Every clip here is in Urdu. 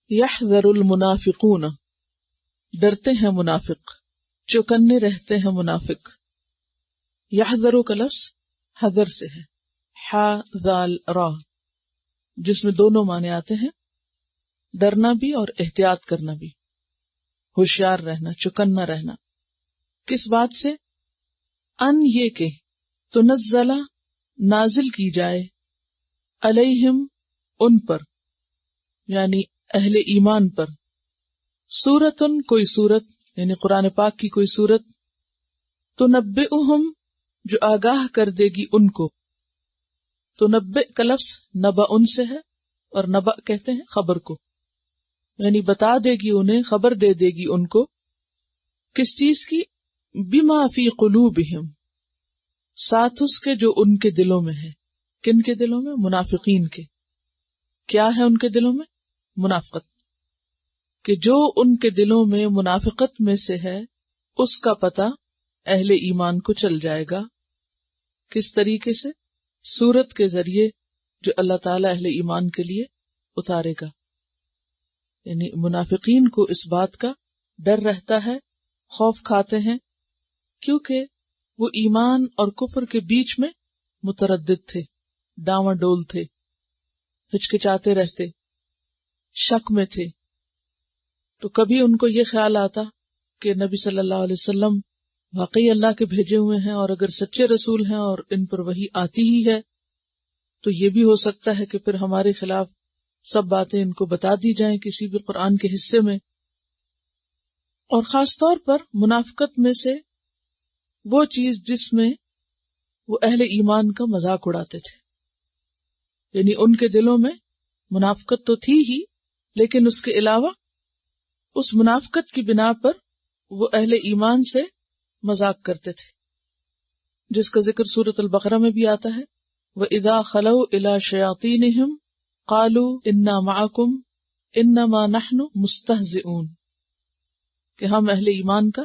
یحذر المنافقون، ڈرتے ہیں منافق، چوکنے رہتے ہیں منافق. یحذر کا لفظ حذر سے ہے، حا ذال را، جس میں دونوں معنی آتے ہیں، ڈرنا بھی اور احتیاط کرنا بھی، ہوشیار رہنا، چوکنا رہنا. کس بات سے؟ ان یہ کہ تنزل نازل کی جائے علیہم ان پر، یعنی اہل ایمان پر، سورتن کوئی سورت، یعنی قرآن پاک کی کوئی سورت، تنبئہم جو آگاہ کر دے گی ان کو. تنبئ کا لفظ نبأ ان سے ہے، اور نبأ کہتے ہیں خبر کو، یعنی بتا دے گی انہیں، خبر دے دے گی ان کو. کس چیز کی؟ بما فی قلوبہم، ساتھ اس کے جو ان کے دلوں میں ہے. کن کے دلوں میں؟ منافقین کے. کیا ہے ان کے دلوں میں؟ منافقت. کہ جو ان کے دلوں میں منافقت میں سے ہے، اس کا پتہ اہل ایمان کو چل جائے گا. کس طریقے سے؟ سورت کے ذریعے جو اللہ تعالیٰ اہل ایمان کے لیے اتارے گا. یعنی منافقین کو اس بات کا ڈر رہتا ہے، خوف کھاتے ہیں، کیونکہ وہ ایمان اور کفر کے بیچ میں متردد تھے، ڈاواں ڈول تھے، ہچکچاتے رہتے، شک میں تھے. تو کبھی ان کو یہ خیال آتا کہ نبی صلی اللہ علیہ وسلم واقعی اللہ کے بھیجے ہوئے ہیں، اور اگر سچے رسول ہیں اور ان پر وحی آتی ہی ہے تو یہ بھی ہو سکتا ہے کہ پھر ہمارے خلاف سب باتیں ان کو بتا دی جائیں کسی بھی قرآن کے حصے میں. اور خاص طور پر منافقت میں سے وہ چیز جس میں وہ اہل ایمان کا مذاق اڑاتے تھے. یعنی ان کے دلوں میں منافقت تو تھی ہی، لیکن اس کے علاوہ اس منافقت کی بنا پر وہ اہل ایمان سے مذاق کرتے تھے، جس کا ذکر سورۃ البقرہ میں بھی آتا ہے. وَإِذَا خَلَوْا إِلَىٰ شَيَاطِينِهِمْ قَالُوا إِنَّا مَعَكُمْ إِنَّمَا نَحْنُ مُسْتَهْزِئُونَ، کہ ہم اہل ایمان کا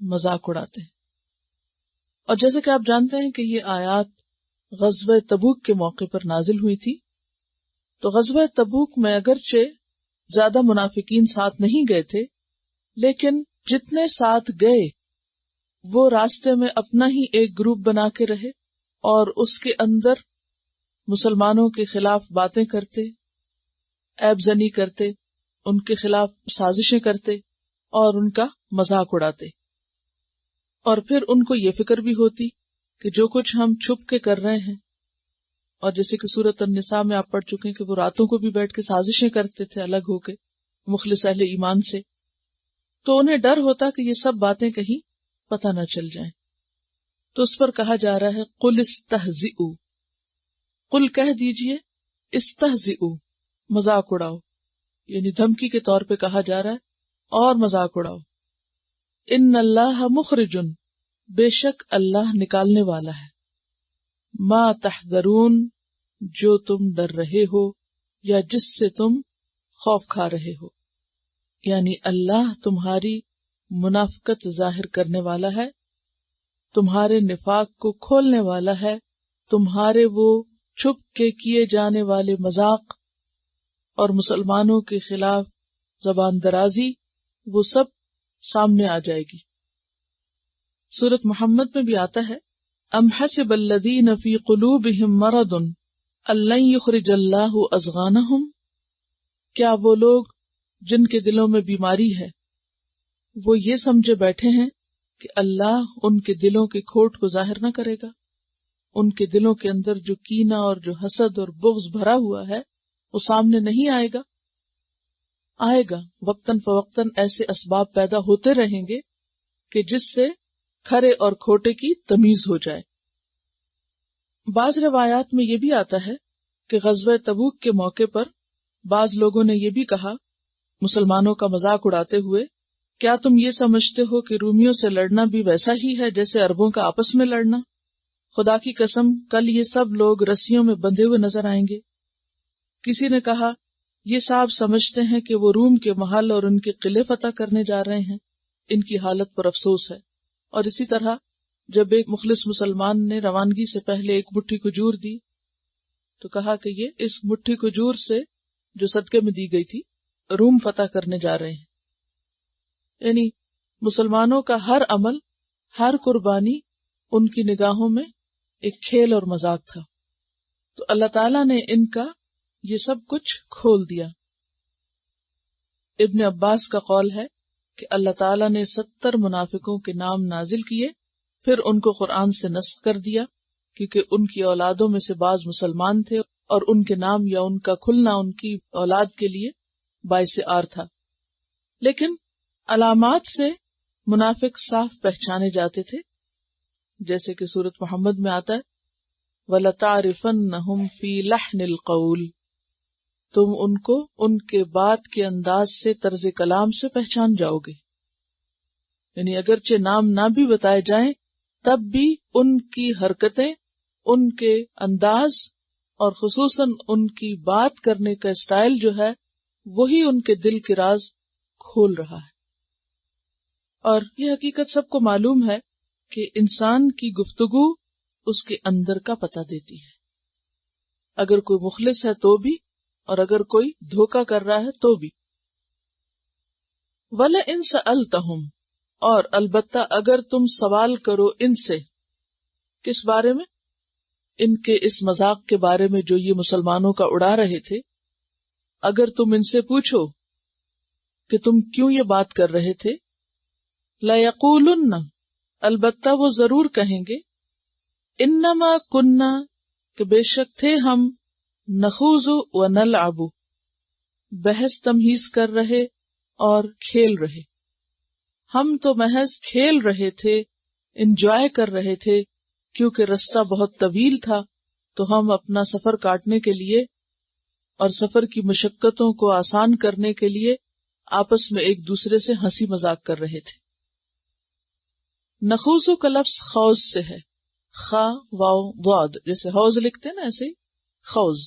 مذاق اڑاتے ہیں. اور جیسے کہ آپ جانتے ہیں کہ یہ آیات غزوہ تبوک کے موقع پر نازل ہوئی تھی. تو غزوہ تبوک میں اگرچہ زیادہ منافقین ساتھ نہیں گئے تھے، لیکن جتنے ساتھ گئے وہ راستے میں اپنا ہی ایک گروپ بنا کے رہے، اور اس کے اندر مسلمانوں کے خلاف باتیں کرتے، عیب زنی کرتے، ان کے خلاف سازشیں کرتے اور ان کا مذاق اڑاتے. اور پھر ان کو یہ فکر بھی ہوتی کہ جو کچھ ہم چھپ کے کر رہے ہیں، اور جیسے کہ سورۃ النساء میں آپ پڑھ چکے ہیں کہ وہ راتوں کو بھی بیٹھ کے سازشیں کرتے تھے الگ ہو کے مخلص اہل ایمان سے، تو انہیں ڈر ہوتا کہ یہ سب باتیں کہیں پتہ نہ چل جائیں. تو اس پر کہا جا رہا ہے قل استہزئوا، قل کہہ دیجئے، استہزئوا مذاق اڑاؤ، یعنی دھمکی کے طور پہ کہا جا رہا ہے، اور مذاق اڑاؤ. ان اللہ مخرج، بے شک اللہ نکالنے والا ہے، ما تحذرون جو تم ڈر رہے ہو یا جس سے تم خوف کھا رہے ہو. یعنی اللہ تمہاری منافقت ظاہر کرنے والا ہے، تمہارے نفاق کو کھولنے والا ہے، تمہارے وہ چھپ کے کیے جانے والے مذاق اور مسلمانوں کے خلاف زبان درازی، وہ سب سامنے آ جائے گی. سورۃ محمد میں بھی آتا ہے ام حسب الذین فی قلوبہم مرض ان لن یخرج اللہ اضغانہم، کیا وہ لوگ جن کے دلوں میں بیماری ہے وہ یہ سمجھے بیٹھے ہیں کہ اللہ ان کے دلوں کے کھوٹ کو ظاہر نہ کرے گا. ان کے دلوں کے اندر جو کینہ اور جو حسد اور بغض بھرا ہوا ہے وہ سامنے نہیں آئے گا. آئے گا وقتاً فوقتاً، ایسے اسباب پیدا ہوتے رہیں گے کہ جس سے کھرے اور کھوٹے کی تمیز ہو جائے. بعض روایات میں یہ بھی آتا ہے کہ غزوہ تبوک کے موقع پر بعض لوگوں نے یہ بھی کہا مسلمانوں کا مذاق اڑاتے ہوئے، کیا تم یہ سمجھتے ہو کہ رومیوں سے لڑنا بھی ویسا ہی ہے جیسے عربوں کا آپس میں لڑنا؟ خدا کی قسم کل یہ سب لوگ رسیوں میں بندھے ہوئے نظر آئیں گے. کسی نے کہا یہ صاحب سمجھتے ہیں کہ وہ روم کے محل اور ان کے قلعے فتح کرنے جا رہے ہیں، ان کی حالت پر افسوس ہے. اور اسی طرح جب ایک مخلص مسلمان نے روانگی سے پہلے ایک مٹھی کھجور دی تو کہا کہ یہ اس مٹھی کھجور سے جو صدقے میں دی گئی تھی روم فتح کرنے جا رہے ہیں. یعنی مسلمانوں کا ہر عمل، ہر قربانی ان کی نگاہوں میں ایک کھیل اور مذاق تھا. تو اللہ تعالیٰ نے ان کا یہ سب کچھ کھول دیا. ابن عباس کا قول ہے کہ اللہ تعالیٰ نے 70 منافقوں کے نام نازل کیے، پھر ان کو قرآن سے نسخ کر دیا، کیونکہ ان کی اولادوں میں سے بعض مسلمان تھے اور ان کے نام یا ان کا کھلنا ان کی اولاد کے لیے باعث عار تھا. لیکن علامات سے منافق صاف پہچانے جاتے تھے، جیسے کہ سورۃ محمد میں آتا ہے وَلَتَعْرِفَنَّهُمْ فِي لَحْنِ الْقَوْلِ، تم ان کو ان کے بات کے انداز سے، طرز کلام سے پہچان جاؤ گے. یعنی اگرچہ نام نہ بھی بتائے جائیں تب بھی ان کی حرکتیں، ان کے انداز اور خصوصاً ان کی بات کرنے کا اسٹائل جو ہے وہی ان کے دل کے راز کھول رہا ہے. اور یہ حقیقت سب کو معلوم ہے کہ انسان کی گفتگو اس کے اندر کا پتہ دیتی ہے. اگر کوئی مخلص ہے تو بھی، اور اگر کوئی دھوکہ کر رہا ہے تو بھی. وَلَئِن سَأَلْتَهُمْ، اور البتہ اگر تم سوال کرو ان سے. کس بارے میں؟ ان کے اس مذاق کے بارے میں جو یہ مسلمانوں کا اڑا رہے تھے. اگر تم ان سے پوچھو کہ تم کیوں یہ بات کر رہے تھے، لَيَقُولُنَّ، البتہ وہ ضرور کہیں گے، انما کننا، کہ بے شک تھے ہم، نخوض و نلعب، بحث تمہیز کر رہے اور کھیل رہے. ہم تو محض کھیل رہے تھے، انجوائے کر رہے تھے، کیونکہ رستہ بہت طویل تھا تو ہم اپنا سفر کاٹنے کے لیے اور سفر کی مشقتوں کو آسان کرنے کے لیے آپس میں ایک دوسرے سے ہنسی مذاق کر رہے تھے. نخوض کا لفظ خوض سے ہے، خا واو ضاد، جیسے حوض لکھتے ہیں نا ایسے ہی خوض.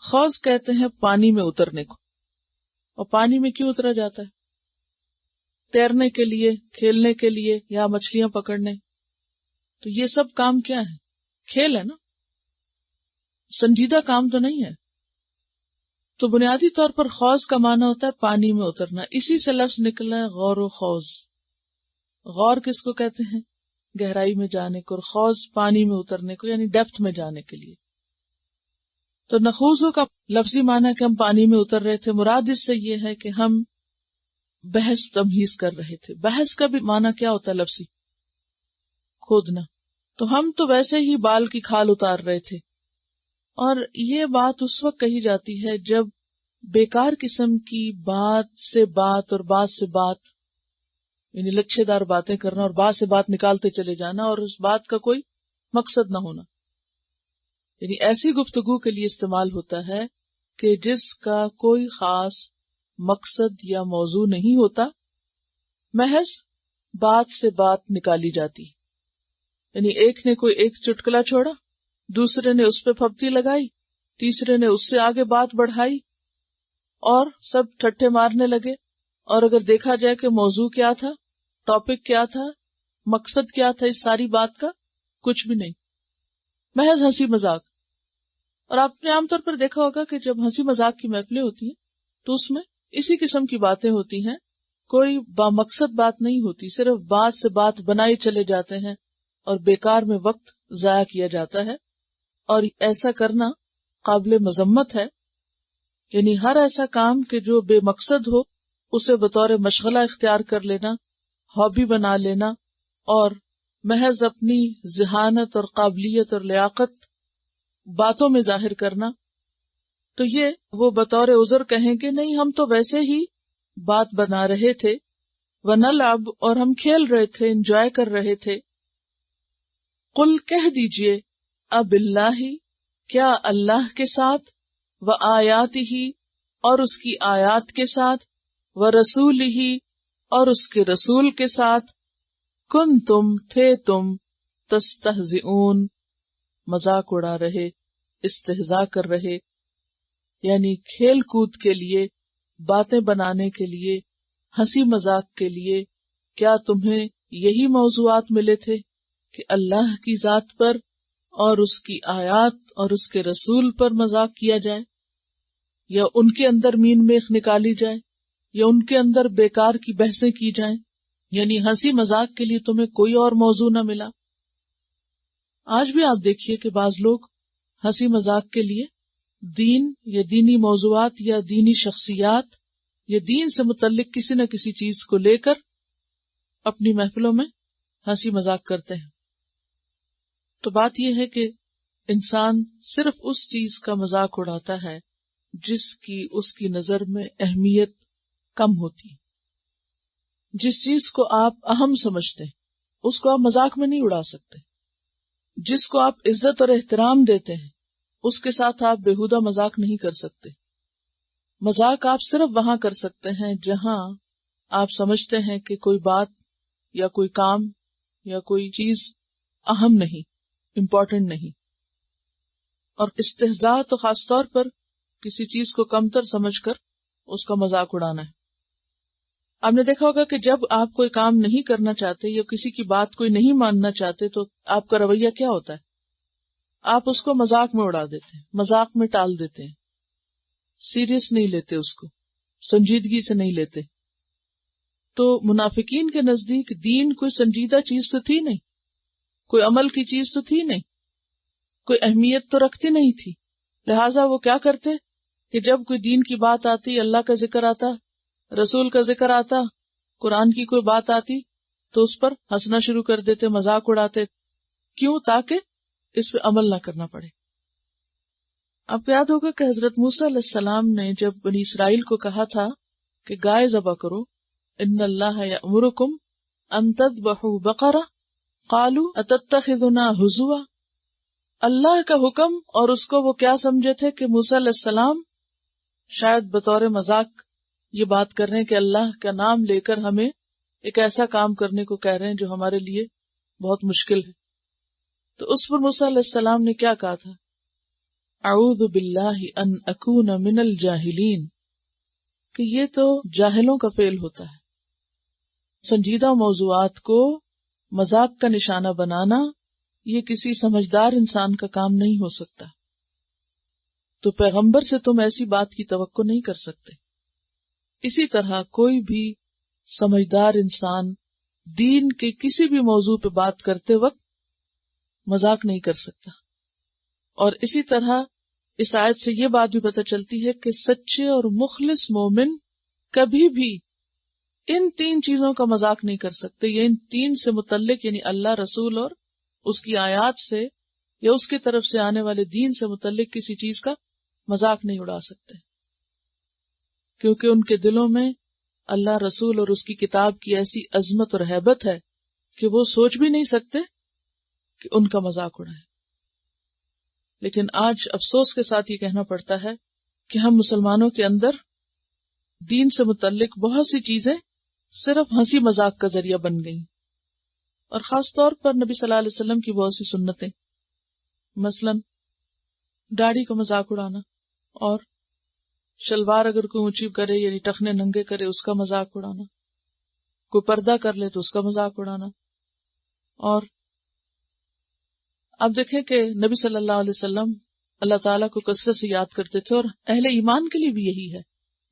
خوض کہتے ہیں پانی میں اترنے کو. اور پانی میں کیوں اترا جاتا ہے؟ تیرنے کے لیے، کھیلنے کے لیے، یا مچھلیاں پکڑنے. تو یہ سب کام کیا ہے؟ کھیل ہے نا، سنجیدہ کام تو نہیں ہے. تو بنیادی طور پر خوض کا معنی ہوتا ہے پانی میں اترنا. اسی سے لفظ نکلا ہے غور و خوض. غور کس کو کہتے ہیں؟ گہرائی میں جانے کو، اور خوض پانی میں اترنے کو، یعنی ڈیپتھ میں جانے کے لیے. تو نخوض کا لفظی معنی ہے کہ ہم پانی میں اتر رہے تھے. مراد اس سے یہ ہے کہ ہم بحث تمہیز کر رہے تھے. بحث کا بھی معنی کیا ہوتا ہے لفظی؟ کھودنا. تو ہم تو ویسے ہی بال کی کھال اتار رہے تھے. اور یہ بات اس وقت کہی جاتی ہے جب بیکار قسم کی بات سے بات اور بات سے بات، یعنی لچھے دار باتیں کرنا اور بات سے بات نکالتے چلے جانا اور اس بات کا کوئی مقصد نہ ہونا. یعنی ایسی گفتگو کے لیے استعمال ہوتا ہے کہ جس کا کوئی خاص مقصد یا موضوع نہیں ہوتا، محض بات سے بات نکالی جاتی. یعنی ایک نے کوئی ایک چٹکلا چھوڑا، دوسرے نے اس پہ پھپتی لگائی، تیسرے نے اس سے آگے بات بڑھائی، اور سب ٹھٹھے مارنے لگے. اور اگر دیکھا جائے کہ موضوع کیا تھا، ٹاپک کیا تھا، مقصد کیا تھا اس ساری بات کا، کچھ بھی نہیں، محض ہنسی مذاق. اور آپ نے عام طور پر دیکھا ہوگا کہ جب ہنسی مذاق کی محفلیں ہوتی ہیں تو اس میں اسی قسم کی باتیں ہوتی ہیں، کوئی بامقصد بات نہیں ہوتی، صرف بات سے بات بنائی چلے جاتے ہیں اور بیکار میں وقت ضائع کیا جاتا ہے. اور ایسا کرنا قابل مذمت ہے. یعنی ہر ایسا کام کہ جو بے مقصد ہو اسے بطور مشغلہ اختیار کر لینا، ہابی بنا لینا، اور محض اپنی ذہانت اور قابلیت اور لیاقت باتوں میں ظاہر کرنا، تو یہ وہ بطور عذر کہیں کہ نہیں ہم تو ویسے ہی بات بنا رہے تھے، وَنَلْعَبْ، اور ہم کھیل رہے تھے، انجوائے کر رہے تھے. قل، کہہ دیجئے، اب اللہ، کیا اللہ کے ساتھ، وآیاتہ، اور اس کی آیات کے ساتھ، ورسولہ، اور اس کے رسول کے ساتھ، کنتم، تھے تم، تستہزئون، مذاق اڑا رہے، استہزاء کر رہے. یعنی کھیل کود کے لیے، باتیں بنانے کے لیے، ہنسی مذاق کے لیے کیا تمہیں یہی موضوعات ملے تھے کہ اللہ کی ذات پر اور اس کی آیات اور اس کے رسول پر مذاق کیا جائے؟ یا ان کے اندر مین میخ نکالی جائے یا ان کے اندر بیکار کی بحثیں کی جائیں، یعنی ہنسی مذاق کے لیے تمہیں کوئی اور موضوع نہ ملا. آج بھی آپ دیکھیے کہ بعض لوگ ہنسی مذاق کے لیے دین یا دینی موضوعات یا دینی شخصیات یا دین سے متعلق کسی نہ کسی چیز کو لے کر اپنی محفلوں میں ہنسی مذاق کرتے ہیں. تو بات یہ ہے کہ انسان صرف اس چیز کا مذاق اڑاتا ہے جس کی اس کی نظر میں اہمیت کم ہوتی ہے. جس چیز کو آپ اہم سمجھتے ہیں اس کو آپ مذاق میں نہیں اڑا سکتے. جس کو آپ عزت اور احترام دیتے ہیں اس کے ساتھ آپ بےہودہ مذاق نہیں کر سکتے. مذاق آپ صرف وہاں کر سکتے ہیں جہاں آپ سمجھتے ہیں کہ کوئی بات یا کوئی کام یا کوئی چیز اہم نہیں، امپورٹنٹ نہیں. اور استہزاء تو خاص طور پر کسی چیز کو کمتر سمجھ کر اس کا مذاق اڑانا ہے. آپ نے دیکھا ہوگا کہ جب آپ کوئی کام نہیں کرنا چاہتے یا کسی کی بات کوئی نہیں ماننا چاہتے تو آپ کا رویہ کیا ہوتا ہے؟ آپ اس کو مذاق میں اڑا دیتے ہیں، مذاق میں ٹال دیتے ہیں، سیریس نہیں لیتے، اس کو سنجیدگی سے نہیں لیتے. تو منافقین کے نزدیک دین کوئی سنجیدہ چیز تو تھی نہیں، کوئی عمل کی چیز تو تھی نہیں، کوئی اہمیت تو رکھتی نہیں تھی. لہٰذا وہ کیا کرتے کہ جب کوئی دین کی بات آتی، اللہ کا ذکر آتا، رسول کا ذکر آتا، قرآن کی کوئی بات آتی تو اس پر ہنسنا شروع کر دیتے، مذاق اڑاتے. کیوں؟ تاکہ اس پہ عمل نہ کرنا پڑے. آپ کو یاد ہوگا کہ حضرت موسیٰ علیہ السلام نے جب بنی اسرائیل کو کہا تھا کہ گائے ذبح کرو، ان اللہ یأمرکم ان تذبحوا بقرہ قالوا اتتخذنا ہزوا، اللہ کا حکم اور اس کو وہ کیا سمجھے تھے کہ موسیٰ علیہ السلام شاید بطور مذاق یہ بات کر رہے ہیں کہ اللہ کا نام لے کر ہمیں ایک ایسا کام کرنے کو کہہ رہے ہیں جو ہمارے لیے بہت مشکل ہے. تو اس پر موسیٰ علیہ السلام نے کیا کہا تھا؟ اعوذ باللہ ان اکون من الجاہلین، کہ یہ تو جاہلوں کا فعل ہوتا ہے. سنجیدہ موضوعات کو مذاق کا نشانہ بنانا یہ کسی سمجھدار انسان کا کام نہیں ہو سکتا. تو پیغمبر سے تم ایسی بات کی توقع نہیں کر سکتے. اسی طرح کوئی بھی سمجھدار انسان دین کے کسی بھی موضوع پہ بات کرتے وقت مذاق نہیں کر سکتا. اور اسی طرح اس آیت سے یہ بات بھی پتہ چلتی ہے کہ سچے اور مخلص مومن کبھی بھی ان تین چیزوں کا مذاق نہیں کر سکتے، یا ان تین سے متعلق، یعنی اللہ، رسول اور اس کی آیات سے یا اس کی طرف سے آنے والے دین سے متعلق کسی چیز کا مذاق نہیں اڑا سکتے، کیونکہ ان کے دلوں میں اللہ، رسول اور اس کی کتاب کی ایسی عظمت اور ہیبت ہے کہ وہ سوچ بھی نہیں سکتے کہ ان کا مذاق اڑائے. لیکن آج افسوس کے ساتھ یہ کہنا پڑتا ہے کہ ہم مسلمانوں کے اندر دین سے متعلق بہت سی چیزیں صرف ہنسی مذاق کا ذریعہ بن گئیں، اور خاص طور پر نبی صلی اللہ علیہ وسلم کی بہت سی سنتیں، مثلا داڑھی کا مذاق اڑانا، اور شلوار اگر کوئی اونچی کرے یعنی ٹخنے ننگے کرے اس کا مذاق اڑانا، کوئی پردہ کر لے تو اس کا مذاق اڑانا. اور آپ دیکھیں کہ نبی صلی اللہ علیہ وسلم اللہ تعالیٰ کو کثرت سے یاد کرتے تھے، اور اہل ایمان کے لیے بھی یہی ہے،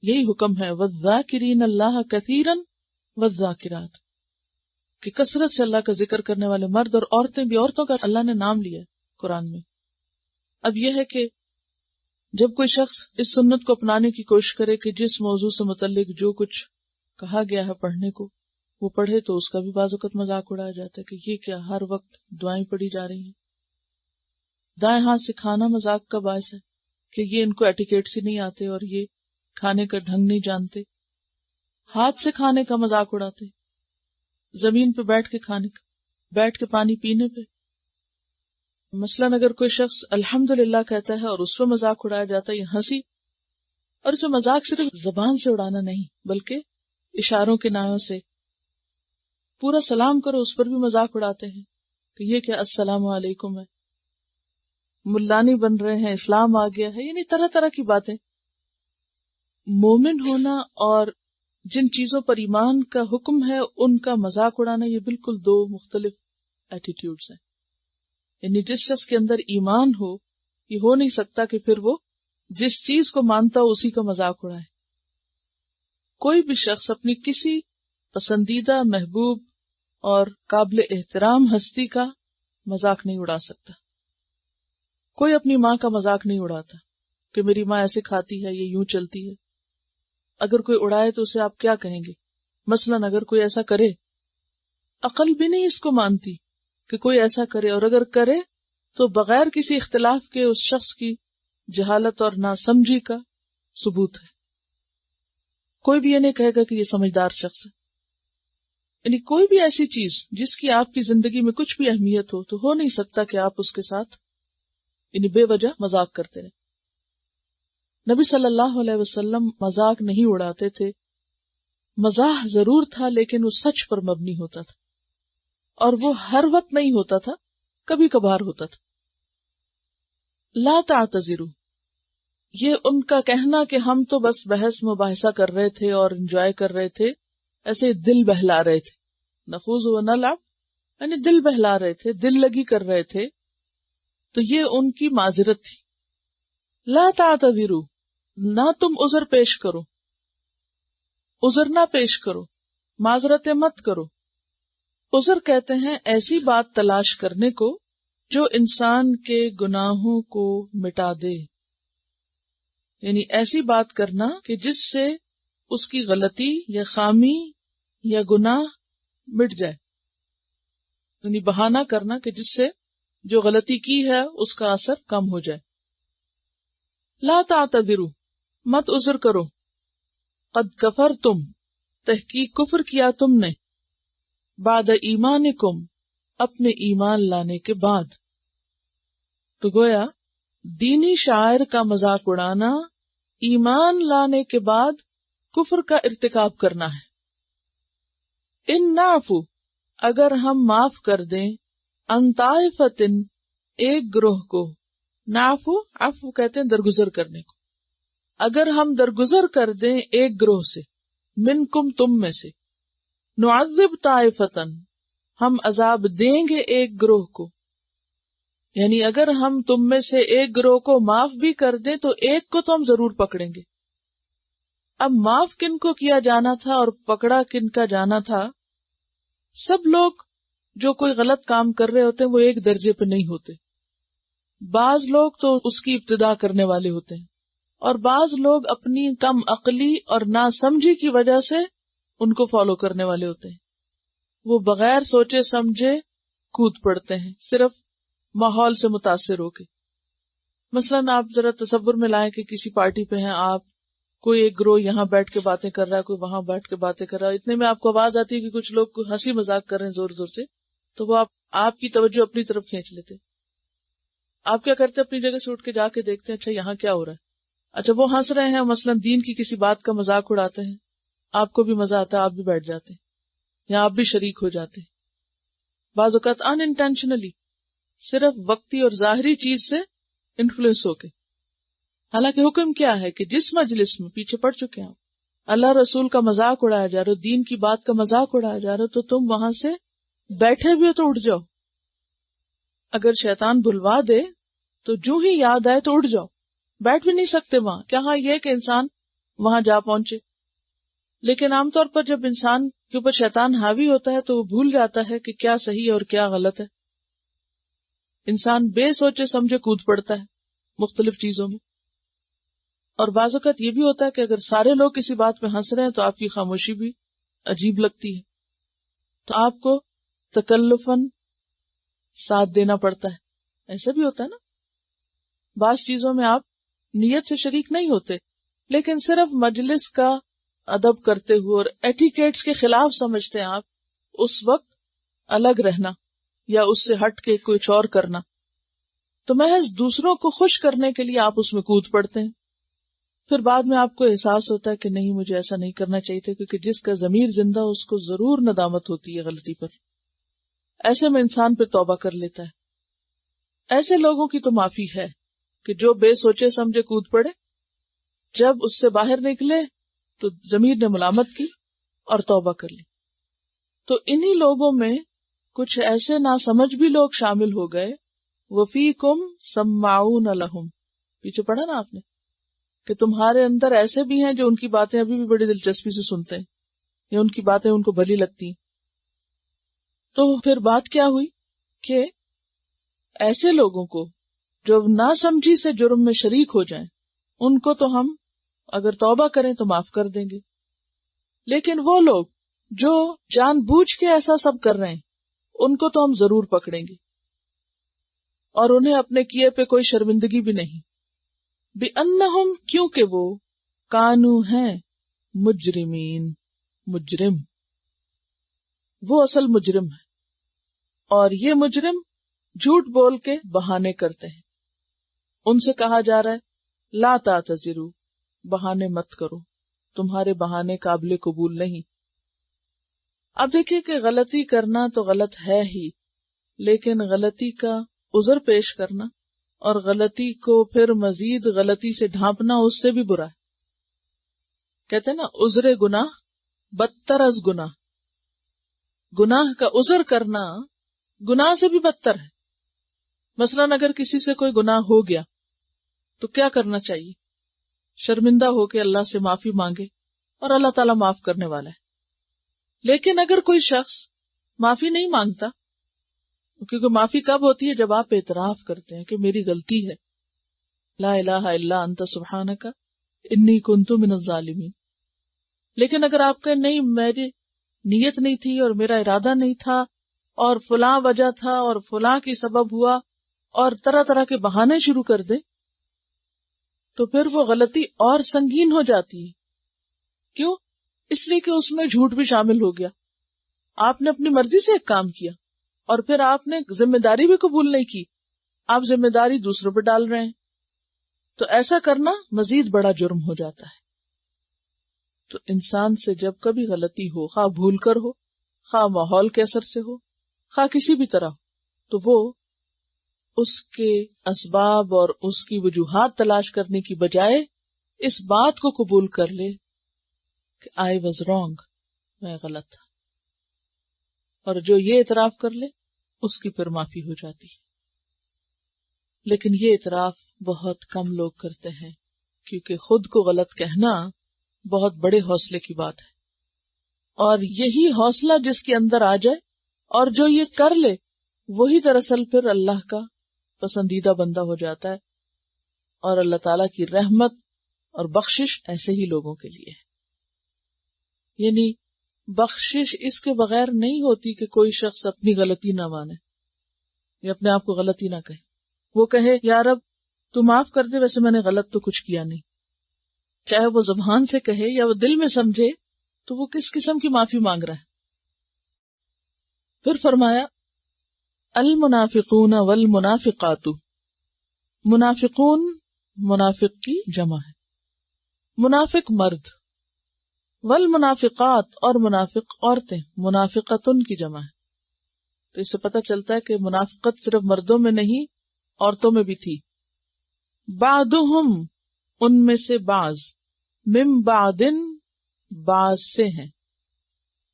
یہی حکم ہے، وَالذَّاكِرِينَ اللَّهَ كَثِيرًا وَالذَّاكِرَاتِ، کہ کثرت سے اللہ کا ذکر کرنے والے مرد اور عورتیں بھی، عورتوں کا اللہ نے نام لیا ہے قرآن میں. اب یہ ہے کہ جب کوئی شخص اس سنت کو اپنانے کی کوشش کرے کہ جس موضوع سے متعلق جو کچھ کہا گیا ہے پڑھنے کو وہ پڑھے، تو اس کا بھی بعض اوقات مذاق اڑایا جاتا ہے کہ یہ کیا ہر وقت دعائیں پڑھی جا رہی ہیں. دائیں ہاتھ سے کھانا مذاق کا باعث ہے کہ یہ ان کو ایٹیکیٹس ہی نہیں آتے اور یہ کھانے کا ڈھنگ نہیں جانتے. ہاتھ سے کھانے کا مذاق اڑاتے، زمین پہ بیٹھ کے کھانے کا، بیٹھ کے پانی پینے پہ. مثلاً اگر کوئی شخص الحمدللہ کہتا ہے اور اس پہ مذاق اڑایا جاتا ہے، یہ ہنسی. اور اسے مذاق صرف زبان سے اڑانا نہیں بلکہ اشاروں کے نایوں سے. پورا سلام کرو اس پر بھی مذاق اڑاتے ہیں کہ یہ کیا السلام علیکم ہے، ملانی بن رہے ہیں، اسلام آ گیا ہے، یعنی طرح طرح کی باتیں. مومن ہونا اور جن چیزوں پر ایمان کا حکم ہے ان کا مذاق اڑانا، یہ بالکل دو مختلف ایٹیٹیوڈز ہیں. یعنی جس شخص کے اندر ایمان ہو، یہ ہو نہیں سکتا کہ پھر وہ جس چیز کو مانتا ہو اسی کا مذاق اڑائے. کوئی بھی شخص اپنی کسی پسندیدہ، محبوب اور قابل احترام ہستی کا مذاق نہیں اڑا سکتا. کوئی اپنی ماں کا مذاق نہیں اڑاتا کہ میری ماں ایسے کھاتی ہے، یہ یوں چلتی ہے. اگر کوئی اڑائے تو اسے آپ کیا کہیں گے؟ مثلاً اگر کوئی ایسا کرے، عقل بھی نہیں اس کو مانتی کہ کوئی ایسا کرے، اور اگر کرے تو بغیر کسی اختلاف کے اس شخص کی جہالت اور ناسمجھی کا ثبوت ہے. کوئی بھی یہ نہیں کہے گا کہ یہ سمجھدار شخص ہے. یعنی کوئی بھی ایسی چیز جس کی آپ کی زندگی میں کچھ بھی اہمیت ہو تو ہو نہیں سکتا کہ آپ اس کے ساتھ یعنی بے وجہ مذاق کرتے رہے. نبی صلی اللہ علیہ وسلم مذاق نہیں اڑاتے تھے. مزاح ضرور تھا لیکن وہ سچ پر مبنی ہوتا تھا، اور وہ ہر وقت نہیں ہوتا تھا، کبھی کبھار ہوتا تھا. لا تعتذروا، یہ ان کا کہنا کہ ہم تو بس بحث مباحثہ کر رہے تھے اور انجوائے کر رہے تھے، ایسے دل بہلا رہے تھے، نخوض و نلعب یعنی دل بہلا رہے تھے، دل لگی کر رہے تھے، تو یہ ان کی معذرت تھی. لا تعتذروا، نہ تم عذر پیش کرو، عذر نہ پیش کرو، معذرتیں مت کرو. عذر کہتے ہیں ایسی بات تلاش کرنے کو جو انسان کے گناہوں کو مٹا دے، یعنی ایسی بات کرنا کہ جس سے اس کی غلطی یا خامی یا گناہ مٹ جائے، یعنی بہانہ کرنا کہ جس سے جو غلطی کی ہے اس کا اثر کم ہو جائے. لا تعتذروا، مت عذر کرو. قد کفرتم، تحقیق کفر کیا تم نے، بعد ایمانکم، اپنے ایمان لانے کے بعد. تو گویا دینی شاعر کا مذاق اڑانا ایمان لانے کے بعد کفر کا ارتکاب کرنا ہے. ان نعفو، اگر ہم معاف کر دیں، ان طائفتن، ایک گروہ کو، نعفو عفو کہتے ہیں درگزر کرنے کو، اگر ہم درگزر کر دیں ایک گروہ سے، منکم تم میں سے، نعذب طائفتن، ہم عذاب دیں گے ایک گروہ کو، یعنی اگر ہم تم میں سے ایک گروہ کو معاف بھی کر دیں تو ایک کو تو ہم ضرور پکڑیں گے. اب معاف کن کو کیا جانا تھا اور پکڑا کن کا جانا تھا؟ سب لوگ جو کوئی غلط کام کر رہے ہوتے ہیں وہ ایک درجے پہ نہیں ہوتے. بعض لوگ تو اس کی ابتدا کرنے والے ہوتے ہیں، اور بعض لوگ اپنی کم عقلی اور ناسمجھی کی وجہ سے ان کو فالو کرنے والے ہوتے ہیں. وہ بغیر سوچے سمجھے کود پڑتے ہیں صرف ماحول سے متاثر ہو کے. مثلاً آپ ذرا تصور میں لائیں کہ کسی پارٹی پہ ہیں آپ، کوئی ایک گروہ یہاں بیٹھ کے باتیں کر رہا ہے، کوئی وہاں بیٹھ کے باتیں کر رہا ہے، اتنے میں آپ کو آواز آتی ہے کہ کچھ لوگ ہنسی مذاق کر رہے ہیں زور زور سے، تو وہ آپ کی توجہ اپنی طرف کھینچ لیتے. آپ کیا کرتے؟ اپنی جگہ سے اٹھ کے جا کے دیکھتے ہیں اچھا یہاں کیا ہو رہا ہے. اچھا وہ ہنس رہے ہیں، مثلاً دین کی کسی بات کا مذاق اڑاتے ہیں، آپ کو بھی مزہ آتا ہے، آپ بھی بیٹھ جاتے ہیں یا آپ بھی شریک ہو جاتے ہیں. بعض اوقات ان انٹینشنلی، صرف وقتی اور ظاہری چیز سے انفلوئنس ہو کے. حالانکہ حکم کیا ہے کہ جس مجلس میں پیچھے پڑ چکے ہیں اللہ رسول کا مذاق اڑایا جا رہا ہو، دین کی بات کا مذاق اڑایا جا رہا ہو، تو تم وہاں سے بیٹھے بھی ہو تو اٹھ جاؤ. اگر شیطان بھلوا دے تو جو ہی یاد آئے تو اٹھ جاؤ. بیٹھ بھی نہیں سکتے وہاں، کیا ہاں یہ کہ انسان وہاں جا پہنچے. لیکن عام طور پر جب انسان کے اوپر شیطان حاوی ہوتا ہے تو وہ بھول جاتا ہے کہ کیا صحیح اور کیا غلط ہے. انسان بے سوچے سمجھے کود پڑتا ہے مختلف چیزوں میں. اور بعض اوقات یہ بھی ہوتا ہے کہ اگر سارے لوگ کسی بات پہ ہنس رہے ہیں تو آپ کی خاموشی بھی عجیب لگتی ہے، تو آپ کو تکلفاً ساتھ دینا پڑتا ہے. ایسا بھی ہوتا ہے نا، بعض چیزوں میں آپ نیت سے شریک نہیں ہوتے لیکن صرف مجلس کا ادب کرتے ہوئے اور ایٹیکیٹس کے خلاف سمجھتے ہیں آپ، اس وقت الگ رہنا یا اس سے ہٹ کے کچھ اور کرنا، تو محض دوسروں کو خوش کرنے کے لیے آپ اس میں کود پڑتے ہیں. پھر بعد میں آپ کو احساس ہوتا ہے کہ نہیں مجھے ایسا نہیں کرنا چاہیے تھا، کیونکہ جس کا ضمیر زندہ اس کو ضرور ندامت ہوتی ہے غلطی پر. ایسے میں انسان پھر توبہ کر لیتا ہے. ایسے لوگوں کی تو معافی ہے کہ جو بے سوچے سمجھے کود پڑے، جب اس سے باہر نکلے تو ضمیر نے ملامت کی اور توبہ کر لی. تو انہی لوگوں میں کچھ ایسے ناسمجھ بھی لوگ شامل ہو گئے. وَفِيكُمْ سَمَّاعُونَ لَهُمْ، پیچھے پڑھا نا آپ نے، کہ تمہارے اندر ایسے بھی ہیں جو ان کی باتیں ابھی بھی بڑی دلچسپی سے سنتے ہیں یا ان کی باتیں ان کو بھلی لگتی ہیں. تو پھر بات کیا ہوئی کہ ایسے لوگوں کو جو ناسمجھی سے جرم میں شریک ہو جائیں ان کو تو ہم اگر توبہ کریں تو معاف کر دیں گے، لیکن وہ لوگ جو جان بوجھ کے ایسا سب کر رہے ہیں ان کو تو ہم ضرور پکڑیں گے، اور انہیں اپنے کیے پہ کوئی شرمندگی بھی نہیں. بِأَنَّهُمْ، کیونکہ وہ کانو ہیں مجرمین، مجرم، وہ اصل مجرم ہے، اور یہ مجرم جھوٹ بول کے بہانے کرتے ہیں. ان سے کہا جا رہا ہے لا تعتذروا، بہانے مت کرو، تمہارے بہانے قابل قبول نہیں. اب دیکھیے کہ غلطی کرنا تو غلط ہے ہی، لیکن غلطی کا عذر پیش کرنا اور غلطی کو پھر مزید غلطی سے ڈھانپنا اس سے بھی برا ہے. کہتے ہیں نا عذر گناہ بدتر از گناہ، گناہ کا عذر کرنا گناہ سے بھی بدتر ہے. مثلاً اگر کسی سے کوئی گناہ ہو گیا تو کیا کرنا چاہیے؟ شرمندہ ہو کے اللہ سے معافی مانگے، اور اللہ تعالیٰ معاف کرنے والا ہے. لیکن اگر کوئی شخص معافی نہیں مانگتا، کیونکہ معافی کب ہوتی ہے؟ جب آپ اعتراف کرتے ہیں کہ میری غلطی ہے، لا الہ الا انت سبحانک انی کنت من الظالمین. لیکن اگر آپ کہ نہیں، میری نیت نہیں تھی اور میرا ارادہ نہیں تھا اور فلاں وجہ تھا اور فلاں کی سبب ہوا، اور طرح طرح کے بہانے شروع کر دے، تو پھر وہ غلطی اور سنگین ہو جاتی ہے. کیوں؟ اس لیے کہ اس میں جھوٹ بھی شامل ہو گیا. آپ نے اپنی مرضی سے ایک کام کیا اور پھر آپ نے ذمہ داری بھی قبول نہیں کی، آپ ذمہ داری دوسروں پہ ڈال رہے ہیں. تو ایسا کرنا مزید بڑا جرم ہو جاتا ہے. تو انسان سے جب کبھی غلطی ہو، خواہ بھول کر ہو، خواہ ماحول کے اثر سے ہو، خواہ کسی بھی طرح ہو، تو وہ اس کے اسباب اور اس کی وجوہات تلاش کرنے کی بجائے اس بات کو قبول کر لے کہ I was wrong، میں غلط تھا، اور جو یہ اعتراف کر لے اس کی پھر معافی ہو جاتی ہے. لیکن یہ اعتراف بہت کم لوگ کرتے ہیں، کیونکہ خود کو غلط کہنا بہت بڑے حوصلے کی بات ہے، اور یہی حوصلہ جس کے اندر آ جائے اور جو یہ کر لے وہی دراصل پھر اللہ کا پسندیدہ بندہ ہو جاتا ہے. اور اللہ تعالیٰ کی رحمت اور بخشش ایسے ہی لوگوں کے لیے ہے. یعنی بخشش اس کے بغیر نہیں ہوتی کہ کوئی شخص اپنی غلطی نہ مانے یا اپنے آپ کو غلطی نہ کہے. وہ کہے یا رب تو معاف کر دے، ویسے میں نے غلط تو کچھ کیا نہیں. چاہے وہ زبان سے کہے یا وہ دل میں سمجھے، تو وہ کس قسم کی معافی مانگ رہا ہے. پھر فرمایا المنافقون والمنافقات، منافقون منافق کی جمع ہے، منافق مرد، والمنافقات اور منافق عورتیں، منافقتن کی جمع ہے. تو اس سے پتہ چلتا ہے کہ منافقت صرف مردوں میں نہیں عورتوں میں بھی تھی. بعضهم، ان میں سے بعض، من بعدن، بعض سے ہیں،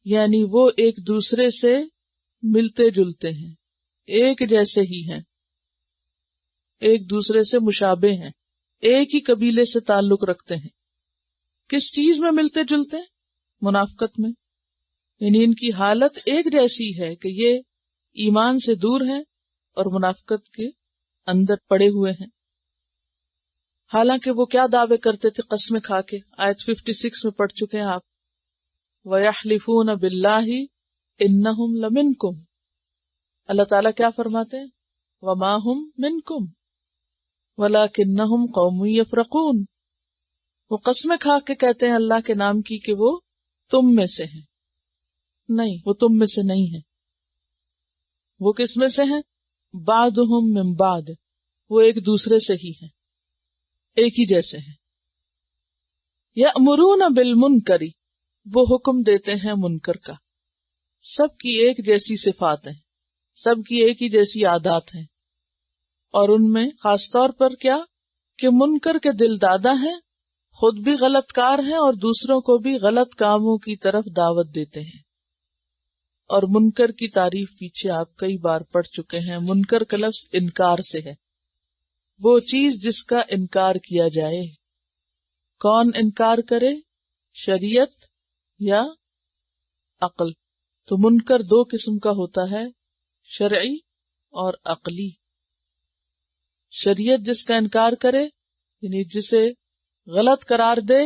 یعنی وہ ایک دوسرے سے ملتے جلتے ہیں، ایک جیسے ہی ہیں، ایک دوسرے سے مشابہ ہیں، ایک ہی قبیلے سے تعلق رکھتے ہیں. کس چیز میں ملتے جلتے ہیں؟ منافقت میں. یعنی ان کی حالت ایک جیسی ہے کہ یہ ایمان سے دور ہیں اور منافقت کے اندر پڑے ہوئے ہیں. حالانکہ وہ کیا دعوے کرتے تھے قسمیں کھا کے، آیت 56 میں پڑھ چکے ہیں آپ، وَيَحْلِفُونَ بِاللَّهِ إِنَّهُمْ لَمِنْكُمْ. اللہ تعالیٰ کیا فرماتے ہیں؟ وَمَا هُمْ مِنْكُمْ وَلَكِنَّهُمْ قَوْمٌ يَفْرَقُونَ. وہ قسمیں کھا کے کہتے ہیں اللہ کے نام کی کہ وہ تم میں سے ہیں. نہیں، وہ تم میں سے نہیں ہیں. وہ کس میں سے ہیں؟ بعضهم من بعض، وہ ایک دوسرے سے ہی ہیں، ایک ہی جیسے ہیں. یأمرون بالمنکر، وہ حکم دیتے ہیں منکر کا. سب کی ایک جیسی صفات ہیں، سب کی ایک ہی جیسی عادات ہیں، اور ان میں خاص طور پر کیا کہ منکر کے دل دادا ہیں، خود بھی غلط کار ہیں اور دوسروں کو بھی غلط کاموں کی طرف دعوت دیتے ہیں. اور منکر کی تعریف پیچھے آپ کئی بار پڑھ چکے ہیں. منکر کا لفظ انکار سے ہے، وہ چیز جس کا انکار کیا جائے. کون انکار کرے، شریعت یا عقل؟ تو منکر دو قسم کا ہوتا ہے، شرعی اور عقلی۔ شریعت جس کا انکار کرے یعنی جسے غلط قرار دے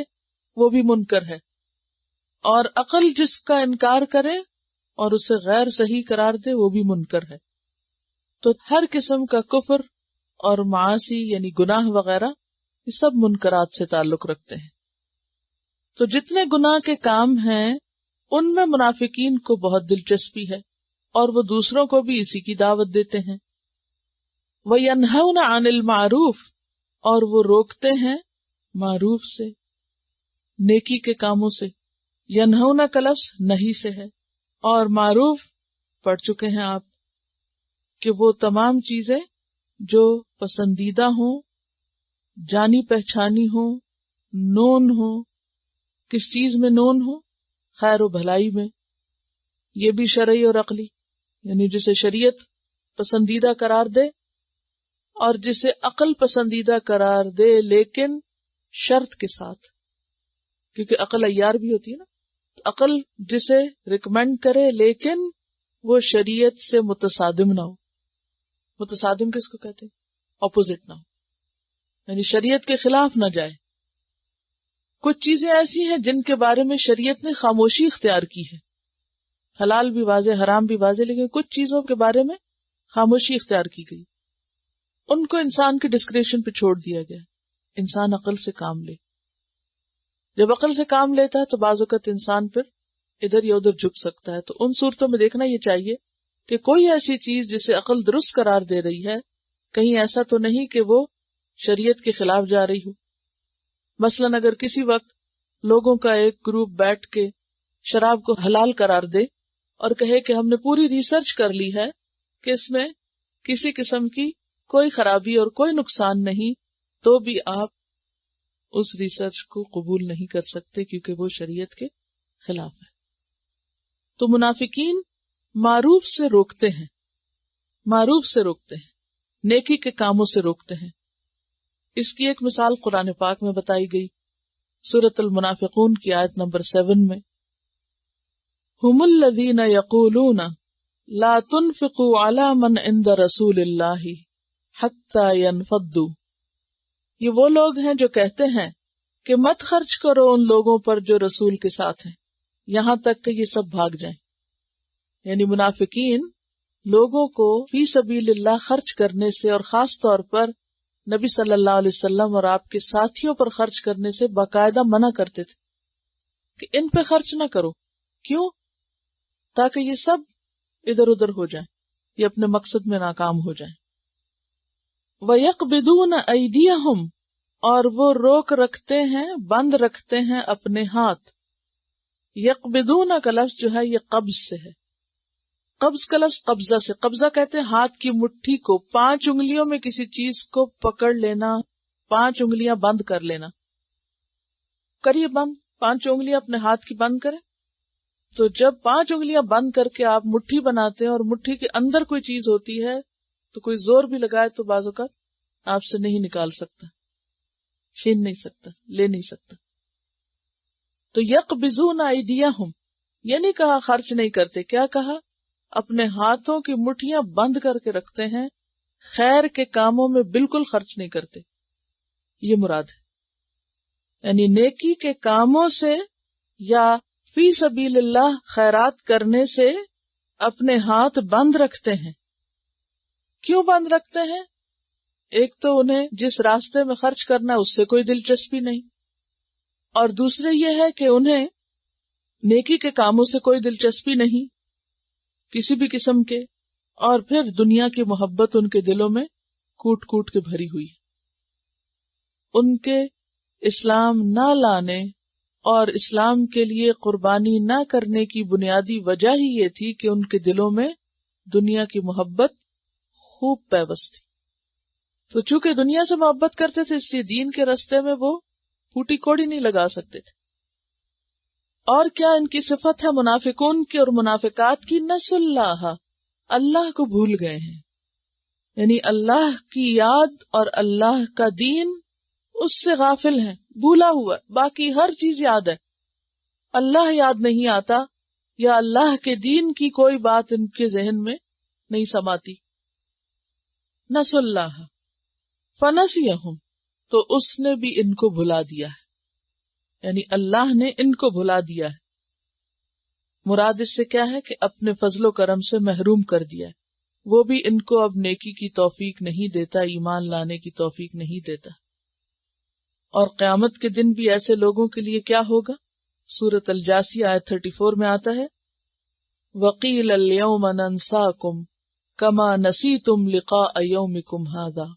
وہ بھی منکر ہے، اور عقل جس کا انکار کرے اور اسے غیر صحیح قرار دے وہ بھی منکر ہے۔ تو ہر قسم کا کفر اور معاصی یعنی گناہ وغیرہ یہ سب منکرات سے تعلق رکھتے ہیں۔ تو جتنے گناہ کے کام ہیں ان میں منافقین کو بہت دلچسپی ہے اور وہ دوسروں کو بھی اسی کی دعوت دیتے ہیں۔ وَيَنْهَوْنَ عَنِ الْمَعْرُوفِ، اور وہ روکتے ہیں معروف سے، نیکی کے کاموں سے۔ ینہونا کا لفظ نہیں سے ہے، اور معروف پڑھ چکے ہیں آپ کہ وہ تمام چیزیں جو پسندیدہ ہوں، جانی پہچانی ہوں، نون ہوں۔ کس چیز میں نون ہو؟ خیر و بھلائی میں۔ یہ بھی شرعی اور عقلی، یعنی جسے شریعت پسندیدہ قرار دے اور جسے عقل پسندیدہ قرار دے لیکن شرط کے ساتھ، کیونکہ عقل عیار بھی ہوتی ہے نا۔ تو عقل جسے ریکمینڈ کرے لیکن وہ شریعت سے متصادم نہ ہو۔ متصادم کس کو کہتے ہیں؟ اپوزٹ نہ ہو، یعنی شریعت کے خلاف نہ جائے۔ کچھ چیزیں ایسی ہیں جن کے بارے میں شریعت نے خاموشی اختیار کی ہے، حلال بھی واضح، حرام بھی واضح، لیکن کچھ چیزوں کے بارے میں خاموشی اختیار کی گئی، ان کو انسان کی ڈسکریشن پہ چھوڑ دیا گیا۔ انسان عقل سے کام لے، جب عقل سے کام لیتا ہے تو بعض اوقات انسان پھر ادھر یا ادھر جھک سکتا ہے۔ تو ان صورتوں میں دیکھنا یہ چاہیے کہ کوئی ایسی چیز جسے عقل درست قرار دے رہی ہے کہیں ایسا تو نہیں کہ وہ شریعت کے خلاف جا رہی ہو۔ مثلاً اگر کسی وقت لوگوں کا ایک گروپ بیٹھ کے شراب کو حلال قرار دے اور کہے کہ ہم نے پوری ریسرچ کر لی ہے کہ اس میں کسی قسم کی کوئی خرابی اور کوئی نقصان نہیں، تو بھی آپ اس ریسرچ کو قبول نہیں کر سکتے کیونکہ وہ شریعت کے خلاف ہے۔ تو منافقین معروف سے روکتے ہیں، معروف سے روکتے ہیں، نیکی کے کاموں سے روکتے ہیں۔ اس کی ایک مثال قرآن پاک میں بتائی گئی، سورۃ المنافقون کی آیت نمبر 7 میں، ہم الذین یقولون لا تنفقوا علی من عند رسول اللہ حتی ینفضوا، یہ وہ لوگ ہیں جو کہتے ہیں کہ مت خرچ کرو ان لوگوں پر جو رسول کے ساتھ ہیں، یہاں تک کہ یہ سب بھاگ جائیں۔ یعنی منافقین لوگوں کو فی سبیل اللہ خرچ کرنے سے اور خاص طور پر نبی صلی اللہ علیہ وسلم اور آپ کے ساتھیوں پر خرچ کرنے سے باقاعدہ منع کرتے تھے کہ ان پہ خرچ نہ کرو۔ کیوں؟ تاکہ یہ سب ادھر ادھر ہو جائیں، یہ اپنے مقصد میں ناکام ہو جائیں۔ وَيَقْبِضُونَ أَيْدِيَهُمْ، اور وہ روک رکھتے ہیں، بند رکھتے ہیں اپنے ہاتھ۔ یقبضون کا لفظ جو ہے یہ قبض سے ہے، قبض کا لفظ قبضہ سے، قبضہ کہتے ہیں ہاتھ کی مٹھی کو، 5 انگلیوں میں کسی چیز کو پکڑ لینا، 5 انگلیاں بند کر لینا۔ کریے بند، 5 انگلیاں اپنے ہاتھ کی بند کریں۔ تو جب 5 انگلیاں بند کر کے آپ مٹھی بناتے ہیں اور مٹھی کے اندر کوئی چیز ہوتی ہے تو کوئی زور بھی لگائے تو بعض اوقات آپ سے نہیں نکال سکتا، چھین نہیں سکتا، لے نہیں سکتا۔ تو یقبضون ایدیہم، یہ نہیں کہا خرچ نہیں کرتے، کیا کہا؟ اپنے ہاتھوں کی مٹھیاں بند کر کے رکھتے ہیں، خیر کے کاموں میں بالکل خرچ نہیں کرتے، یہ مراد ہے۔ یعنی نیکی کے کاموں سے یا فی سبیل اللہ خیرات کرنے سے اپنے ہاتھ بند رکھتے ہیں۔ کیوں بند رکھتے ہیں؟ ایک تو انہیں جس راستے میں خرچ کرنا اس سے کوئی دلچسپی نہیں، اور دوسرے یہ ہے کہ انہیں نیکی کے کاموں سے کوئی دلچسپی نہیں کسی بھی قسم کے، اور پھر دنیا کی محبت ان کے دلوں میں کوٹ کوٹ کے بھری ہوئی ہے۔ ان کے اسلام نہ لانے اور اسلام کے لیے قربانی نہ کرنے کی بنیادی وجہ ہی یہ تھی کہ ان کے دلوں میں دنیا کی محبت خوب پیوست تھی۔ تو چونکہ دنیا سے محبت کرتے تھے اس لیے دین کے راستے میں وہ پھوٹی کوڑی نہیں لگا سکتے تھے۔ اور کیا ان کی صفت ہے منافقون کی اور منافقات کی؟ نسوا اللہ، اللہ کو بھول گئے ہیں، یعنی اللہ کی یاد اور اللہ کا دین اس سے غافل ہیں، بھولا ہوا، باقی ہر چیز یاد ہے، اللہ یاد نہیں آتا، یا اللہ کے دین کی کوئی بات ان کے ذہن میں نہیں سماتی. نسوا اللہ فنسیہم، تو اس نے بھی ان کو بھلا دیا ہے، یعنی اللہ نے ان کو بھلا دیا ہے. مراد اس سے کیا ہے کہ اپنے فضل و کرم سے محروم کر دیا ہے. وہ بھی ان کو اب نیکی کی توفیق نہیں دیتا، ایمان لانے کی توفیق نہیں دیتا. اور قیامت کے دن بھی ایسے لوگوں کے لیے کیا ہوگا؟ سورۃ الجاثیہ آیت 34 میں آتا ہے وَقِيلَ الْيَوْمَ نَنْسَاكُمْ كَمَا نَسِيتُمْ لِقَاءَ يَوْمِكُمْ هَذَا،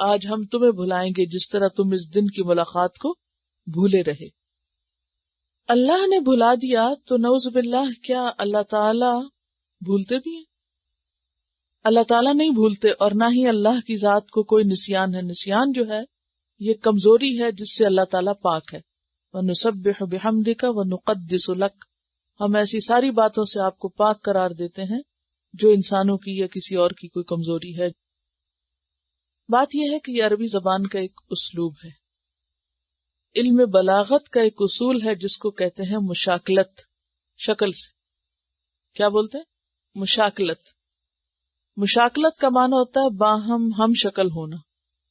آج ہم تمہیں بھلائیں گے جس طرح تم اس دن کی ملاقات کو بھولے رہے. اللہ نے بھلا دیا تو نعوذ باللہ کیا اللہ تعالی بھولتے بھی ہیں؟ اللہ تعالیٰ نہیں بھولتے، اور نہ ہی اللہ کی ذات کو کوئی نسیان ہے. نسیان جو ہے یہ کمزوری ہے جس سے اللہ تعالیٰ پاک ہے. وَنُسَبِّحُ بِحَمْدِكَ وَنُقَدِّسُ لَكَ، ہم ایسی ساری باتوں سے آپ کو پاک قرار دیتے ہیں جو انسانوں کی یا کسی اور کی کوئی کمزوری ہے. بات یہ ہے کہ یہ عربی زبان کا ایک اسلوب ہے، علم بلاغت کا ایک اصول ہے جس کو کہتے ہیں مشاکلت. شکل سے کیا بولتے ہیں؟ مشاکلت. مشاکلت کا معنی ہوتا ہے باہم ہم شکل ہونا،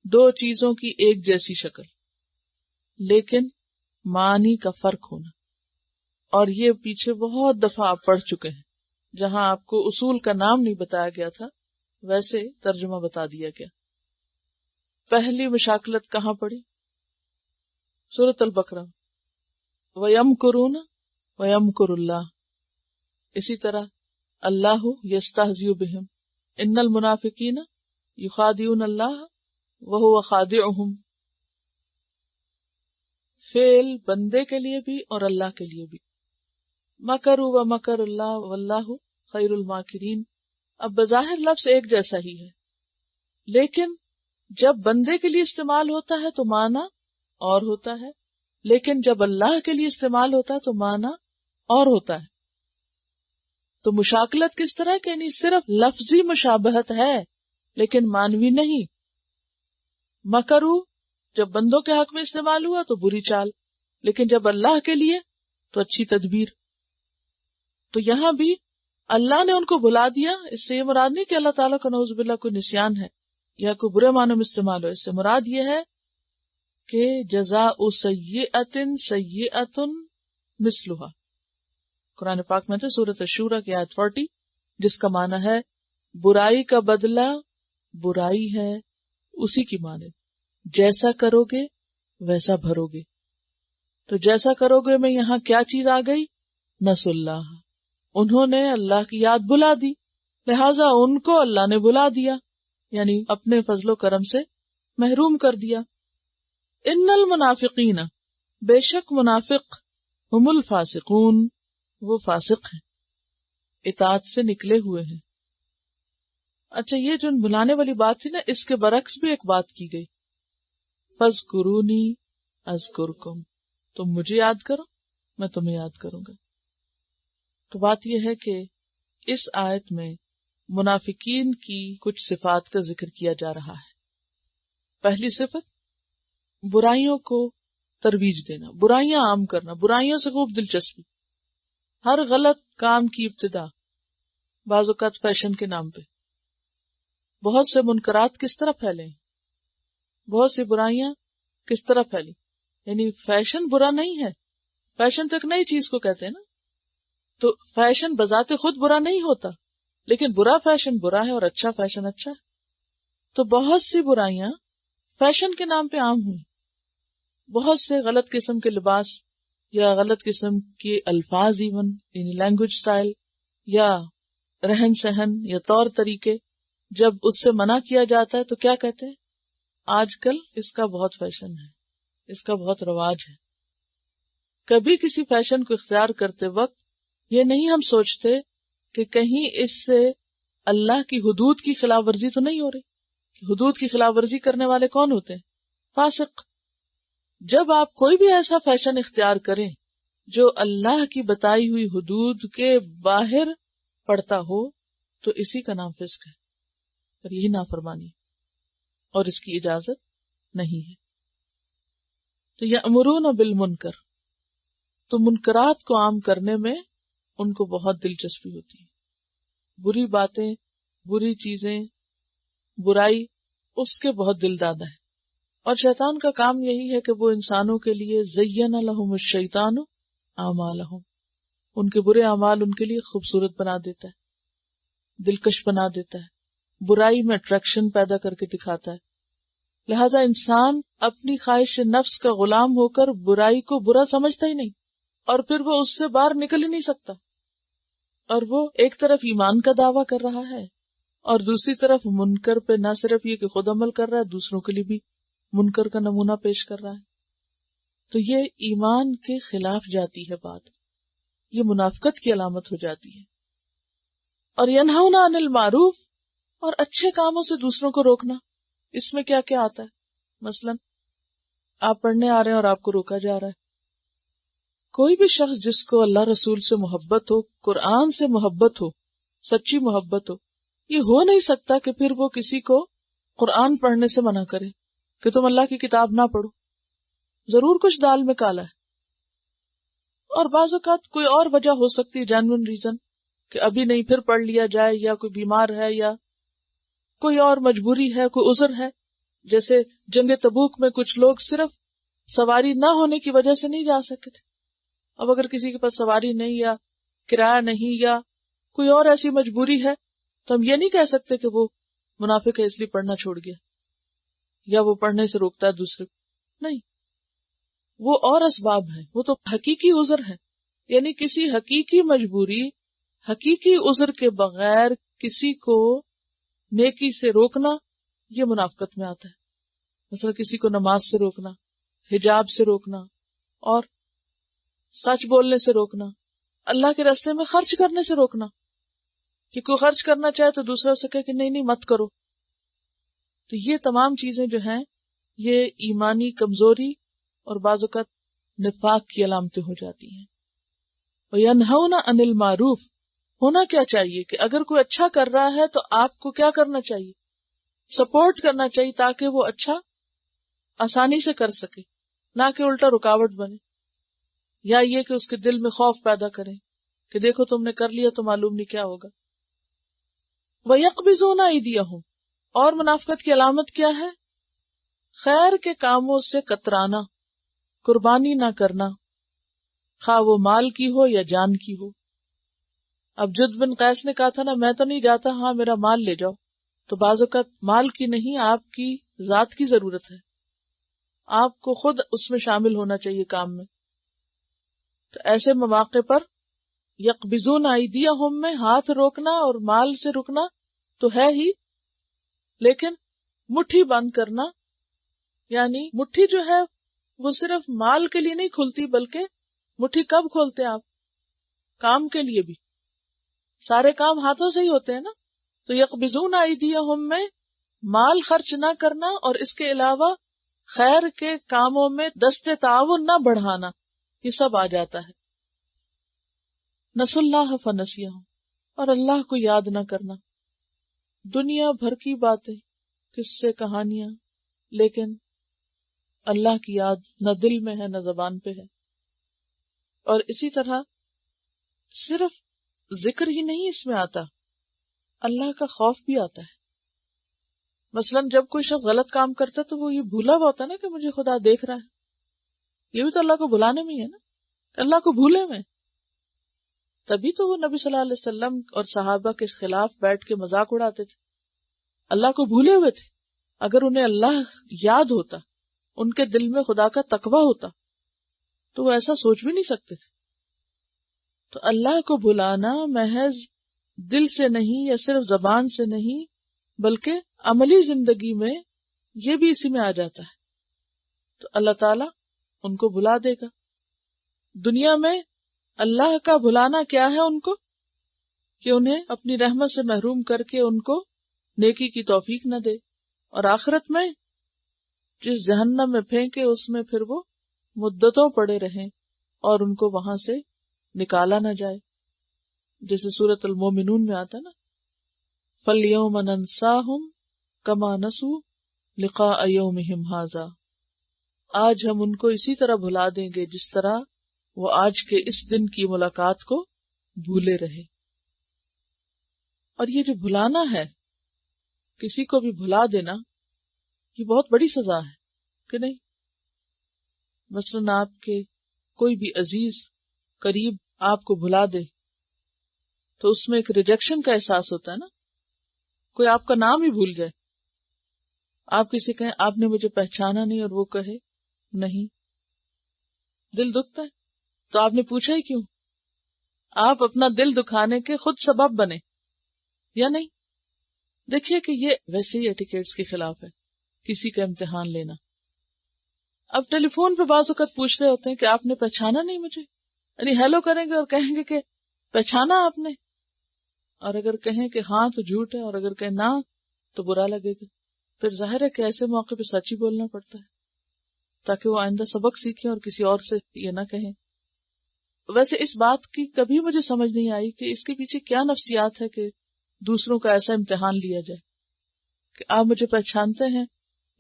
دو چیزوں کی ایک جیسی شکل لیکن معنی کا فرق ہونا. اور یہ پیچھے بہت دفعہ آپ پڑھ چکے ہیں، جہاں آپ کو اصول کا نام نہیں بتایا گیا تھا ویسے ترجمہ بتا دیا گیا. پہلی مشاکلت کہاں پڑھی؟ سورۃ البقرہ، وَيَمْكُرُونَ وَيَمْكُرُ اللَّهُ. اسی طرح اللہ یستہزئ بہم ان المنافقین یخادعون اللہ وہو خادعہم. فعل بندے کے لیے بھی اور اللہ کے لیے بھی. مکروا ومکر اللہ واللہ خیر الماکرین. اب بظاہر لفظ ایک جیسا ہی ہے، لیکن جب بندے کے لیے استعمال ہوتا ہے تو معنی اور ہوتا ہے، لیکن جب اللہ کے لیے استعمال ہوتا ہے تو معنی اور ہوتا ہے. تو مشاکلت کس طرح کہ یعنی صرف لفظی مشابہت ہے لیکن معنوی نہیں. مکرو جب بندوں کے حق میں استعمال ہوا تو بری چال، لیکن جب اللہ کے لیے تو اچھی تدبیر. تو یہاں بھی اللہ نے ان کو بھلا دیا. اس سے یہ مراد نہیں کہ اللہ تعالیٰ کا نعوذ باللہ کوئی نسیان ہے یا کوئی برے معنوں میں استعمال ہو. اس سے مراد یہ ہے کہ جزاء سیئۃ سیئۃ مثلھا. قرآن پاک میں تھے سورۃ الشورى کی آیت 40، جس کا معنی ہے برائی کا بدلہ برائی ہے اسی کی مانند، جیسا کرو گے ویسا بھرو گے. تو جیسا کرو گے میں یہاں کیا چیز آ گئی؟ نسوا اللہ، انہوں نے اللہ کی یاد بھلا دی، لہذا ان کو اللہ نے بھلا دیا، یعنی اپنے فضل و کرم سے محروم کر دیا. ان المنافقین، بے شک منافق، ہم الفاسقون، وہ فاسق ہیں، اطاعت سے نکلے ہوئے ہیں. اچھا، یہ جو بلانے والی بات تھی نا، اس کے برعکس بھی ایک بات کی گئی، فاذکرونی اذکرکم، تم مجھے یاد کرو میں تمہیں یاد کروں گا. تو بات یہ ہے کہ اس آیت میں منافقین کی کچھ صفات کا ذکر کیا جا رہا ہے. پہلی صفت برائیوں کو ترویج دینا، برائیاں عام کرنا، برائیوں سے خوب دلچسپی. ہر غلط کام کی ابتدا بعض اوقات فیشن کے نام پہ. بہت سے منکرات کس طرح پھیلے ہیں، بہت سی برائیاں کس طرح پھیلی. یعنی فیشن برا نہیں ہے، فیشن تو ایک نئی چیز کو کہتے ہیں نا. تو فیشن بذات خود برا نہیں ہوتا، لیکن برا فیشن برا ہے اور اچھا فیشن اچھا ہے. تو بہت سی برائیاں فیشن کے نام پہ عام ہوئی. بہت سے غلط قسم کے لباس یا غلط قسم کے الفاظ، ایون یعنی لینگویج سٹائل یا رہن سہن یا طور طریقے، جب اس سے منع کیا جاتا ہے تو کیا کہتے ہیں؟ آج کل اس کا بہت فیشن ہے، اس کا بہت رواج ہے. کبھی کسی فیشن کو اختیار کرتے وقت یہ نہیں ہم سوچتے کہ کہیں اس سے اللہ کی حدود کی خلاف ورزی تو نہیں ہو رہی. حدود کی خلاف ورزی کرنے والے کون ہوتے ہیں؟ فاسق. جب آپ کوئی بھی ایسا فیشن اختیار کریں جو اللہ کی بتائی ہوئی حدود کے باہر پڑتا ہو تو اسی کا نام فسق ہے، اور یہی نافرمانی، اور اس کی اجازت نہیں ہے. تو یأمرون بالمنکر، تو منکرات کو عام کرنے میں ان کو بہت دلچسپی ہوتی ہے. بری باتیں، بری چیزیں، برائی اس کے بہت دل دادا ہے. اور شیطان کا کام یہی ہے کہ وہ انسانوں کے لیے زین لہم الشیطان اعمالہم، ان کے برے اعمال ان کے لیے خوبصورت بنا دیتا ہے، دلکش بنا دیتا ہے، برائی میں اٹریکشن پیدا کر کے دکھاتا ہے. لہذا انسان اپنی خواہش نفس کا غلام ہو کر برائی کو برا سمجھتا ہی نہیں، اور پھر وہ اس سے باہر نکل ہی نہیں سکتا. اور وہ ایک طرف ایمان کا دعویٰ کر رہا ہے اور دوسری طرف منکر پہ نہ صرف یہ کہ خود عمل کر رہا ہے، دوسروں کے لیے بھی منکر کا نمونہ پیش کر رہا ہے. تو یہ ایمان کے خلاف جاتی ہے بات، یہ منافقت کی علامت ہو جاتی ہے. اور ینہون عن المعروف، اور اچھے کاموں سے دوسروں کو روکنا. اس میں کیا کیا آتا ہے؟ مثلا آپ پڑھنے آ رہے ہیں اور آپ کو روکا جا رہا ہے. کوئی بھی شخص جس کو اللہ رسول سے محبت ہو، قرآن سے محبت ہو، سچی محبت ہو، یہ ہو نہیں سکتا کہ پھر وہ کسی کو قرآن پڑھنے سے منع کرے کہ تم اللہ کی کتاب نہ پڑھو. ضرور کچھ دال میں کالا ہے. اور بعض اوقات کوئی اور وجہ ہو سکتی ہے، جینوئن ریزن، کہ ابھی نہیں پھر پڑھ لیا جائے، یا کوئی بیمار ہے، یا کوئی اور مجبوری ہے، کوئی عذر ہے. جیسے جنگ تبوک میں کچھ لوگ صرف سواری نہ ہونے کی وجہ سے نہیں جا سکے تھے. اب اگر کسی کے پاس سواری نہیں، یا کرایہ نہیں، یا کوئی اور ایسی مجبوری ہے، تو ہم یہ نہیں کہہ سکتے کہ وہ منافق ہے اس لیے پڑھنا چھوڑ گیا، یا وہ پڑھنے سے روکتا ہے دوسرے کو. نہیں، وہ اور اسباب ہیں، وہ تو حقیقی عذر ہے. یعنی کسی حقیقی مجبوری، حقیقی عذر کے بغیر کسی کو نیکی سے روکنا، یہ منافقت میں آتا ہے. مثلا کسی کو نماز سے روکنا، حجاب سے روکنا، اور سچ بولنے سے روکنا، اللہ کے راستے میں خرچ کرنے سے روکنا. کہ کوئی خرچ کرنا چاہے تو دوسرا سے کہے کہ نہیں نہیں مت کرو. تو یہ تمام چیزیں جو ہیں یہ ایمانی کمزوری اور بعض اوقات نفاق کی علامتیں ہو جاتی ہیں. وَيَنْهَوْنَ عَنِ الْمَعْرُوفِ، ہونا کیا چاہیے کہ اگر کوئی اچھا کر رہا ہے تو آپ کو کیا کرنا چاہیے؟ سپورٹ کرنا چاہیے تاکہ وہ اچھا آسانی سے کر سکے، نہ کہ الٹا رکاوٹ بنے، یا یہ کہ اس کے دل میں خوف پیدا کریں کہ دیکھو تم نے کر لیا تو معلوم نہیں کیا ہوگا. وَيَقْبِضُونَ أَيْدِيَهُمْ، اور منافقت کی علامت کیا ہے؟ خیر کے کاموں سے کترانا، قربانی نہ کرنا، خواہ وہ مال کی ہو یا جان کی ہو. اب جد بن قیس نے کہا تھا نا میں تو نہیں جاتا، ہاں میرا مال لے جاؤ. تو بعض اوقات مال کی نہیں، آپ کی ذات کی ضرورت ہے، آپ کو خود اس میں شامل ہونا چاہیے کام میں. تو ایسے مواقع پر یقبضون ایدیہم میں ہاتھ روکنا اور مال سے رکنا تو ہے ہی، لیکن مٹھی بند کرنا، یعنی مٹھی جو ہے وہ صرف مال کے لیے نہیں کھلتی، بلکہ مٹھی کب کھولتے آپ؟ کام کے لیے بھی. سارے کام ہاتھوں سے ہی ہوتے ہیں نا. تو یقبضون ایدیہم میں مال خرچ نہ کرنا، اور اس کے علاوہ خیر کے کاموں میں دست تعاون نہ بڑھانا، یہ سب آ جاتا ہے. نسوا اللہ فنسیہم، اور اللہ کو یاد نہ کرنا. دنیا بھر کی باتیں، قصے، کہانیاں، لیکن اللہ کی یاد نہ دل میں ہے نہ زبان پہ ہے. اور اسی طرح صرف ذکر ہی نہیں اس میں آتا، اللہ کا خوف بھی آتا ہے. مثلا جب کوئی شخص غلط کام کرتا ہے تو وہ یہ بھولا ہوا ہوتا ہے نا کہ مجھے خدا دیکھ رہا ہے. یہ بھی تو اللہ کو بھلانے میں ہی ہے نا، اللہ کو بھولے میں. تبھی تو وہ نبی صلی اللہ علیہ وسلم اور صحابہ کے خلاف بیٹھ کے مذاق اڑاتے تھے. اللہ کو بھولے ہوئے تھے. اگر انہیں اللہ یاد ہوتا، ان کے دل میں خدا کا تقویٰ ہوتا، تو وہ ایسا سوچ بھی نہیں سکتے تھے. تو اللہ کو بھلانا محض دل سے نہیں یا صرف زبان سے نہیں، بلکہ عملی زندگی میں یہ بھی اسی میں آ جاتا ہے. تو اللہ تعالیٰ ان کو بھلا دے گا. دنیا میں اللہ کا بھلانا کیا ہے ان کو؟ کہ انہیں اپنی رحمت سے محروم کر کے ان کو نیکی کی توفیق نہ دے، اور آخرت میں جس جہنم میں پھینکے اس میں پھر وہ مدتوں پڑے رہیں اور ان کو وہاں سے نکالا نہ جائے. جیسے سورۃ المومنون میں آتا نا، فَالْيَوْمَ نَنْسَاهُمْ كَمَا نَسُوا لِقَاءَ يَوْمِهِمْ هَذَا. آج ہم ان کو اسی طرح بھلا دیں گے جس طرح وہ آج کے اس دن کی ملاقات کو بھولے رہے. اور یہ جو بھلانا ہے، کسی کو بھی بھلا دینا، یہ بہت بڑی سزا ہے کہ نہیں؟ مثلاً آپ کے کوئی بھی عزیز قریب آپ کو بھلا دے تو اس میں ایک ریجیکشن کا احساس ہوتا ہے نا. کوئی آپ کا نام ہی بھول جائے، آپ کسی کہیں آپ نے مجھے پہچانا نہیں اور وہ کہے نہیں، دل دکھتا ہے. تو آپ نے پوچھا ہی کیوں؟ آپ اپنا دل دکھانے کے خود سبب بنے یا نہیں؟ دیکھیے کہ یہ ویسے ہی ایٹیکیٹس کے خلاف ہے کسی کا امتحان لینا. اب ٹیلی فون پہ بعض اوقات پوچھ رہے ہوتے ہیں کہ آپ نے پہچانا نہیں مجھے، یعنی ہیلو کریں گے اور کہیں گے کہ پہچانا آپ نے، اور اگر کہیں کہ ہاں تو جھوٹ ہے، اور اگر کہیں نہ تو برا لگے گا. پھر ظاہر ہے کہ ایسے موقع پہ سچ ہی بولنا پڑتا ہے تاکہ وہ آئندہ سبق سیکھیں اور کسی اور سے یہ نہ کہیں. ویسے اس بات کی کبھی مجھے سمجھ نہیں آئی کہ اس کے پیچھے کیا نفسیات ہے کہ دوسروں کا ایسا امتحان لیا جائے کہ آپ مجھے پہچانتے ہیں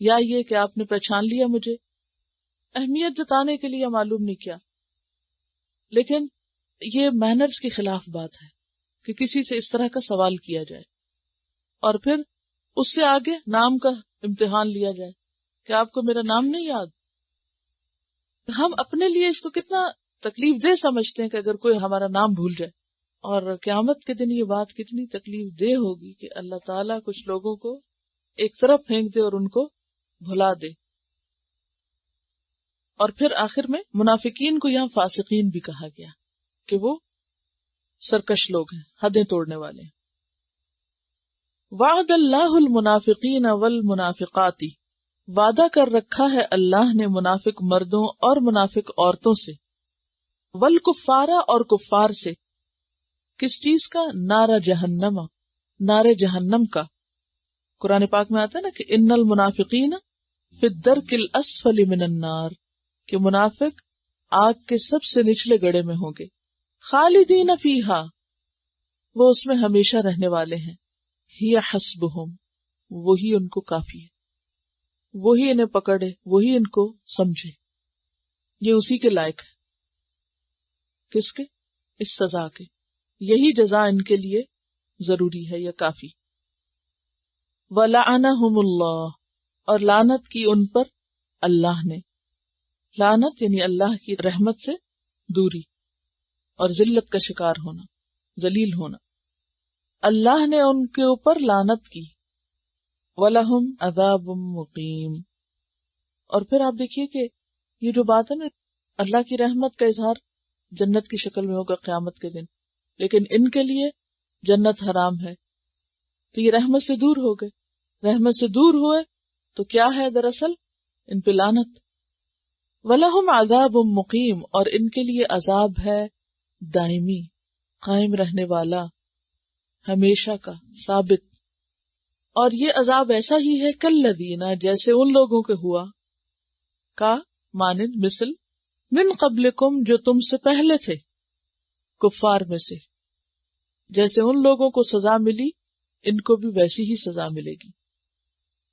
یا یہ کہ آپ نے پہچان لیا مجھے. اہمیت جتانے کے لیے معلوم نہیں کیا، لیکن یہ مینرز کے خلاف بات ہے کہ کسی سے اس طرح کا سوال کیا جائے اور پھر اس سے آگے نام کا امتحان لیا جائے کہ آپ کو میرا نام نہیں یاد. ہم اپنے لیے اس کو کتنا تکلیف دہ سمجھتے ہیں کہ اگر کوئی ہمارا نام بھول جائے، اور قیامت کے دن یہ بات کتنی تکلیف دہ ہوگی کہ اللہ تعالیٰ کچھ لوگوں کو ایک طرف پھینک دے اور ان کو بھلا دے. اور پھر آخر میں منافقین کو یہاں فاسقین بھی کہا گیا کہ وہ سرکش لوگ ہیں، حدیں توڑنے والے ہیں. وعد اللہ المنافقین والمنافقات، وعدہ کر رکھا ہے اللہ نے منافق مردوں اور منافق عورتوں سے، والکفار اور کفار سے. کس چیز کا؟ نار جہنم، نار جہنم کا. قرآن پاک میں آتا ہے نا کہ ان المنافقین فی الدرک الاسفل من النار، کہ منافق آگ کے سب سے نچلے گڑھے میں ہوں گے. خالدین فیہا، وہ اس میں ہمیشہ رہنے والے ہیں. ہی حسبہم، وہی ان کو کافی ہے، وہی انہیں پکڑے، وہی ان کو سمجھے، یہ اسی کے لائق ہے. کس کے؟ اس سزا کے. یہی جزا ان کے لیے ضروری ہے یا کافی. وَلَعَنَهُمُ اللَّهُ، اور لعنت کی ان پر اللہ نے. لعنت یعنی اللہ کی رحمت سے دوری اور ذلت کا شکار ہونا، ذلیل ہونا. اللہ نے ان کے اوپر لعنت کی. وَلَهُمْ عَذَابٌ مُقِيمٌ. اور پھر آپ دیکھیے کہ یہ جو بات ہے نا، اللہ کی رحمت کا اظہار جنت کی شکل میں ہوگا قیامت کے دن، لیکن ان کے لیے جنت حرام ہے تو یہ رحمت سے دور ہو گئے. رحمت سے دور ہوئے تو کیا ہے دراصل؟ ان پہ لعنت. وَلَهُمْ عَذَابٌ مُقِيمٌ، اور ان کے لیے عذاب ہے دائمی، قائم رہنے والا، ہمیشہ کا، ثابت. اور یہ عذاب ایسا ہی ہے کالذین، جیسے ان لوگوں کے ہوا، کا مانند مثل، من قبلکم، جو تم سے پہلے تھے، کفار میں سے. جیسے ان لوگوں کو سزا ملی ان کو بھی ویسی ہی سزا ملے گی.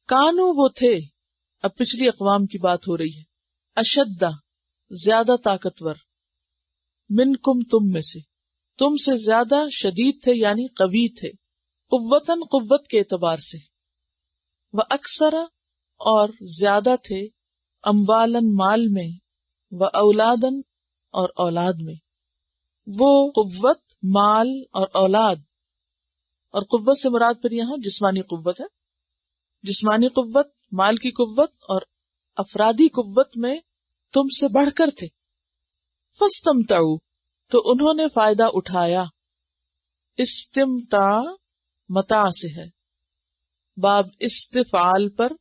کانو، وہ تھے، اب پچھلی اقوام کی بات ہو رہی ہے، اشدہ، زیادہ طاقتور، منکم، تم میں سے، تم سے زیادہ شدید تھے یعنی قوی تھے، قوتاً، قوت کے اعتبار سے، وَأَكْثَرَ، اور زیادہ تھے، اموالً، مال میں، وَأَوْلَادًا، اور اولاد میں. وہ قوت، مال اور اولاد، اور قوت سے مراد پھر یہاں جسمانی قوت ہے. جسمانی قوت، مال کی قوت اور افرادی قوت میں تم سے بڑھ کر تھے. فاستمتعوا، تو انہوں نے فائدہ اٹھایا. استمتاع متاع سے ہے، باب استفعال پر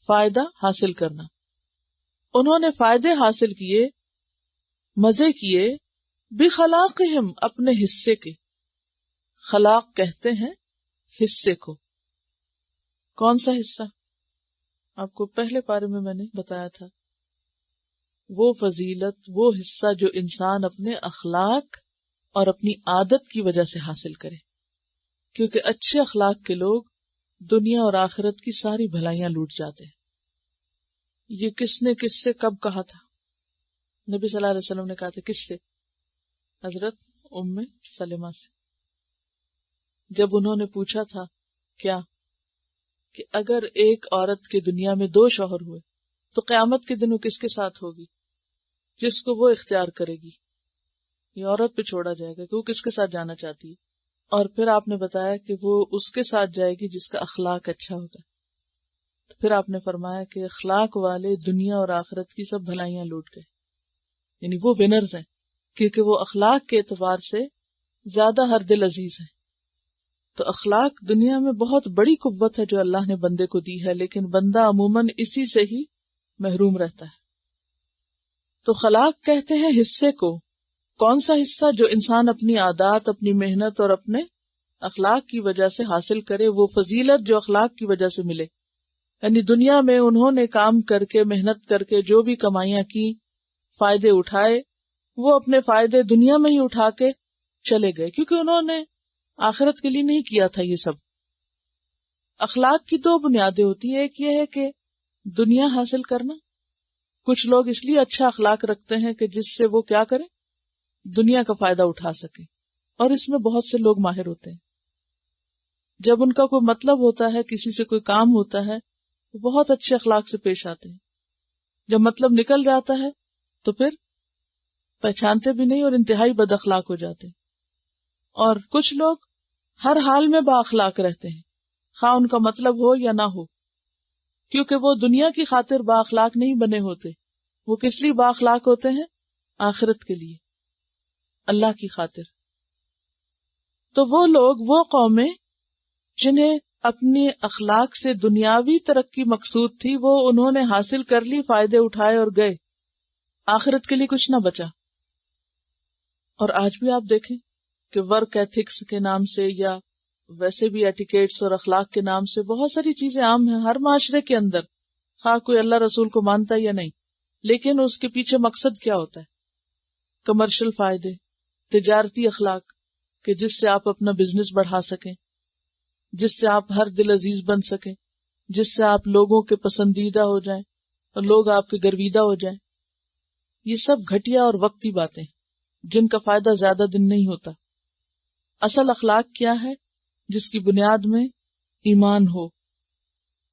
فائدہ حاصل کرنا. انہوں نے فائدے حاصل کیے، مزے کیے، بخلاقہم، اپنے حصے کے. خلاق کہتے ہیں حصے کو. کون سا حصہ؟ آپ کو پہلے پارے میں نے بتایا تھا، وہ فضیلت، وہ حصہ جو انسان اپنے اخلاق اور اپنی عادت کی وجہ سے حاصل کرے، کیونکہ اچھے اخلاق کے لوگ دنیا اور آخرت کی ساری بھلائیاں لوٹ جاتے ہیں. یہ کس نے کس سے کب کہا تھا؟ نبی صلی اللہ علیہ وسلم نے کہا تھا. کس سے؟ حضرت ام سلمہ سے. جب انہوں نے پوچھا تھا کیا کہ اگر ایک عورت کے دنیا میں 2 شوہر ہوئے تو قیامت کے دن وہ کس کے ساتھ ہوگی؟ جس کو وہ اختیار کرے گی. یہ عورت پہ چھوڑا جائے گا کہ وہ کس کے ساتھ جانا چاہتی ہے. اور پھر آپ نے بتایا کہ وہ اس کے ساتھ جائے گی جس کا اخلاق اچھا ہوتا ہے. پھر آپ نے فرمایا کہ اخلاق والے دنیا اور آخرت کی سب بھلائیاں لوٹ گئے، یعنی وہ ونرز ہیں، کیونکہ وہ اخلاق کے اعتبار سے زیادہ ہر دل عزیز ہیں. تو اخلاق دنیا میں بہت بڑی قوت ہے جو اللہ نے بندے کو دی ہے، لیکن بندہ عموماً اسی سے ہی محروم رہتا ہے. تو خلاق کہتے ہیں حصے کو. کون سا حصہ؟ جو انسان اپنی عادات، اپنی محنت اور اپنے اخلاق کی وجہ سے حاصل کرے، وہ فضیلت جو اخلاق کی وجہ سے ملے. یعنی دنیا میں انہوں نے کام کر کے، محنت کر کے جو بھی کمائیاں کی، فائدے اٹھائے، وہ اپنے فائدے دنیا میں ہی اٹھا کے چلے گئے، کیونکہ انہوں نے آخرت کے لیے نہیں کیا تھا یہ سب. اخلاق کی 2 بنیادیں ہوتی ہیں. ایک یہ ہے کہ دنیا حاصل کرنا. کچھ لوگ اس لیے اچھا اخلاق رکھتے ہیں کہ جس سے وہ کیا کریں؟ دنیا کا فائدہ اٹھا سکے، اور اس میں بہت سے لوگ ماہر ہوتے ہیں. جب ان کا کوئی مطلب ہوتا ہے، کسی سے کوئی کام ہوتا ہے، وہ بہت اچھے اخلاق سے پیش آتے ہیں. جب مطلب نکل جاتا ہے تو پھر پہچانتے بھی نہیں اور انتہائی بد اخلاق ہو جاتے ہیں. اور کچھ لوگ ہر حال میں با اخلاق رہتے ہیں، خواہ ان کا مطلب ہو یا نہ ہو، کیونکہ وہ دنیا کی خاطر با اخلاق نہیں بنے ہوتے. وہ کس لیے با اخلاق ہوتے ہیں؟ آخرت کے لیے، اللہ کی خاطر. تو وہ لوگ، وہ قومیں جنہیں اپنی اخلاق سے دنیاوی ترقی مقصود تھی، وہ انہوں نے حاصل کر لی، فائدے اٹھائے اور گئے، آخرت کے لیے کچھ نہ بچا. اور آج بھی آپ دیکھیں کہ ورک ایتھکس کے نام سے یا ویسے بھی ایٹیکیٹس اور اخلاق کے نام سے بہت ساری چیزیں عام ہیں ہر معاشرے کے اندر، خواہ کوئی اللہ رسول کو مانتا ہے یا نہیں. لیکن اس کے پیچھے مقصد کیا ہوتا ہے؟ کمرشل فائدے، تجارتی اخلاق، کہ جس سے آپ اپنا بزنس بڑھا سکیں، جس سے آپ ہر دل عزیز بن سکیں، جس سے آپ لوگوں کے پسندیدہ ہو جائیں اور لوگ آپ کے گرویدہ ہو جائیں. یہ سب گھٹیا اور وقتی باتیں جن کا فائدہ زیادہ دن نہیں ہوتا. اصل اخلاق کیا ہے؟ جس کی بنیاد میں ایمان ہو،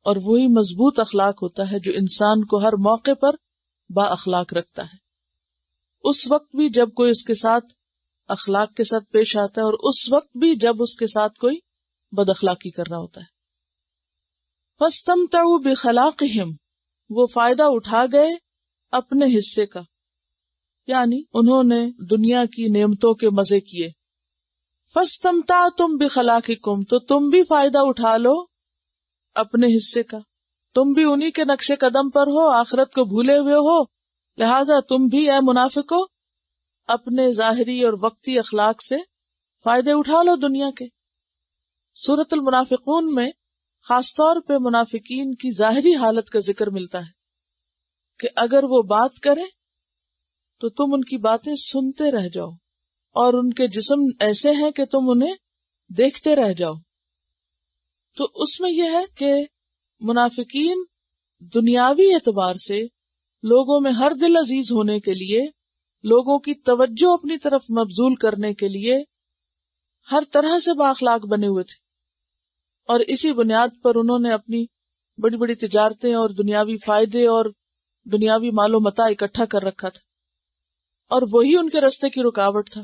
اور وہی مضبوط اخلاق ہوتا ہے جو انسان کو ہر موقع پر با اخلاق رکھتا ہے. اس وقت بھی جب کوئی اس کے ساتھ اخلاق کے ساتھ پیش آتا ہے، اور اس وقت بھی جب اس کے ساتھ کوئی بد اخلاقی کر رہا ہوتا ہے. فَاسْتَمْتَعُوا بِخَلَاقِهِمْ، وہ فائدہ اٹھا گئے اپنے حصے کا، یعنی انہوں نے دنیا کی نعمتوں کے مزے کیے. فَاسْتَمْتَعْتُمْ بِخَلَاقِكُمْ، تو تم بھی فائدہ اٹھا لو اپنے حصے کا. تم بھی انہی کے نقش قدم پر ہو، آخرت کو بھولے ہوئے ہو، لہٰذا تم بھی اے منافقو اپنے ظاہری اور وقتی اخلاق سے فائدے اٹھا لو دنیا کے. سورۃ المنافقون میں خاص طور پہ منافقین کی ظاہری حالت کا ذکر ملتا ہے کہ اگر وہ بات کریں تو تم ان کی باتیں سنتے رہ جاؤ، اور ان کے جسم ایسے ہیں کہ تم انہیں دیکھتے رہ جاؤ. تو اس میں یہ ہے کہ منافقین دنیاوی اعتبار سے لوگوں میں ہر دل عزیز ہونے کے لیے، لوگوں کی توجہ اپنی طرف مبذول کرنے کے لیے ہر طرح سے بااخلاق بنے ہوئے تھے، اور اسی بنیاد پر انہوں نے اپنی بڑی بڑی تجارتیں اور دنیاوی فائدے اور دنیاوی مال و متاع اکٹھا کر رکھا تھا، اور وہی ان کے راستے کی رکاوٹ تھا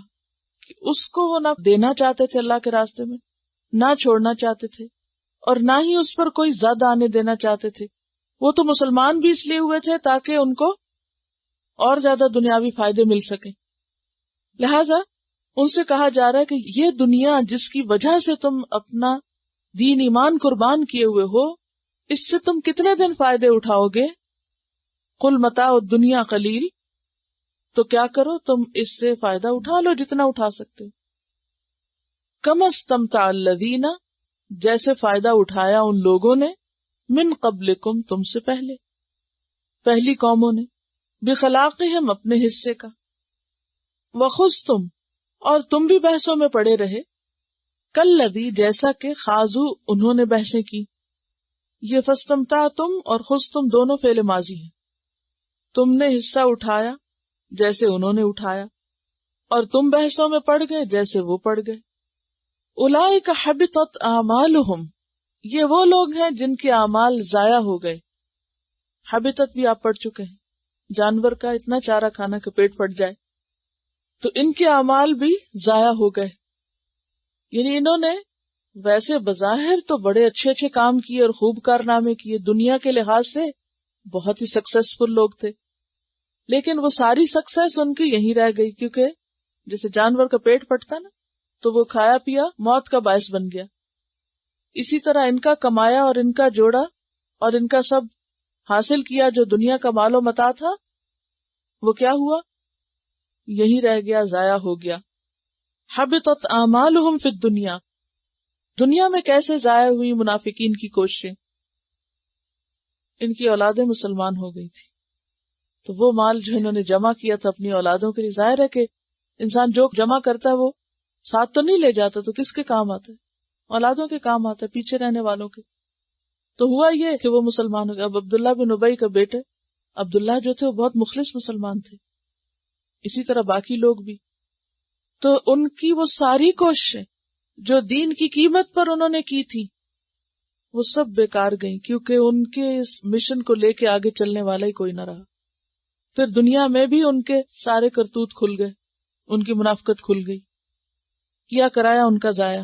کہ اس کو وہ نہ دینا چاہتے تھے اللہ کے راستے میں، نہ چھوڑنا چاہتے تھے، اور نہ ہی اس پر کوئی زد آنے دینا چاہتے تھے. وہ تو مسلمان بھی اس لیے ہوئے تھے تاکہ ان کو اور زیادہ دنیاوی فائدے مل سکیں. لہذا ان سے کہا جا رہا ہے کہ یہ دنیا جس کی وجہ سے تم اپنا دین ایمان قربان کیے ہوئے ہو، اس سے تم کتنے دن فائدے اٹھاؤ گے؟ قل متاع الدنیا قلیل، تو کیا کرو تم اس سے فائدہ اٹھا لو جتنا اٹھا سکتے ہو. کما استمتع الذین، جیسے فائدہ اٹھایا ان لوگوں نے، من قبلکم، تم سے پہلے، پہلی قوموں نے، بخلاقہم، اپنے حصے کا، وخذتم، اور تم بھی بحثوں میں پڑے رہے، کالذی، جیسا کہ خاضوا، انہوں نے بحثیں کی. یہ فاستمتعتم اور خذتم دونوں فعل ماضی ہیں، تم نے حصہ اٹھایا جیسے انہوں نے اٹھایا، اور تم بحثوں میں پڑ گئے جیسے وہ پڑ گئے۔ اولئک حبطت اعمالہم، یہ وہ لوگ ہیں جن کے اعمال ضائع ہو گئے۔ حبطت بھی آپ پڑھ چکے ہیں، جانور کا اتنا چارہ کھانا کہ پیٹ پھٹ جائے، تو ان کے اعمال بھی ضائع ہو گئے۔ یعنی انہوں نے ویسے بظاہر تو بڑے اچھے اچھے کام کیے اور خوب کارنامے کیے، دنیا کے لحاظ سے بہت ہی سکسیسفل لوگ تھے، لیکن وہ ساری سکسیس ان کی یہیں رہ گئی، کیونکہ جیسے جانور کا پیٹ پھٹتا نا تو وہ کھایا پیا موت کا باعث بن گیا، اسی طرح ان کا کمایا اور ان کا جوڑا اور ان کا سب حاصل کیا جو دنیا کا مال و متاع تھا، وہ کیا ہوا؟ یہیں رہ گیا، ضائع ہو گیا۔ حبطت اعمالہم فی الدنیا، دنیا میں کیسے ضائع ہوئی منافقین کی کوششیں؟ ان کی اولادیں مسلمان ہو گئی تھی، تو وہ مال جو انہوں نے جمع کیا تھا اپنی اولادوں کے لیے، ظاہر ہے کہ انسان جو جمع کرتا ہے وہ ساتھ تو نہیں لے جاتا، تو کس کے کام آتا ہے؟ اولادوں کے کام آتا ہے، پیچھے رہنے والوں کے۔ تو ہوا یہ کہ وہ مسلمان ہو گئے۔ اب عبداللہ بن ابی کا بیٹے عبداللہ جو تھے وہ بہت مخلص مسلمان تھے، اسی طرح باقی لوگ بھی۔ تو ان کی وہ ساری کوششیں جو دین کی قیمت پر انہوں نے کی تھی وہ سب بیکار گئیں، کیونکہ ان کے اس مشن کو لے کے آگے چلنے والا ہی کوئی نہ رہا۔ پھر دنیا میں بھی ان کے سارے کرتوت کھل گئے، ان کی منافقت کھل گئی، کیا کرایا ان کا ضائع،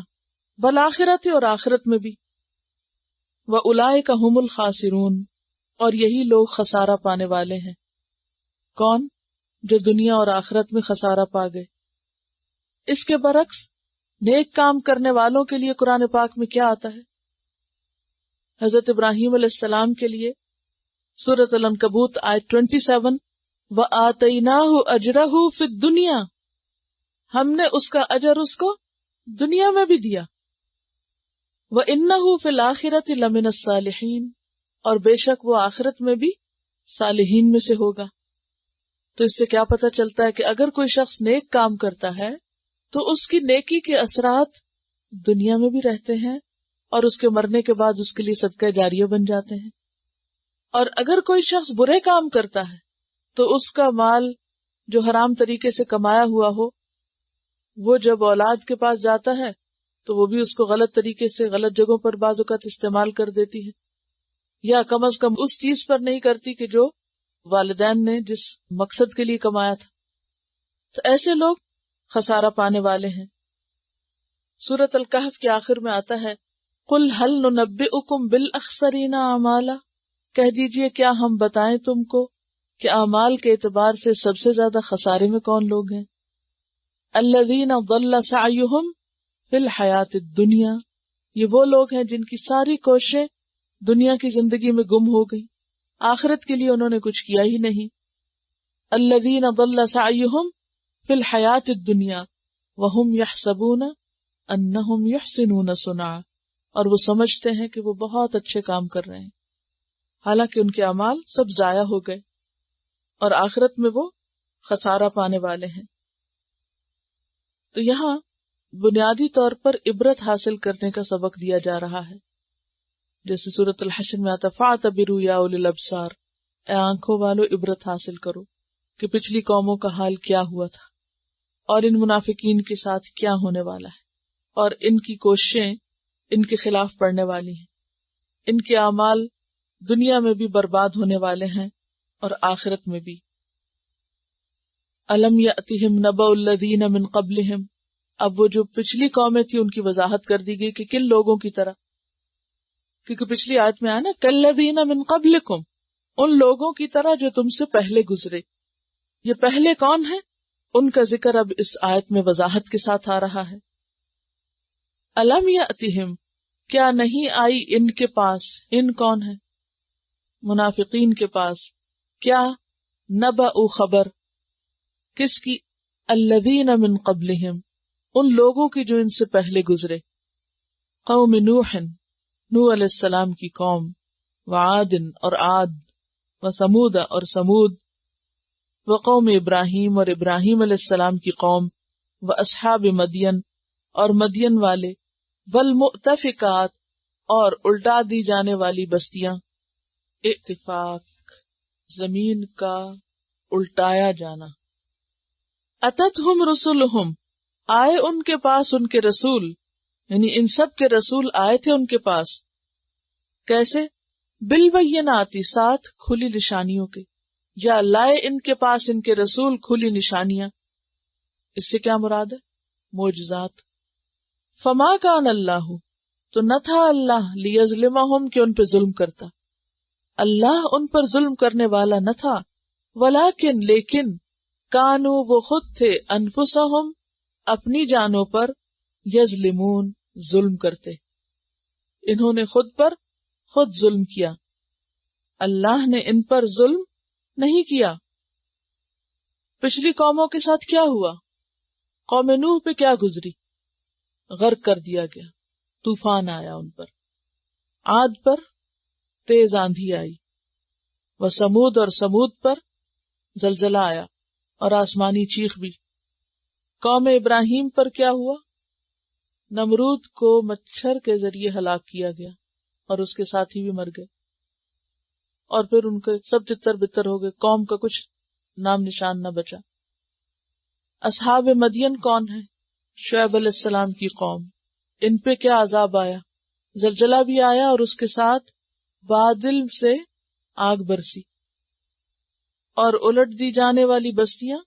بالآخرت اور آخرت میں بھی۔ وَأُولَئِكَ هُمُ الْخَاسِرُونَ، اور یہی لوگ خسارہ پانے والے ہیں۔ کون؟ جو دنیا اور آخرت میں خسارہ پا گئے۔ اس کے برعکس نیک کام کرنے والوں کے لیے قرآن پاک میں کیا آتا ہے؟ حضرت ابراہیم علیہ السلام کے لیے سورۃ العنکبوت آیت 27، وَآتَيْنَاهُ أَجْرَهُ فِي الدُّنْيَا، ہم نے اس کا اجر اس کو دنیا میں بھی دیا۔ وَإِنَّهُ فِي الْآخِرَةِ لَمِنَ الصَّالِحِينَ، اور بے شک وہ آخرت میں بھی صالحین میں سے ہوگا۔ تو اس سے کیا پتہ چلتا ہے کہ اگر کوئی شخص نیک کام کرتا ہے تو اس کی نیکی کے اثرات دنیا میں بھی رہتے ہیں اور اس کے مرنے کے بعد اس کے لیے صدقہ جاریہ بن جاتے ہیں۔ اور اگر کوئی شخص برے کام کرتا ہے تو اس کا مال جو حرام طریقے سے کمایا ہوا ہو، وہ جب اولاد کے پاس جاتا ہے تو وہ بھی اس کو غلط طریقے سے غلط جگہوں پر بعض اوقات استعمال کر دیتی ہے، یا کم از کم اس چیز پر نہیں کرتی کہ جو والدین نے جس مقصد کے لیے کمایا تھا۔ تو ایسے لوگ خسارہ پانے والے ہیں۔ سورۃ الکہف کے آخر میں آتا ہے، قُلْ هَلْ نُنَبِّئُكُمْ بِالْأَخْسَرِينَ أَعْمَالًا، کہہ دیجئے کیا ہم بتائیں تم کو کہ اعمال کے اعتبار سے سب سے زیادہ خسارے میں کون لوگ ہیں؟ الَّذِينَ ضَلَّ سَعْيُهُمْ فِي الْحَيَاةِ الدُّنْيَا، یہ وہ لوگ ہیں جن کی ساری کوششیں دنیا کی زندگی میں گم ہو گئی، آخرت کے لیے انہوں نے کچھ کیا ہی نہیں۔ الَّذِينَ ضَلَّ سَعْيُهُمْ فِي الْحَيَاةِ الدُّنْيَا وَهُمْ يَحْسَبُونَ أَنَّهُمْ يُحْسِنُونَ صُنْعًا، اور وہ سمجھتے ہیں کہ وہ بہت اچھے کام کر رہے ہیں، حالانکہ ان کے اعمال سب ضائع ہو گئے اور آخرت میں وہ خسارہ پانے والے ہیں۔ تو یہاں بنیادی طور پر عبرت حاصل کرنے کا سبق دیا جا رہا ہے، جیسے سورۃ الحشر میں آتا فَاعْتَبِرُوا يَا أُولِي الْأَبْصَارِ، اے آنکھوں والو عبرت حاصل کرو کہ پچھلی قوموں کا حال کیا ہوا تھا اور ان منافقین کے ساتھ کیا ہونے والا ہے، اور ان کی کوششیں ان کے خلاف پڑنے والی ہیں، ان کے اعمال دنیا میں بھی برباد ہونے والے ہیں اور آخرت میں بھی۔ أَلَمْ يَأْتِهِمْ نَبَأُ الَّذِينَ مِنْ قَبْلِهِمْ، اب وہ جو پچھلی قومیں تھی ان کی وضاحت کر دی گئی کہ کن لوگوں کی طرح، کیونکہ پچھلی آیت میں آیا نا كَالَّذِينَ مِنْ قَبْلِكُمْ، ان لوگوں کی طرح جو تم سے پہلے گزرے۔ یہ پہلے کون ہیں؟ ان کا ذکر اب اس آیت میں وضاحت کے ساتھ آ رہا ہے۔ أَلَمْ يَأْتِهِمْ، کیا نہیں آئی ان کے پاس، ان کون ہے؟ منافقین کے پاس، کیا؟ نبأ خبر، کس کی؟ الذین من قبلہم، ان لوگوں کی جو ان سے پہلے گزرے، قوم نوح، نوح علیہ السلام کی قوم، وعاد اور عاد، وثمود اور ثمود، وقوم ابراہیم اور ابراہیم علیہ السلام کی قوم، واصحاب مدین اور مدین والے، والمؤتفقات اور الٹا دی جانے والی بستیاں، اتفاق زمین کا الٹایا جانا. اتتہم رسلہم، آئے ان کے پاس ان کے رسول، یعنی ان سب کے رسول آئے تھے ان کے پاس. کیسے؟ بالبینات، ساتھ کھلی نشانیوں کے، یا لائے ان کے پاس ان کے رسول کھلی نشانیاں. اس سے کیا مراد ہے؟ معجزات. فما کان اللہ، تو نہ تھا اللہ لیظلمہم کہ ان پہ ظلم کرتا، اللہ ان پر ظلم کرنے والا نہ تھا. ولیکن، لیکن کانو، وہ خود تھے، انفسہم، اپنی جانوں پر، یظلمون، ظلم کرتے. انہوں نے خود پر خود ظلم کیا، اللہ نے ان پر ظلم نہیں کیا. پچھلی قوموں کے ساتھ کیا ہوا؟ قوم نوح پہ کیا گزری؟ غرق کر دیا گیا، طوفان آیا ان پر. عاد پر تیز آندھی آئی، وثمود اور سمود پر زلزلہ آیا اور آسمانی چیخ بھی. قوم ابراہیم پر کیا ہوا؟ نمرود کو مچھر کے ذریعے ہلاک کیا گیا اور اس کے ساتھی بھی مر گئے، اور پھر ان کے سب تتر بتر ہو گئے، قوم کا کچھ نام نشان نہ بچا. اصحاب مدین کون ہے؟ شعیب علیہ السلام کی قوم. ان پہ کیا عذاب آیا؟ زلزلہ بھی آیا اور اس کے ساتھ بادل سے آگ برسی، اور الٹ دی جانے والی بستیاں،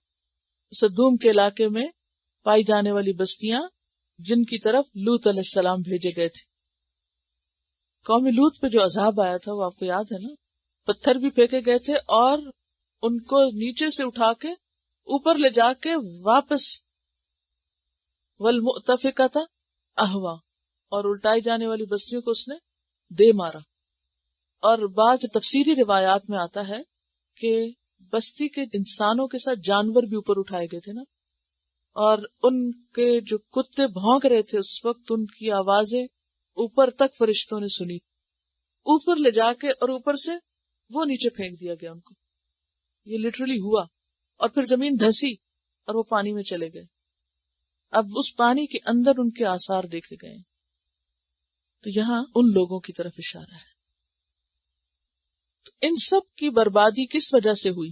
سدوم کے علاقے میں پائی جانے والی بستیاں جن کی طرف لوط علیہ السلام بھیجے گئے تھے. قوم لوط پہ جو عذاب آیا تھا وہ آپ کو یاد ہے نا؟ پتھر بھی پھینکے گئے تھے اور ان کو نیچے سے اٹھا کے اوپر لے جا کے واپس والمؤتفقۃ اہوا، اور الٹائی جانے والی بستیوں کو اس نے دے مارا. اور بعض تفسیری روایات میں آتا ہے کہ بستی کے انسانوں کے ساتھ جانور بھی اوپر اٹھائے گئے تھے نا، اور ان کے جو کتے بھونک رہے تھے اس وقت ان کی آوازیں اوپر تک فرشتوں نے سنی. اوپر لے جا کے اور اوپر سے وہ نیچے پھینک دیا گیا ان کو. یہ لٹرلی ہوا. اور پھر زمین دھسی اور وہ پانی میں چلے گئے. اب اس پانی کے اندر ان کے آثار دیکھے گئے. تو یہاں ان لوگوں کی طرف اشارہ ہے. تو ان سب کی بربادی کس وجہ سے ہوئی؟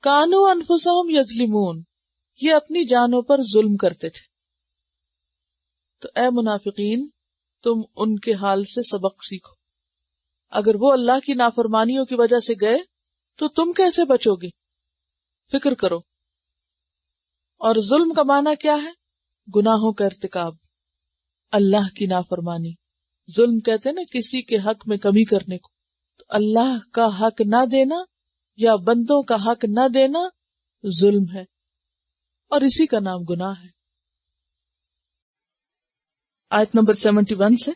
کانو انفسہم یظلمون، یہ اپنی جانوں پر ظلم کرتے تھے. تو اے منافقین، تم ان کے حال سے سبق سیکھو. اگر وہ اللہ کی نافرمانیوں کی وجہ سے گئے تو تم کیسے بچو گے؟ فکر کرو. اور ظلم کا معنی کیا ہے؟ گناہوں کا ارتکاب، اللہ کی نافرمانی. ظلم کہتے ہیں نا کسی کے حق میں کمی کرنے کو. تو اللہ کا حق نہ دینا یا بندوں کا حق نہ دینا ظلم ہے، اور اسی کا نام گناہ ہے. آیت نمبر 71 سے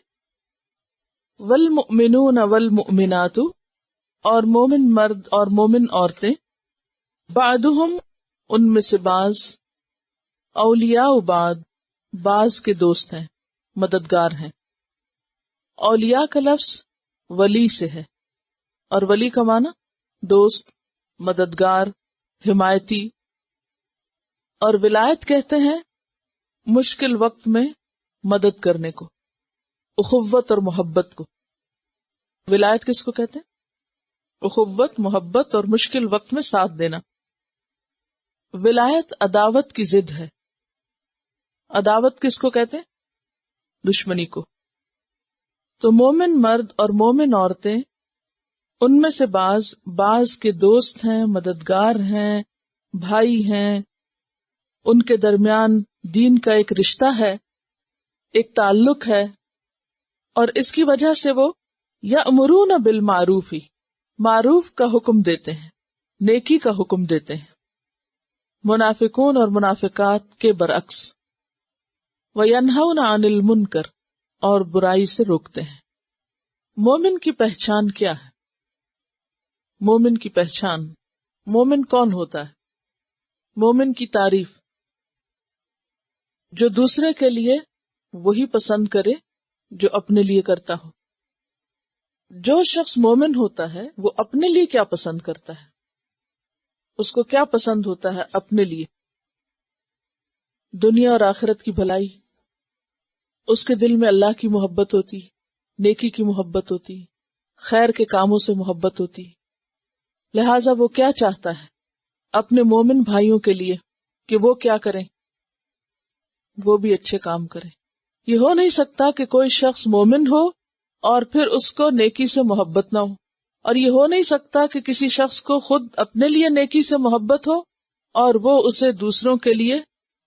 والمؤمنون والمؤمنات، اور مومن مرد اور مومن عورتیں، بعضهم ان میں سے بعض، اولیاء بعض، بعض کے دوست ہیں، مددگار ہیں. اولیاء کا لفظ ولی سے ہے، اور ولی کا معنی دوست، مددگار، حمایتی. اور ولایت کہتے ہیں مشکل وقت میں مدد کرنے کو، اخوت اور محبت کو. ولایت کس کو کہتے ہیں؟ اخوت، محبت اور مشکل وقت میں ساتھ دینا. ولایت عداوت کی ضد ہے. عداوت کس کو کہتے ہیں؟ دشمنی کو. تو مومن مرد اور مومن عورتیں، ان میں سے بعض، بعض کے دوست ہیں، مددگار ہیں، بھائی ہیں. ان کے درمیان دین کا ایک رشتہ ہے، ایک تعلق ہے، اور اس کی وجہ سے وہ یأمرون بالمعروف، معروف کا حکم دیتے ہیں، نیکی کا حکم دیتے ہیں. منافقون اور منافقات کے برعکس. وَيَنْهَوْنَ عَنِ الْمُنْكَرِ، اور برائی سے روکتے ہیں. مومن کی پہچان کیا ہے؟ مومن کی پہچان، مومن کون ہوتا ہے؟ مومن کی تعریف، جو دوسرے کے لیے وہی پسند کرے جو اپنے لیے کرتا ہو. جو شخص مومن ہوتا ہے وہ اپنے لیے کیا پسند کرتا ہے، اس کو کیا پسند ہوتا ہے اپنے لیے؟ دنیا اور آخرت کی بھلائی. اس کے دل میں اللہ کی محبت ہوتی، نیکی کی محبت ہوتی، خیر کے کاموں سے محبت ہوتی. لہٰذا وہ کیا چاہتا ہے اپنے مومن بھائیوں کے لیے کہ وہ کیا کریں، وہ بھی اچھے کام کریں. یہ ہو نہیں سکتا کہ کوئی شخص مومن ہو اور پھر اس کو نیکی سے محبت نہ ہو، اور یہ ہو نہیں سکتا کہ کسی شخص کو خود اپنے لیے نیکی سے محبت ہو اور وہ اسے دوسروں کے لیے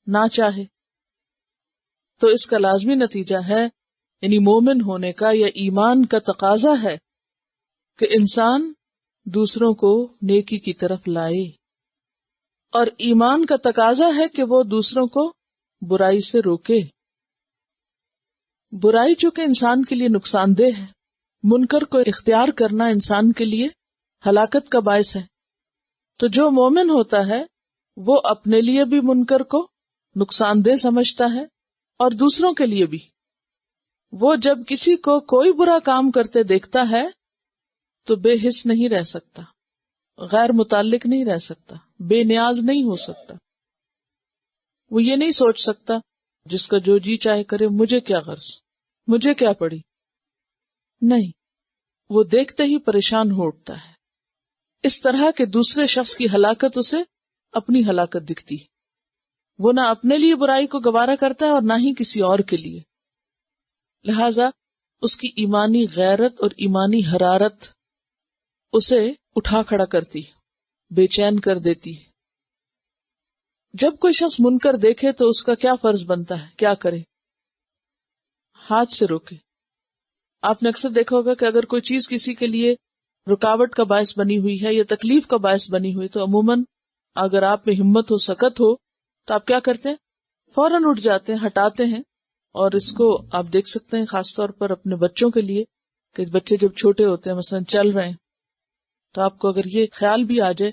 نہ چاہے. تو اس کا لازمی نتیجہ ہے، یعنی مومن ہونے کا یا ایمان کا تقاضا ہے کہ انسان دوسروں کو نیکی کی طرف لائے، اور ایمان کا تقاضا ہے کہ وہ دوسروں کو برائی سے روکے. برائی چونکہ انسان کے لیے نقصان دہ ہے، منکر کو اختیار کرنا انسان کے لیے ہلاکت کا باعث ہے. تو جو مومن ہوتا ہے وہ اپنے لیے بھی منکر کو نقصان دہ سمجھتا ہے اور دوسروں کے لیے بھی. وہ جب کسی کو کوئی برا کام کرتے دیکھتا ہے تو بے حس نہیں رہ سکتا، غیر متعلق نہیں رہ سکتا، بے نیاز نہیں ہو سکتا. وہ یہ نہیں سوچ سکتا جس کا جو جی چاہے کرے، مجھے کیا غرض، مجھے کیا پڑی. نہیں، وہ دیکھتے ہی پریشان ہو اٹھتا ہے. اس طرح کہ دوسرے شخص کی ہلاکت اسے اپنی ہلاکت دکھتی ہے. وہ نہ اپنے لیے برائی کو گوارا کرتا ہے اور نہ ہی کسی اور کے لیے. لہذا اس کی ایمانی غیرت اور ایمانی حرارت اسے اٹھا کھڑا کرتی، بے چین کر دیتی. جب کوئی شخص منکر دیکھے تو اس کا کیا فرض بنتا ہے، کیا کرے؟ ہاتھ سے روکے. آپ نے اکثر دیکھا ہوگا کہ اگر کوئی چیز کسی کے لیے رکاوٹ کا باعث بنی ہوئی ہے یا تکلیف کا باعث بنی ہوئی تو عموماً اگر آپ میں ہمت ہو، سکت ہو، تو آپ کیا کرتے ہیں؟ فوراً اٹھ جاتے ہیں، ہٹاتے ہیں. اور اس کو آپ دیکھ سکتے ہیں خاص طور پر اپنے بچوں کے لیے کہ بچے جب چھوٹے ہوتے ہیں، مثلا چل رہے ہیں، تو آپ کو اگر یہ خیال بھی آ جائے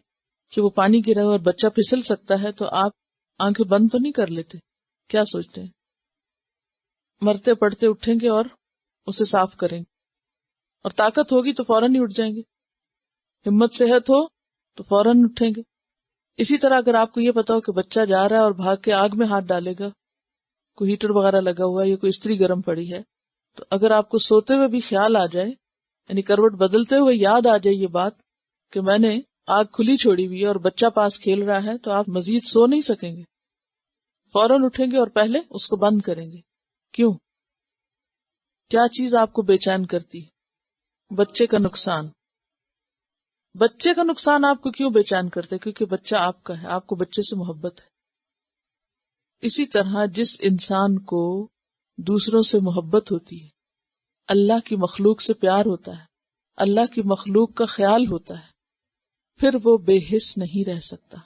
کہ وہ پانی گرا اور بچہ پھسل سکتا ہے تو آپ آنکھیں بند تو نہیں کر لیتے. کیا سوچتے ہیں؟ مرتے پڑتے اٹھیں گے اور اسے صاف کریں گے، اور طاقت ہوگی تو فوراً ہی اٹھ جائیں گے. ہمت صحت ہو تو فوراً اٹھیں گے. اسی طرح اگر آپ کو یہ پتا ہو کہ بچہ جا رہا ہے اور بھاگ کے آگ میں ہاتھ ڈالے گا، کوئی ہیٹر وغیرہ لگا ہوا ہے یا کوئی استری گرم پڑی ہے، تو اگر آپ کو سوتے ہوئے بھی خیال آ جائے، یعنی کروٹ بدلتے ہوئے یاد آ جائے یہ بات کہ میں نے آگ کھلی چھوڑی ہوئی ہے اور بچہ پاس کھیل رہا ہے، تو آپ مزید سو نہیں سکیں گے، فوراً اٹھیں گے اور پہلے اس کو بند کریں گے. کیوں؟ کیا چیز آپ کو بے چین کرتی؟ بچے کا نقصان. بچے کا نقصان آپ کو کیوں بے چین کرتے؟ کیونکہ بچہ آپ کا ہے، آپ کو بچے سے محبت ہے. اسی طرح جس انسان کو دوسروں سے محبت ہوتی ہے، اللہ کی مخلوق سے پیار ہوتا ہے، اللہ کی مخلوق کا خیال ہوتا ہے، پھر وہ بے حس نہیں رہ سکتا،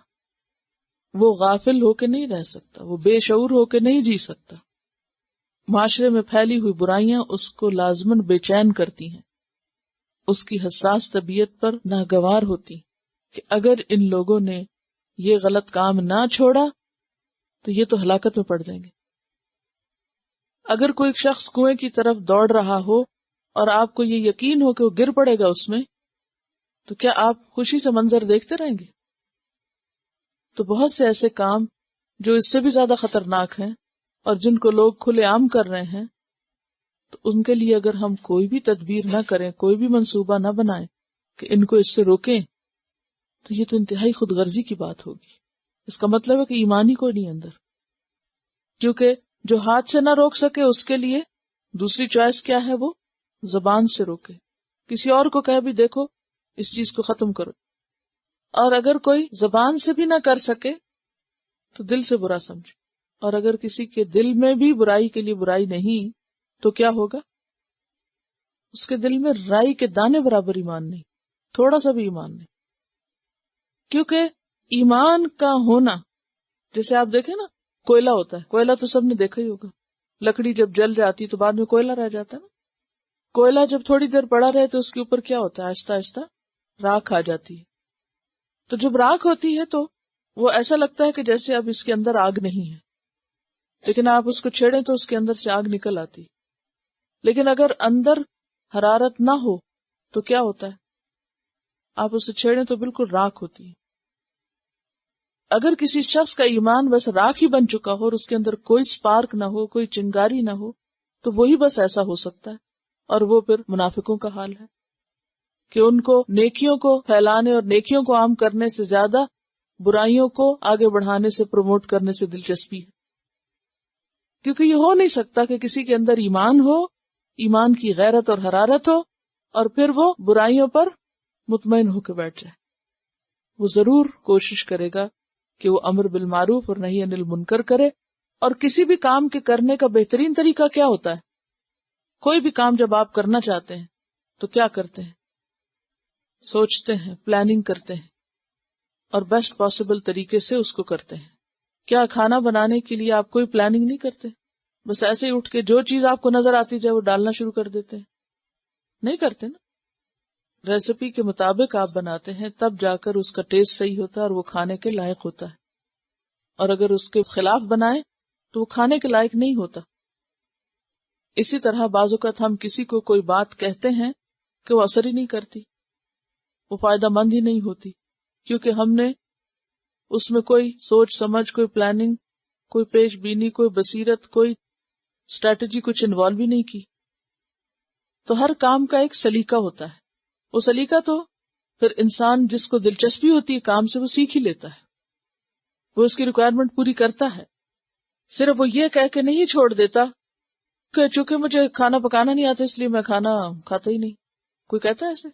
وہ غافل ہو کے نہیں رہ سکتا، وہ بے شعور ہو کے نہیں جی سکتا. معاشرے میں پھیلی ہوئی برائیاں اس کو لازماً بے چین کرتی ہیں، اس کی حساس طبیعت پر ناگوار ہوتی کہ اگر ان لوگوں نے یہ غلط کام نہ چھوڑا تو یہ تو ہلاکت میں پڑ جائیں گے. اگر کوئی شخص کنویں کی طرف دوڑ رہا ہو اور آپ کو یہ یقین ہو کہ وہ گر پڑے گا اس میں، تو کیا آپ خوشی سے منظر دیکھتے رہیں گے؟ تو بہت سے ایسے کام جو اس سے بھی زیادہ خطرناک ہیں اور جن کو لوگ کھلے عام کر رہے ہیں، تو ان کے لیے اگر ہم کوئی بھی تدبیر نہ کریں، کوئی بھی منصوبہ نہ بنائیں کہ ان کو اس سے روکیں، تو یہ تو انتہائی خود غرضی کی بات ہوگی. اس کا مطلب ہے کہ ایمان ہی کوئی نہیں اندر. کیونکہ جو ہاتھ سے نہ روک سکے اس کے لیے دوسری چوائس کیا ہے؟ وہ زبان سے روکے، کسی اور کو کہے بھی دیکھو اس چیز کو ختم کرو. اور اگر کوئی زبان سے بھی نہ کر سکے تو دل سے برا سمجھے. اور اگر کسی کے دل میں بھی برائی کے لیے برائی نہیں تو کیا ہوگا؟ اس کے دل میں رائی کے دانے برابر ایمان نہیں، تھوڑا سا بھی ایمان نہیں. کیونکہ ایمان کا ہونا، جیسے آپ دیکھیں نا کوئلہ ہوتا ہے، کوئلہ تو سب نے دیکھا ہی ہوگا. لکڑی جب جل جاتی تو بعد میں کوئلہ رہ جاتا ہے نا. کوئلہ جب تھوڑی دیر پڑا رہے تو اس کے اوپر کیا ہوتا ہے؟ آہستہ آہستہ راکھ آ جاتی ہے. تو جب راکھ ہوتی ہے تو وہ ایسا لگتا ہے کہ جیسے اب اس کے اندر آگ نہیں ہے، لیکن آپ اس کو چھیڑیں تو اس کے اندر سے آگ نکل آتی. لیکن اگر اندر حرارت نہ ہو تو کیا ہوتا ہے؟ آپ اسے چھیڑیں تو بالکل راکھ ہوتی ہے. اگر کسی شخص کا ایمان بس راکھ ہی بن چکا ہو اور اس کے اندر کوئی سپارک نہ ہو، کوئی چنگاری نہ ہو، تو وہی بس ایسا ہو سکتا ہے، اور وہ پھر منافقوں کا حال ہے. کہ ان کو نیکیوں کو پھیلانے اور نیکیوں کو عام کرنے سے زیادہ برائیوں کو آگے بڑھانے سے پروموٹ کرنے سے دلچسپی ہے. کیونکہ یہ ہو نہیں سکتا کہ کسی کے اندر ایمان ہو، ایمان کی غیرت اور حرارت ہو، اور پھر وہ برائیوں پر مطمئن ہو کے بیٹھ جائے. وہ ضرور کوشش کرے گا کہ وہ امر بالمعروف اور نہی عن المنکر کرے. اور کسی بھی کام کے کرنے کا بہترین طریقہ کیا ہوتا ہے؟ کوئی بھی کام جب آپ کرنا چاہتے ہیں تو کیا کرتے ہیں؟ سوچتے ہیں، پلاننگ کرتے ہیں اور بیسٹ پاسبل طریقے سے اس کو کرتے ہیں. کیا کھانا بنانے کے لیے آپ کوئی پلاننگ نہیں کرتے؟ بس ایسے ہی اٹھ کے جو چیز آپ کو نظر آتی جائے وہ ڈالنا شروع کر دیتے ہیں؟ نہیں کرتے نا. ریسیپی کے مطابق آپ بناتے ہیں تب جا کر اس کا ٹیسٹ صحیح ہوتا ہے اور وہ کھانے کے لائق ہوتا ہے. اور اگر اس کے خلاف بنائے تو وہ کھانے کے لائق نہیں ہوتا. اسی طرح بعض اوقات ہم کسی کو کوئی بات کہتے ہیں کہ وہ اثر ہی نہیں کرتی، وہ فائدہ مند ہی نہیں ہوتی، کیونکہ ہم نے اس میں کوئی سوچ سمجھ، کوئی پلاننگ، کوئی پیش بینی، کوئی بصیرت، کوئی اسٹریٹجی کچھ انوالو ہی نہیں کی. تو ہر کام کا ایک سلیقہ ہوتا ہے. وہ سلیقہ تو پھر انسان جس کو دلچسپی ہوتی ہے کام سے وہ سیکھ ہی لیتا ہے، وہ اس کی ریکوائرمنٹ پوری کرتا ہے. صرف وہ یہ کہہ کے نہیں چھوڑ دیتا کہ چونکہ مجھے کھانا پکانا نہیں آتا اس لیے میں کھانا کھاتا ہی نہیں. کوئی کہتا ہے ایسے؟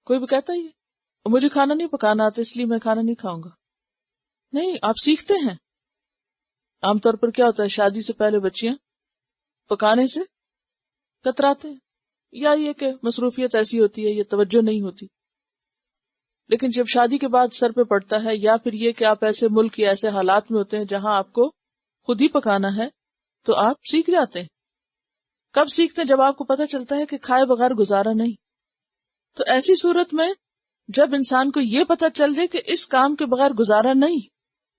کوئی بھی کہتا ہی ہے مجھے کھانا نہیں پکانا آتا اس لیے میں کھانا نہیں کھاؤں گا. نہیں، آپ سیکھتے ہیں. عام طور پر کیا ہوتا ہے، شادی سے پہلے بچیاں پکانے سے کتراتے ہیں، یا یہ کہ مصروفیت ایسی ہوتی ہے، یہ توجہ نہیں ہوتی. لیکن جب شادی کے بعد سر پہ پڑتا ہے، یا پھر یہ کہ آپ ایسے ملک یا ایسے حالات میں ہوتے ہیں جہاں آپ کو خود ہی پکانا ہے، تو آپ سیکھ جاتے ہیں. کب سیکھتے ہیں؟ جب آپ کو پتہ چلتا ہے کہ کھائے بغیر گزارا نہیں. تو ایسی صورت میں جب انسان کو یہ پتہ چل جائے کہ اس کام کے بغیر گزارا نہیں،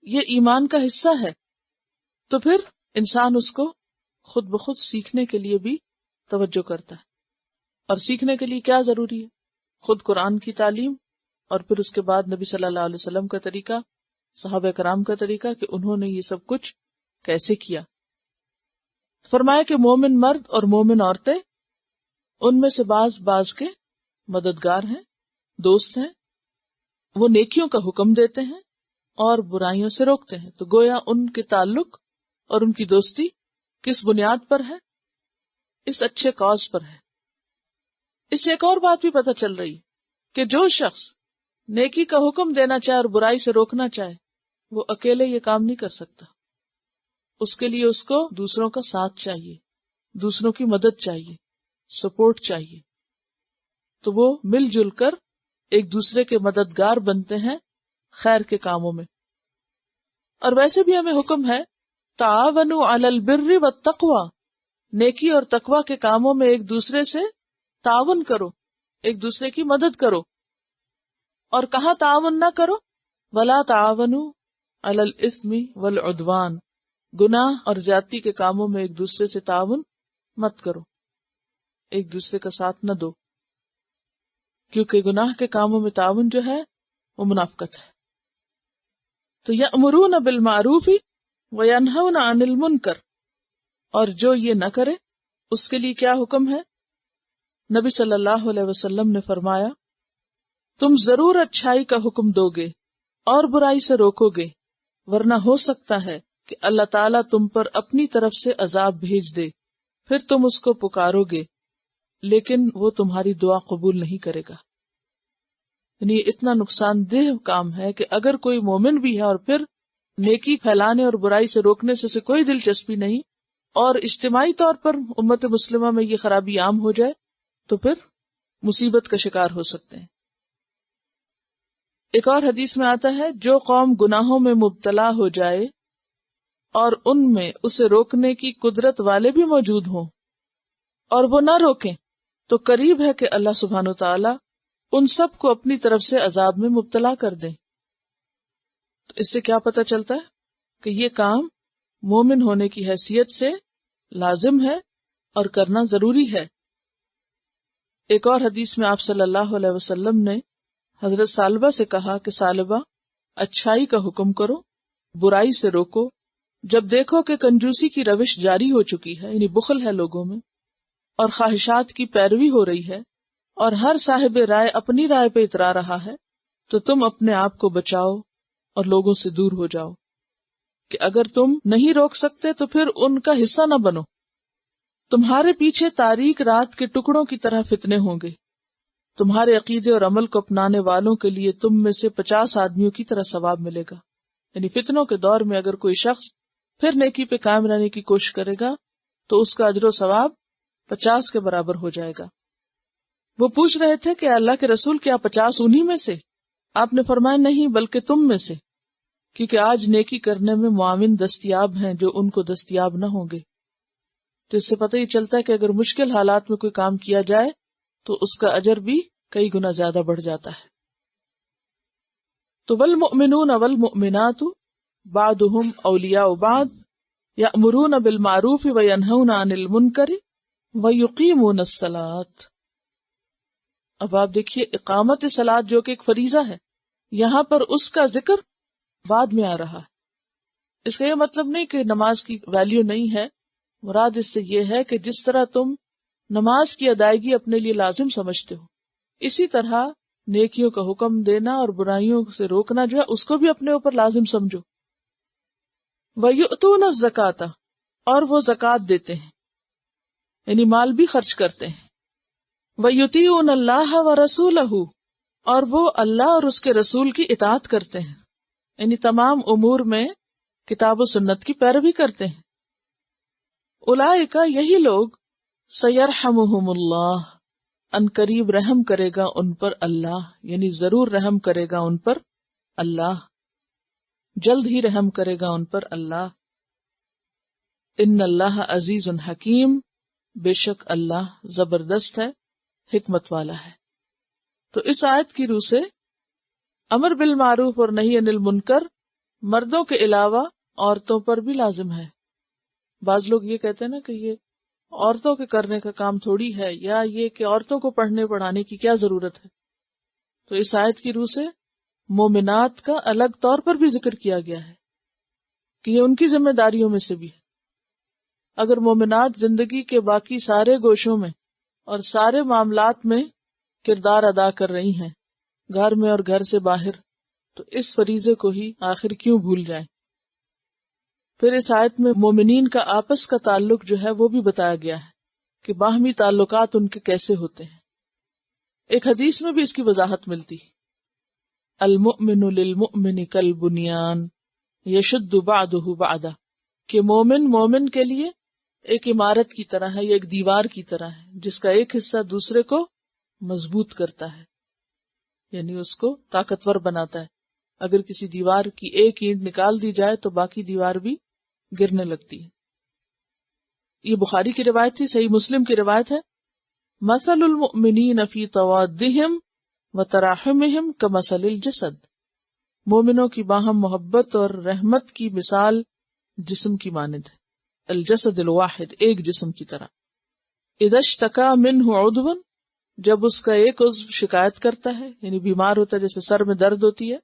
یہ ایمان کا حصہ ہے، تو پھر انسان اس کو خود بخود سیکھنے کے لیے بھی توجہ کرتا ہے. اور سیکھنے کے لیے کیا ضروری ہے؟ خود قرآن کی تعلیم، اور پھر اس کے بعد نبی صلی اللہ علیہ وسلم کا طریقہ، صحابہ کرام کا طریقہ کہ انہوں نے یہ سب کچھ کیسے کیا. فرمایا کہ مومن مرد اور مومن عورتیں ان میں سے بعض کے مددگار ہیں، دوست ہیں. وہ نیکیوں کا حکم دیتے ہیں اور برائیوں سے روکتے ہیں. تو گویا ان کے تعلق اور ان کی دوستی کس بنیاد پر ہے؟ اس اچھے کاز پر ہے. اس سے ایک اور بات بھی پتہ چل رہی کہ جو شخص نیکی کا حکم دینا چاہے اور برائی سے روکنا چاہے وہ اکیلے یہ کام نہیں کر سکتا. اس کے لیے اس کو دوسروں کا ساتھ چاہیے، دوسروں کی مدد چاہیے، سپورٹ چاہیے. تو وہ مل جل کر ایک دوسرے کے مددگار بنتے ہیں خیر کے کاموں میں. اور ویسے بھی ہمیں حکم ہے تعاونوا علی البر والتقوی، نیکی اور تقوی کے کاموں میں ایک دوسرے سے تعاون کرو، ایک دوسرے کی مدد کرو. اور کہاں تعاون نہ کرو؟ ولا تعاونوا علی الاثم والعدوان، گناہ اور زیادتی کے کاموں میں ایک دوسرے سے تعاون مت کرو، ایک دوسرے کا ساتھ نہ دو، کیونکہ گناہ کے کاموں میں تعاون جو ہے وہ منافقت ہے. تو یأمرون بالمعروف وینہون عن المنکر، اور جو یہ نہ کرے اس کے لیے کیا حکم ہے؟ نبی صلی اللہ علیہ وسلم نے فرمایا تم ضرور اچھائی کا حکم دو گے اور برائی سے روکو گے، ورنہ ہو سکتا ہے کہ اللہ تعالیٰ تم پر اپنی طرف سے عذاب بھیج دے، پھر تم اس کو پکارو گے لیکن وہ تمہاری دعا قبول نہیں کرے گا. یعنی یہ اتنا نقصان دہ کام ہے کہ اگر کوئی مومن بھی ہے اور پھر نیکی پھیلانے اور برائی سے روکنے سے کوئی دلچسپی نہیں، اور اجتماعی طور پر امت مسلمہ میں یہ خرابی عام ہو جائے تو پھر مصیبت کا شکار ہو سکتے ہیں. ایک اور حدیث میں آتا ہے جو قوم گناہوں میں مبتلا ہو جائے اور ان میں اسے روکنے کی قدرت والے بھی موجود ہوں اور وہ نہ روکیں تو قریب ہے کہ اللہ سبحانہ وتعالی ان سب کو اپنی طرف سے عذاب میں مبتلا کر دیں. تو اس سے کیا پتہ چلتا ہے کہ یہ کام مومن ہونے کی حیثیت سے لازم ہے اور کرنا ضروری ہے. ایک اور حدیث میں آپ صلی اللہ علیہ وسلم نے حضرت ثعلبہ سے کہا کہ ثعلبہ اچھائی کا حکم کرو، برائی سے روکو. جب دیکھو کہ کنجوسی کی روش جاری ہو چکی ہے، یعنی بخل ہے لوگوں میں، اور خواہشات کی پیروی ہو رہی ہے، اور ہر صاحب رائے اپنی رائے پہ اترا رہا ہے، تو تم اپنے آپ کو بچاؤ اور لوگوں سے دور ہو جاؤ، کہ اگر تم نہیں روک سکتے تو پھر ان کا حصہ نہ بنو۔ تمہارے پیچھے تاریک رات کے ٹکڑوں کی طرح فتنے ہوں گے، تمہارے عقیدے اور عمل کو اپنانے والوں کے لیے تم میں سے 50 آدمیوں کی طرح ثواب ملے گا۔ یعنی فتنوں کے دور میں اگر کوئی شخص پھر نیکی پہ قائم رہنے کی کوشش کرے گا تو اس کا اجر و ثواب 50 کے برابر ہو جائے گا۔ وہ پوچھ رہے تھے کہ اللہ کے رسول کیا 50 انہی میں سے؟ آپ نے فرمایا نہیں، بلکہ تم میں سے، کیونکہ آج نیکی کرنے میں معاون دستیاب ہیں جو ان کو دستیاب نہ ہوں گے۔ تو اس سے پتہ یہ چلتا ہے کہ اگر مشکل حالات میں کوئی کام کیا جائے تو اس کا اجر بھی کئی گنا زیادہ بڑھ جاتا ہے۔ تو والمؤمنون والمؤمنات بعضهم اولیاء بعض یأمرون بالمعروف وینہون عن المنکر ویقیمون الصلاۃ۔ اب آپ دیکھیے اقامت صلاۃ جو کہ ایک فریضہ ہے، یہاں پر اس کا ذکر بعد میں آ رہا ہے۔ اس کا یہ مطلب نہیں کہ نماز کی ویلیو نہیں ہے، مراد اس سے یہ ہے کہ جس طرح تم نماز کی ادائیگی اپنے لیے لازم سمجھتے ہو، اسی طرح نیکیوں کا حکم دینا اور برائیوں سے روکنا جو ہے اس کو بھی اپنے اوپر لازم سمجھو۔ وَيُؤْتُونَ الزَّكَاةَ، اور وہ زکوٰۃ دیتے ہیں، یعنی مال بھی خرچ کرتے ہیں۔ وَيُطِيعُونَ اللَّهَ وَرَسُولَهُ، اور وہ اللہ اور اس کے رسول کی اطاعت کرتے ہیں، یعنی تمام امور میں کتاب و سنت کی پیروی کرتے ہیں۔ اولئک، یہی لوگ، سیرحمہم اللہ، ان قریب رحم کرے گا ان پر اللہ، یعنی ضرور رحم کرے گا ان پر اللہ، جلد ہی رحم کرے گا ان پر اللہ۔ ان اللہ عزیز حکیم، بے شک اللہ زبردست ہے، حکمت والا ہے۔ تو اس آیت کی روح سے امر بالمعروف اور نہی عن المنکر مردوں کے علاوہ عورتوں پر بھی لازم ہے۔ بعض لوگ یہ کہتے ہیں نا کہ یہ عورتوں کے کرنے کا کام تھوڑی ہے، یا یہ کہ عورتوں کو پڑھنے پڑھانے کی کیا ضرورت ہے۔ تو اس آیت کی روح سے مومنات کا الگ طور پر بھی ذکر کیا گیا ہے کہ یہ ان کی ذمہ داریوں میں سے بھی ہے۔ اگر مومنات زندگی کے باقی سارے گوشوں میں اور سارے معاملات میں کردار ادا کر رہی ہیں، گھر میں اور گھر سے باہر، تو اس فریضے کو ہی آخر کیوں بھول جائیں۔ پھر اس آیت میں مومنین کا آپس کا تعلق جو ہے وہ بھی بتایا گیا ہے کہ باہمی تعلقات ان کے کیسے ہوتے ہیں۔ ایک حدیث میں بھی اس کی وضاحت ملتی ہے، المؤمن للمؤمن کالبنیان یشد بعضہ بعضا، کہ مومن مومن کے لیے ایک عمارت کی طرح ہے، یا ایک دیوار کی طرح ہے جس کا ایک حصہ دوسرے کو مضبوط کرتا ہے، یعنی اس کو طاقتور بناتا ہے۔ اگر کسی دیوار کی ایک اینٹ نکال دی جائے تو باقی دیوار بھی گرنے لگتی ہے۔ یہ بخاری کی روایت تھی، صحیح مسلم کی روایت ہے، مثل المؤمنین فی توادہم وتراحمہم کمثل الجسد، مومنوں کی باہم محبت اور رحمت کی مثال جسم کی مانند ہے، الجسد الواحد، ایک جسم کی طرح۔ اذا اشتکا منہ عضو، جب اس کا ایک عضو شکایت کرتا ہے، یعنی بیمار ہوتا ہے، جیسے سر میں درد ہوتی ہے،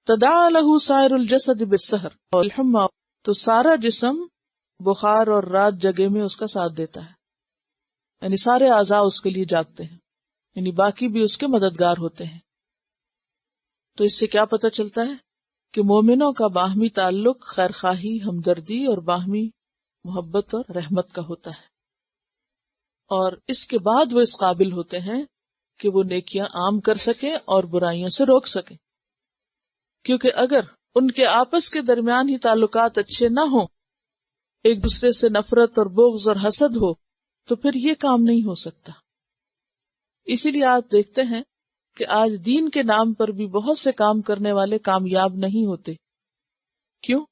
تداعی لہ سائر الجسد بالسہر والحمى، تو سارا جسم بخار اور رات جگے میں اس کا ساتھ دیتا ہے، یعنی سارے اعضاء اس کے لیے جاگتے ہیں، یعنی باقی بھی اس کے مددگار ہوتے ہیں۔ تو اس سے کیا پتہ چلتا ہے کہ مومنوں کا باہمی تعلق خیرخواہی، ہمدردی اور باہمی محبت اور رحمت کا ہوتا ہے، اور اس کے بعد وہ اس قابل ہوتے ہیں کہ وہ نیکیاں عام کر سکیں اور برائیوں سے روک سکیں، کیونکہ اگر ان کے آپس کے درمیان ہی تعلقات اچھے نہ ہوں، ایک دوسرے سے نفرت اور بغض اور حسد ہو، تو پھر یہ کام نہیں ہو سکتا۔ اسی لیے آپ دیکھتے ہیں کہ آج دین کے نام پر بھی بہت سے کام کرنے والے کامیاب نہیں ہوتے۔ کیوں؟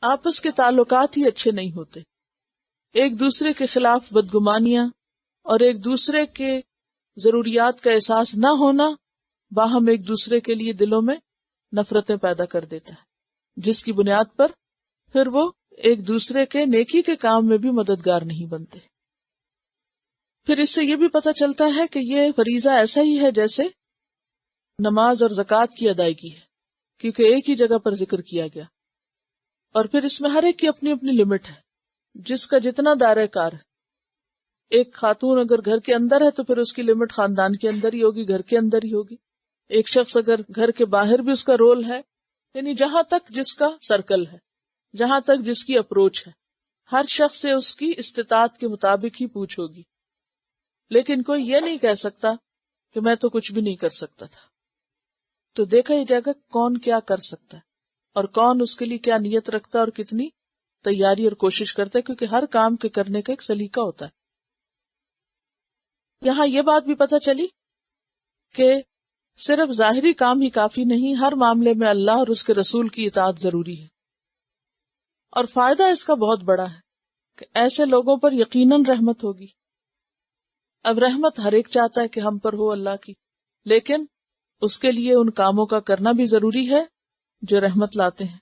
آپس کے تعلقات ہی اچھے نہیں ہوتے، ایک دوسرے کے خلاف بدگمانیاں اور ایک دوسرے کے ضروریات کا احساس نہ ہونا باہم ایک دوسرے کے لیے دلوں میں نفرتیں پیدا کر دیتا ہے، جس کی بنیاد پر پھر وہ ایک دوسرے کے نیکی کے کام میں بھی مددگار نہیں بنتے۔ پھر اس سے یہ بھی پتہ چلتا ہے کہ یہ فریضہ ایسا ہی ہے جیسے نماز اور زکوٰۃ کی ادائیگی ہے، کیونکہ ایک ہی جگہ پر ذکر کیا گیا، اور پھر اس میں ہر ایک کی اپنی اپنی لمٹ ہے، جس کا جتنا دائرہ کار ہے۔ ایک خاتون اگر گھر کے اندر ہے تو پھر اس کی لمٹ خاندان کے اندر ہی ہوگی، گھر کے اندر ہی ہوگی. ایک شخص اگر گھر کے باہر بھی اس کا رول ہے، یعنی جہاں تک جس کا سرکل ہے، جہاں تک جس کی اپروچ ہے، ہر شخص سے اس کی استطاعت کے مطابق ہی پوچھ ہوگی. لیکن کوئی یہ نہیں کہہ سکتا کہ میں تو کچھ بھی نہیں کر سکتا تھا. تو دیکھا ہی جائے گا کون کیا کر سکتا ہے اور کون اس کے لیے کیا نیت رکھتا ہے اور کتنی تیاری اور کوشش کرتا ہے، کیونکہ ہر کام کے کرنے کا ایک سلیقہ ہوتا ہے. یہاں یہ بات بھی پتہ چلی کہ صرف ظاہری کام ہی کافی نہیں، ہر معاملے میں اللہ اور اس کے رسول کی اطاعت ضروری ہے. اور فائدہ اس کا بہت بڑا ہے کہ ایسے لوگوں پر یقیناً رحمت ہوگی. اب رحمت ہر ایک چاہتا ہے کہ ہم پر ہو اللہ کی، لیکن اس کے لیے ان کاموں کا کرنا بھی ضروری ہے جو رحمت لاتے ہیں.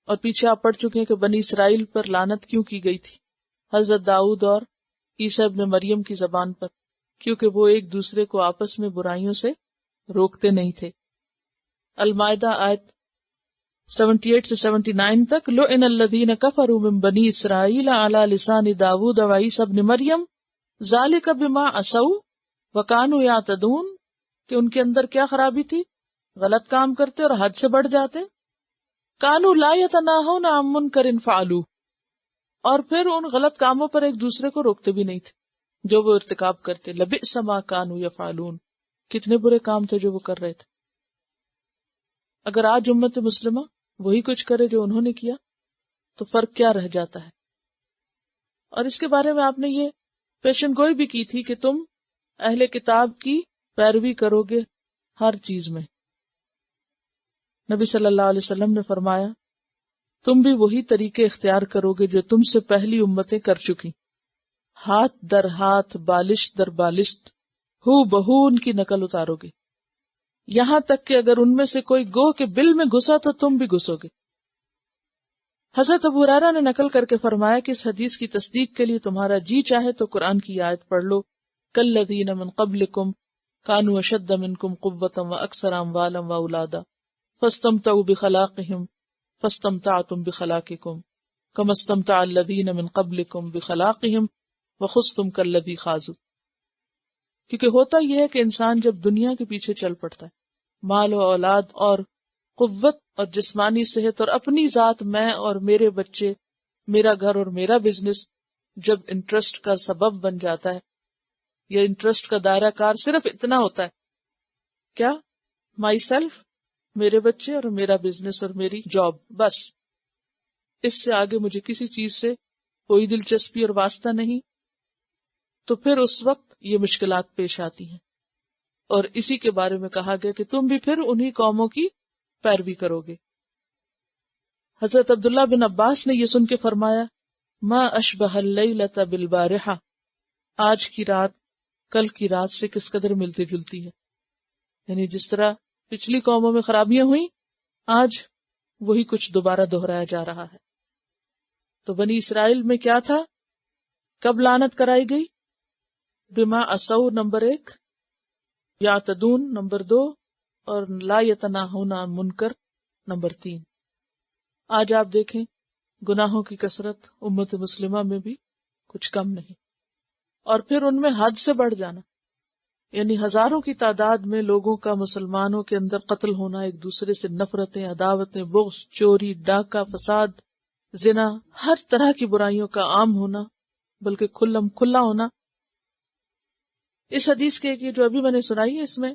اور پیچھے آپ پڑھ چکے ہیں کہ بنی اسرائیل پر لعنت کیوں کی گئی تھی، حضرت داؤد اور عیسیٰ ابن مریم کی زبان پر، کیونکہ وہ ایک دوسرے کو آپس میں برائیوں سے روکتے نہیں تھے. المائدہ آیت 78 سے 79 تک، لُعِنَ الَّذِينَ كَفَرُوا مِن بَنِي إِسْرَائِيلَ عَلَى لِسَانِ داؤد وعیسیٰ ابن مریم ذَلِكَ بِمَا عَصَوْا وَكَانُوا يَعْتَدُونَ، کہ ان کے اندر کیا خرابی تھی، غلط کام کرتے اور حد سے بڑھ جاتے. كَانُوا لَا يَتَنَاهَوْنَ عَن مُنكَرٍ فَعَلُوهُ، اور پھر ان غلط کاموں پر ایک دوسرے کو روکتے بھی نہیں تھے جو وہ ارتکاب کرتے. لَبِئْسَ مَا كَانُوا يَفْعَلُونَ، کتنے برے کام تھے جو وہ کر رہے تھے. اگر آج امت مسلمہ وہی کچھ کرے جو انہوں نے کیا تو فرق کیا رہ جاتا ہے. اور اس کے بارے میں آپ نے یہ پیشن گوئی بھی کی تھی کہ تم اہل کتاب کی پیروی کرو گے ہر چیز میں. نبی صلی اللہ علیہ وسلم نے فرمایا تم بھی وہی طریقے اختیار کرو گے جو تم سے پہلی امتیں کر چکی، ہاتھ در ہاتھ، بالشت در بالشت، ہو بہو ان کی نقل اتارو گے، یہاں تک کہ اگر ان میں سے کوئی گوہ کے بل میں گھسا تو تم بھی گھسو گے. حضرت ابو ہریرہ نے نقل کر کے فرمایا کہ اس حدیث کی تصدیق کے لیے تمہارا جی چاہے تو قرآن کی آیت پڑھ لو، کالذین من قبلکم کانوا اشد منکم قوۃ واکثر اموالا واولادا فاستمتعوا بخلاقہم فاستمتعتم بخلاقکم کما استمتع الذین من قبلکم بخلاقہم وخذتم کالذی خاضوا. کیونکہ ہوتا یہ ہے کہ انسان جب دنیا کے پیچھے چل پڑتا ہے، مال و اولاد اور قوت اور جسمانی صحت اور اپنی ذات، میں اور میرے بچے، میرا گھر اور میرا بزنس، جب انٹرسٹ کا سبب بن جاتا ہے، یا انٹرسٹ کا دائرہ کار صرف اتنا ہوتا ہے، کیا، مائی سیلف، میرے بچے اور میرا بزنس اور میری جاب، بس اس سے آگے مجھے کسی چیز سے کوئی دلچسپی اور واسطہ نہیں، تو پھر اس وقت یہ مشکلات پیش آتی ہیں. اور اسی کے بارے میں کہا گیا کہ تم بھی پھر انہی قوموں کی پیروی کرو گے. حضرت عبداللہ بن عباس نے یہ سن کے فرمایا ما اشبہ اللیلۃ بالبارحہ، آج کی رات کل کی رات سے کس قدر ملتی جلتی ہے. یعنی جس طرح پچھلی قوموں میں خرابیاں ہوئیں، آج وہی کچھ دوبارہ دہرایا جا رہا ہے. تو بنی اسرائیل میں کیا تھا، کب لعنت کرائی گئی، بما عصوا نمبر 1، یعتدون نمبر 2، اور لا یتناہون عن منکر نمبر 3. آج آپ دیکھیں گناہوں کی کثرت امت مسلمہ میں بھی کچھ کم نہیں، اور پھر ان میں حد سے بڑھ جانا، یعنی ہزاروں کی تعداد میں لوگوں کا مسلمانوں کے اندر قتل ہونا، ایک دوسرے سے نفرتیں، عداوتیں، بغض، چوری، ڈاکہ، فساد، زنا، ہر طرح کی برائیوں کا عام ہونا، بلکہ کھلا ہونا. اس حدیث کے یہ جو ابھی میں نے سنائی ہے، اس میں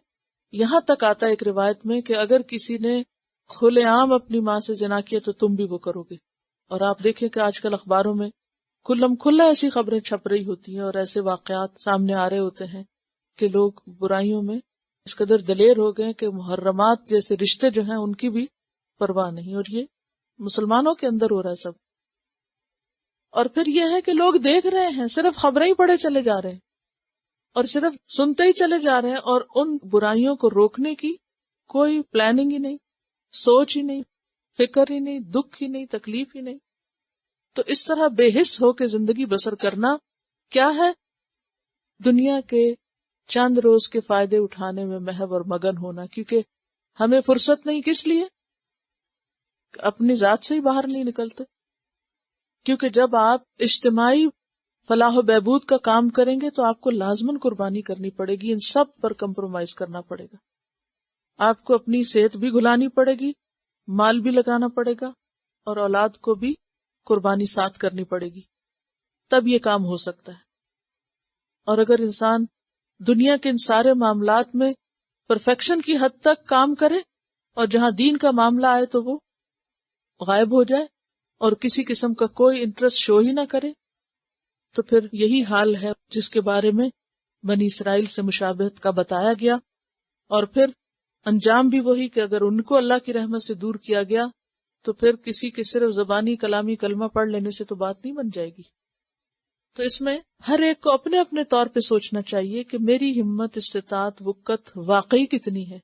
یہاں تک آتا ہے ایک روایت میں کہ اگر کسی نے کھلے عام اپنی ماں سے زنا کیا تو تم بھی وہ کرو گے. اور آپ دیکھیں کہ آج کل اخباروں میں کھلا ایسی خبریں چھپ رہی ہوتی ہیں اور ایسے واقعات سامنے آ رہے ہوتے ہیں کہ لوگ برائیوں میں اس قدر دلیر ہو گئے کہ محرمات جیسے رشتے جو ہیں ان کی بھی پرواہ نہیں. اور یہ مسلمانوں کے اندر ہو رہا ہے سب. اور پھر یہ ہے کہ لوگ دیکھ رہے ہیں، صرف خبریں ہی پڑھے چلے جا رہے ہیں اور صرف سنتے ہی چلے جا رہے ہیں، اور ان برائیوں کو روکنے کی کوئی پلاننگ ہی نہیں، سوچ ہی نہیں، فکر ہی نہیں، دکھ ہی نہیں، تکلیف ہی نہیں. تو اس طرح بے حس ہو کے زندگی بسر کرنا کیا ہے، دنیا کے چند روز کے فائدے اٹھانے میں محو اور مگن ہونا. کیونکہ ہمیں فرصت نہیں، کس لیے، اپنی ذات سے ہی باہر نہیں نکلتے. کیونکہ جب آپ اجتماعی فلاح و بہبود کا کام کریں گے تو آپ کو لازماً قربانی کرنی پڑے گی، ان سب پر کمپرومائز کرنا پڑے گا. آپ کو اپنی صحت بھی گھلانی پڑے گی، مال بھی لگانا پڑے گا، اور اولاد کو بھی قربانی ساتھ کرنی پڑے گی، تب یہ کام ہو سکتا ہے. اور اگر انسان دنیا کے ان سارے معاملات میں پرفیکشن کی حد تک کام کرے اور جہاں دین کا معاملہ آئے تو وہ غائب ہو جائے اور کسی قسم کا کوئی انٹرسٹ شو ہی نہ کرے، تو پھر یہی حال ہے جس کے بارے میں بنی اسرائیل سے مشابہت کا بتایا گیا. اور پھر انجام بھی وہی کہ اگر ان کو اللہ کی رحمت سے دور کیا گیا تو پھر کسی کے صرف زبانی کلامی کلمہ پڑھ لینے سے تو بات نہیں بن جائے گی. تو اس میں ہر ایک کو اپنے اپنے طور پہ سوچنا چاہیے کہ میری ہمت، استطاعت، وقت واقعی کتنی ہے.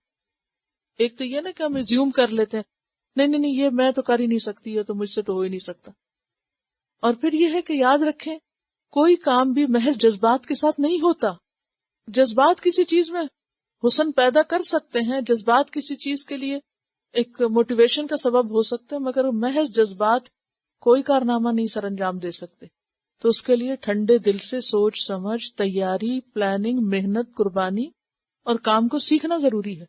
ایک تو یہ نا کہ ہم زیوم کر لیتے ہیں نہیں یہ میں تو کر ہی نہیں سکتی، یہ تو مجھ سے تو ہو ہی نہیں سکتا. اور پھر یہ ہے کہ یاد رکھیں کوئی کام بھی محض جذبات کے ساتھ نہیں ہوتا. جذبات کسی چیز میں حسن پیدا کر سکتے ہیں، جذبات کسی چیز کے لیے ایک موٹیویشن کا سبب ہو سکتے ہیں، مگر محض جذبات کوئی کارنامہ نہیں سر انجام دے سکتے. تو اس کے لیے ٹھنڈے دل سے سوچ سمجھ، تیاری، پلاننگ، محنت، قربانی اور کام کو سیکھنا ضروری ہے.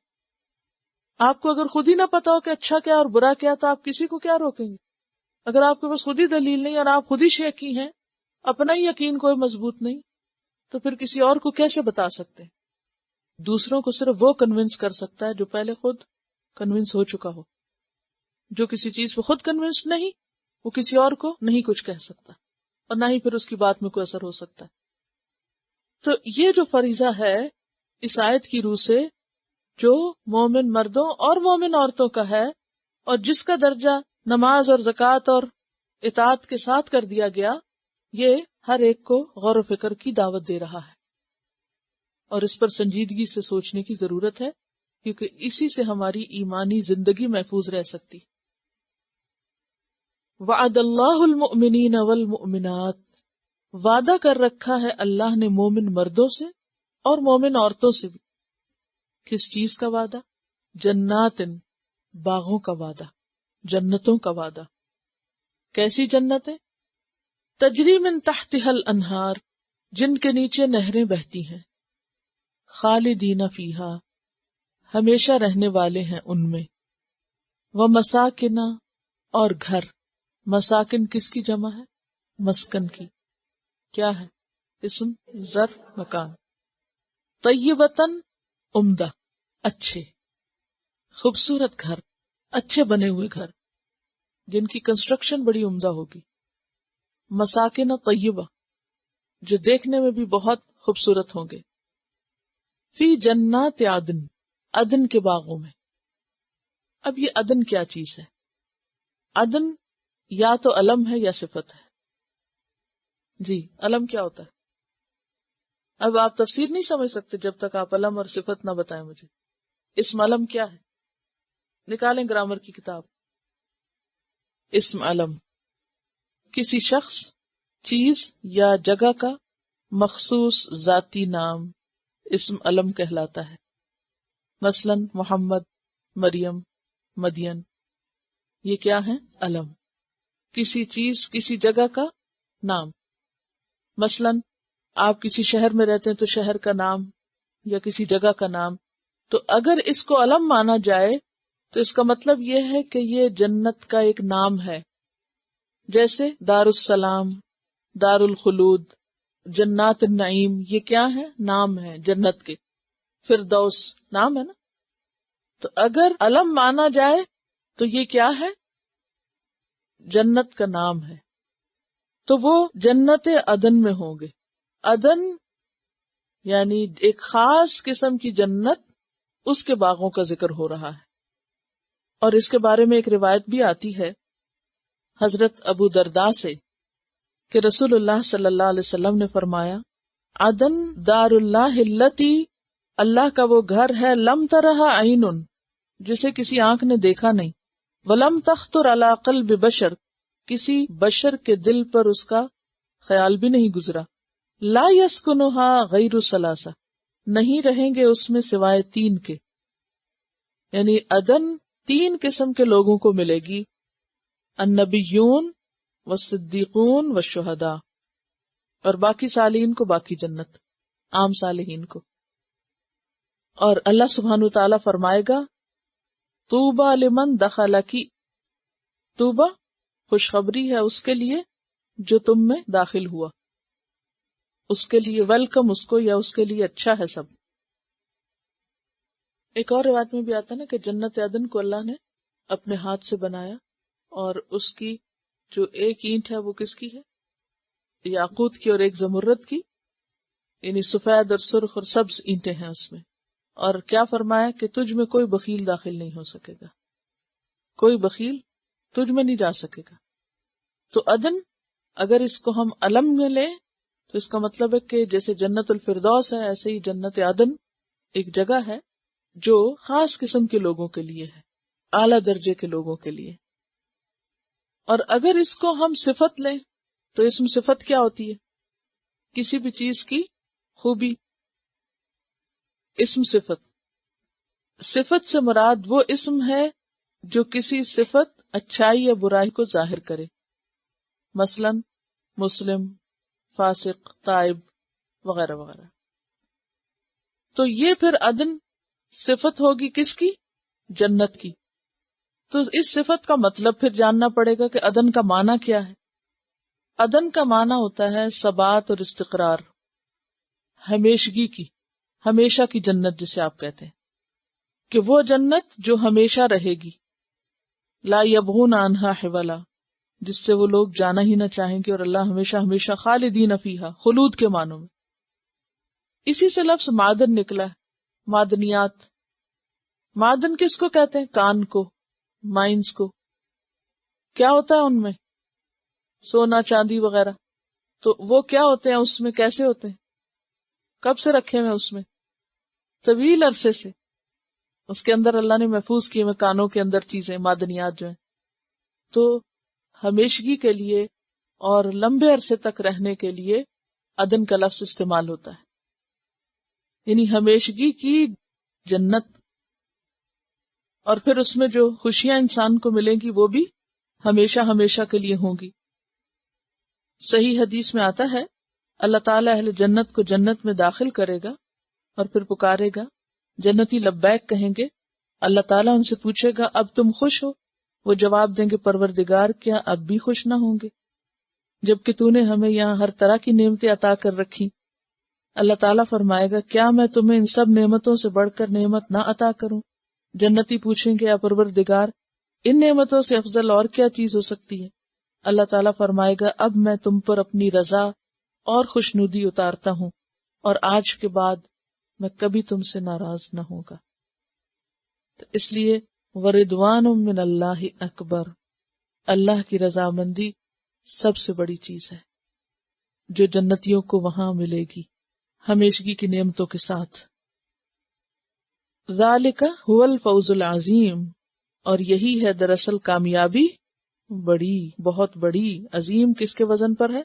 آپ کو اگر خود ہی نہ پتا ہو کہ اچھا کیا اور برا کیا تو آپ کسی کو کیا روکیں گے؟ اگر آپ کے پاس خود ہی دلیل نہیں اور آپ خود ہی شیکی ہیں، اپنا ہی یقین کوئی مضبوط نہیں، تو پھر کسی اور کو کیسے بتا سکتے؟ دوسروں کو صرف وہ کنونس کر سکتا ہے جو پہلے خود کنونس ہو چکا ہو. جو کسی چیز پہ خود کنونس نہیں، وہ کسی اور کو نہیں کچھ کہہ سکتا اور نہ ہی پھر اس کی بات میں کوئی اثر ہو سکتا ہے. تو یہ جو فریضہ ہے اس آیت کی روح سے جو مومن مردوں اور مومن عورتوں کا ہے، اور جس کا درجہ نماز اور زکوٰۃ اور اطاعت کے ساتھ کر دیا گیا، یہ ہر ایک کو غور و فکر کی دعوت دے رہا ہے اور اس پر سنجیدگی سے سوچنے کی ضرورت ہے، کیونکہ اسی سے ہماری ایمانی زندگی محفوظ رہ سکتی. وعد اللہ المؤمنین والمؤمنات، وعدہ کر رکھا ہے اللہ نے مومن مردوں سے اور مومن عورتوں سے بھی. کس چیز کا وعدہ؟ جنات، باغوں کا وعدہ، جنتوں کا وعدہ. کیسی جنتیں؟ تجری من تحتها الانہار، جن کے نیچے نہریں بہتی ہیں. خالدین فیہا، ہمیشہ رہنے والے ہیں ان میں. ومساکن، اور گھر. مساکن کس کی جمع ہے؟ مسکن کی. کیا ہے؟ اسم ظرف مکان. طیبتن، عمدہ، اچھے، خوبصورت گھر، اچھے بنے ہوئے گھر جن کی کنسٹرکشن بڑی عمدہ ہوگی. مساکن طیبہ، جو دیکھنے میں بھی بہت خوبصورت ہوں گے. فی جنات عدن، عدن کے باغوں میں. اب یہ عدن کیا چیز ہے؟ عدن یا تو علم ہے یا صفت ہے. جی، علم کیا ہوتا ہے؟ اب آپ تفسیر نہیں سمجھ سکتے جب تک آپ علم اور صفت نہ بتائیں مجھے. اسم علم کیا ہے؟ نکالیں گرامر کی کتاب. اسم علم کسی شخص، چیز یا جگہ کا مخصوص ذاتی نام اسم علم کہلاتا ہے. مثلا محمد، مریم، مدین، یہ کیا ہیں؟ علم. کسی چیز، کسی جگہ کا نام. مثلا آپ کسی شہر میں رہتے ہیں تو شہر کا نام یا کسی جگہ کا نام. تو اگر اس کو علم مانا جائے تو اس کا مطلب یہ ہے کہ یہ جنت کا ایک نام ہے. جیسے دار السلام، دار الخلود، جنات النعیم، یہ کیا ہے؟ نام ہے جنت کے. فردوس نام ہے نا. تو اگر علم مانا جائے تو یہ کیا ہے؟ جنت کا نام ہے. تو وہ جنت عدن میں ہوں گے. عدن یعنی ایک خاص قسم کی جنت، اس کے باغوں کا ذکر ہو رہا ہے. اور اس کے بارے میں ایک روایت بھی آتی ہے حضرت ابو درداء سے کہ رسول اللہ صلی اللہ علیہ وسلم نے فرمایا، عدن دار اللہ التی، اللہ کا وہ گھر ہے، لم ترہا عین، جسے کسی آنکھ نے دیکھا نہیں، ولم تخطر علی قلب بشر، کسی بشر کے دل پر اس کا خیال بھی نہیں گزرا. لا یسکنھا غیر ثلاثہ، نہیں رہیں گے اس میں سوائے 3 کے. یعنی عدن 3 قسم کے لوگوں کو ملے گی، النبیون والصدیقون والشہداء. اور باقی صالحین کو باقی جنت، عام صالحین کو. اور اللہ سبحانہ تعالیٰ فرمائے گا طوبی لمن دخل کی، طوبی خوشخبری ہے اس کے لیے جو تم میں داخل ہوا، اس کے لیے ویلکم اس کو، یا اس کے لیے اچھا ہے سب. ایک اور روایت میں بھی آتا نا کہ جنت عدن کو اللہ نے اپنے ہاتھ سے بنایا، اور اس کی جو ایک اینٹ ہے وہ کس کی ہے؟ یاقوت کی، اور ایک زمرد کی، یعنی سفید اور سرخ اور سبز اینٹیں ہیں اس میں. اور کیا فرمایا کہ تجھ میں کوئی بخیل داخل نہیں ہو سکے گا، کوئی بخیل تجھ میں نہیں جا سکے گا. تو عدن اگر اس کو ہم علم میں لیں تو اس کا مطلب ہے کہ جیسے جنت الفردوس ہے، ایسے ہی جنت عدن ایک جگہ ہے جو خاص قسم کے لوگوں کے لیے ہے، اعلیٰ درجے کے لوگوں کے لیے. اور اگر اس کو ہم صفت لیں تو اس میں صفت کیا ہوتی ہے؟ کسی بھی چیز کی خوبی. اسم صفت، صفت سے مراد وہ اسم ہے جو کسی صفت اچھائی یا برائی کو ظاہر کرے، مثلا مسلم، فاسق، تائب وغیرہ وغیرہ. تو یہ پھر عدن صفت ہوگی کس کی؟ جنت کی. تو اس صفت کا مطلب پھر جاننا پڑے گا کہ عدن کا معنی کیا ہے. عدن کا معنی ہوتا ہے ثبات اور استقرار، ہمیشگی کی، ہمیشہ کی جنت جسے آپ کہتے ہیں، کہ وہ جنت جو ہمیشہ رہے گی، لا یبغون عنہا حولا، جس سے وہ لوگ جانا ہی نہ چاہیں گے، اور اللہ ہمیشہ ہمیشہ خالدین فیہا، خلود کے معنوں میں. اسی سے لفظ معدن نکلا ہے، معدنیات. معدن کس کو کہتے ہیں؟ کان کو، مائنز کو. کیا ہوتا ہے ان میں؟ سونا، چاندی وغیرہ. تو وہ کیا ہوتے ہیں اس میں؟ کیسے ہوتے ہیں؟ کب سے رکھے ہوئے اس میں؟ طویل عرصے سے. اس کے اندر اللہ نے محفوظ کیے ہوئے کانوں کے اندر چیزیں، معدنیات جو ہیں. تو ہمیشگی کے لیے اور لمبے عرصے تک رہنے کے لیے عدن کا لفظ استعمال ہوتا ہے، یعنی ہمیشگی کی جنت. اور پھر اس میں جو خوشیاں انسان کو ملیں گی وہ بھی ہمیشہ ہمیشہ کے لیے ہوں گی. صحیح حدیث میں آتا ہے اللہ تعالیٰ اہل جنت کو جنت میں داخل کرے گا اور پھر پکارے گا. جنتی لبیک کہیں گے. اللہ تعالیٰ ان سے پوچھے گا اب تم خوش ہو؟ وہ جواب دیں گے پروردگار کیا اب بھی خوش نہ ہوں گے جبکہ تو نے ہمیں یہاں ہر طرح کی نعمتیں عطا کر رکھی. اللہ تعالیٰ فرمائے گا کیا میں تمہیں ان سب نعمتوں سے بڑھ کر نعمت نہ عطا کروں؟ جنتی پوچھیں گے یا پروردگار ان نعمتوں سے افضل اور کیا چیز ہو سکتی ہے؟ اللہ تعالیٰ فرمائے گا اب میں تم پر اپنی رضا اور خوشنودی اتارتا ہوں، اور آج کے بعد میں کبھی تم سے ناراض نہ ہوں گا. تو اس لیے وردوان من اللہ اکبر، اللہ کی رضامندی سب سے بڑی چیز ہے جو جنتیوں کو وہاں ملے گی ہمیشگی کی نعمتوں کے ساتھ. ذالک هو الفوز العظیم، اور یہی ہے دراصل کامیابی بڑی، بہت بڑی. عظیم کس کے وزن پر ہے؟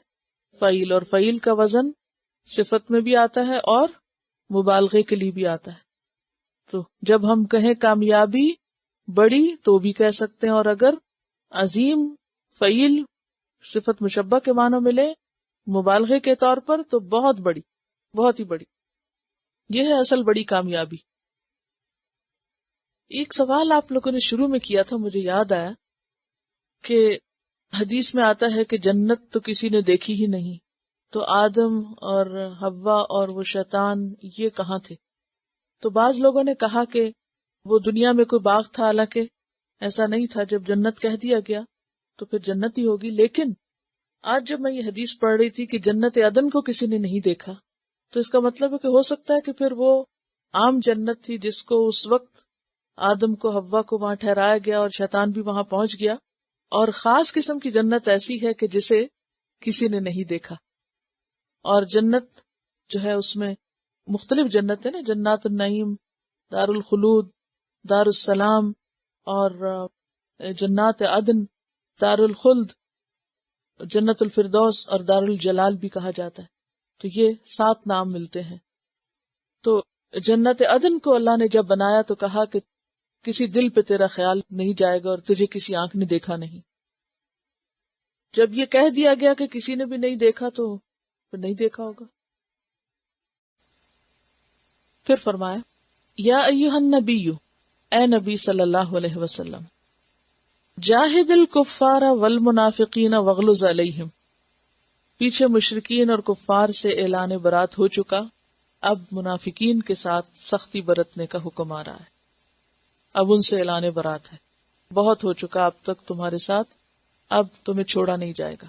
فعیل، اور فعیل کا وزن صفت میں بھی آتا ہے اور مبالغے کے لیے بھی آتا ہے. تو جب ہم کہیں کامیابی بڑی تو بھی کہہ سکتے ہیں، اور اگر عظیم فعیل صفت مشبہ کے معنوں میں لے مبالغے کے طور پر تو بہت بڑی، بہت ہی بڑی. یہ ہے اصل بڑی کامیابی. ایک سوال آپ لوگوں نے شروع میں کیا تھا، مجھے یاد آیا کہ حدیث میں آتا ہے کہ جنت تو کسی نے دیکھی ہی نہیں، تو آدم اور حوا اور وہ شیطان یہ کہاں تھے؟ تو بعض لوگوں نے کہا کہ وہ دنیا میں کوئی باغ تھا، حالانکہ ایسا نہیں تھا. جب جنت کہہ دیا گیا تو پھر جنت ہی ہوگی. لیکن آج جب میں یہ حدیث پڑھ رہی تھی کہ جنت عدن کو کسی نے نہیں دیکھا، تو اس کا مطلب ہے کہ ہو سکتا ہے کہ پھر وہ عام جنت تھی جس کو اس وقت آدم کو حوا کو وہاں ٹھہرایا گیا اور شیطان بھی وہاں پہنچ گیا، اور خاص قسم کی جنت ایسی ہے کہ جسے کسی نے نہیں دیکھا. اور جنت جو ہے اس میں مختلف جنت ہے نا، جنات النعیم، دار الخلود، دار السلام، اور جنات عدن، دار الخلد، جنت الفردوس اور دار الجلال بھی کہا جاتا ہے. تو یہ 7 نام ملتے ہیں. تو جنت عدن کو اللہ نے جب بنایا تو کہا کہ کسی دل پہ تیرا خیال نہیں جائے گا اور تجھے کسی آنکھ نے دیکھا نہیں. جب یہ کہہ دیا گیا کہ کسی نے بھی نہیں دیکھا تو پھر نہیں دیکھا ہوگا. پھر فرمایا یا ایھا النبی، اے نبی صلی اللہ علیہ وسلم، جاہد الکفار والمنافقین واغلظ علیہم. پیچھے مشرکین اور کفار سے اعلان برات ہو چکا، اب منافقین کے ساتھ سختی برتنے کا حکم آ رہا ہے. اب ان سے اعلان برات ہے، بہت ہو چکا اب تک تمہارے ساتھ، اب تمہیں چھوڑا نہیں جائے گا.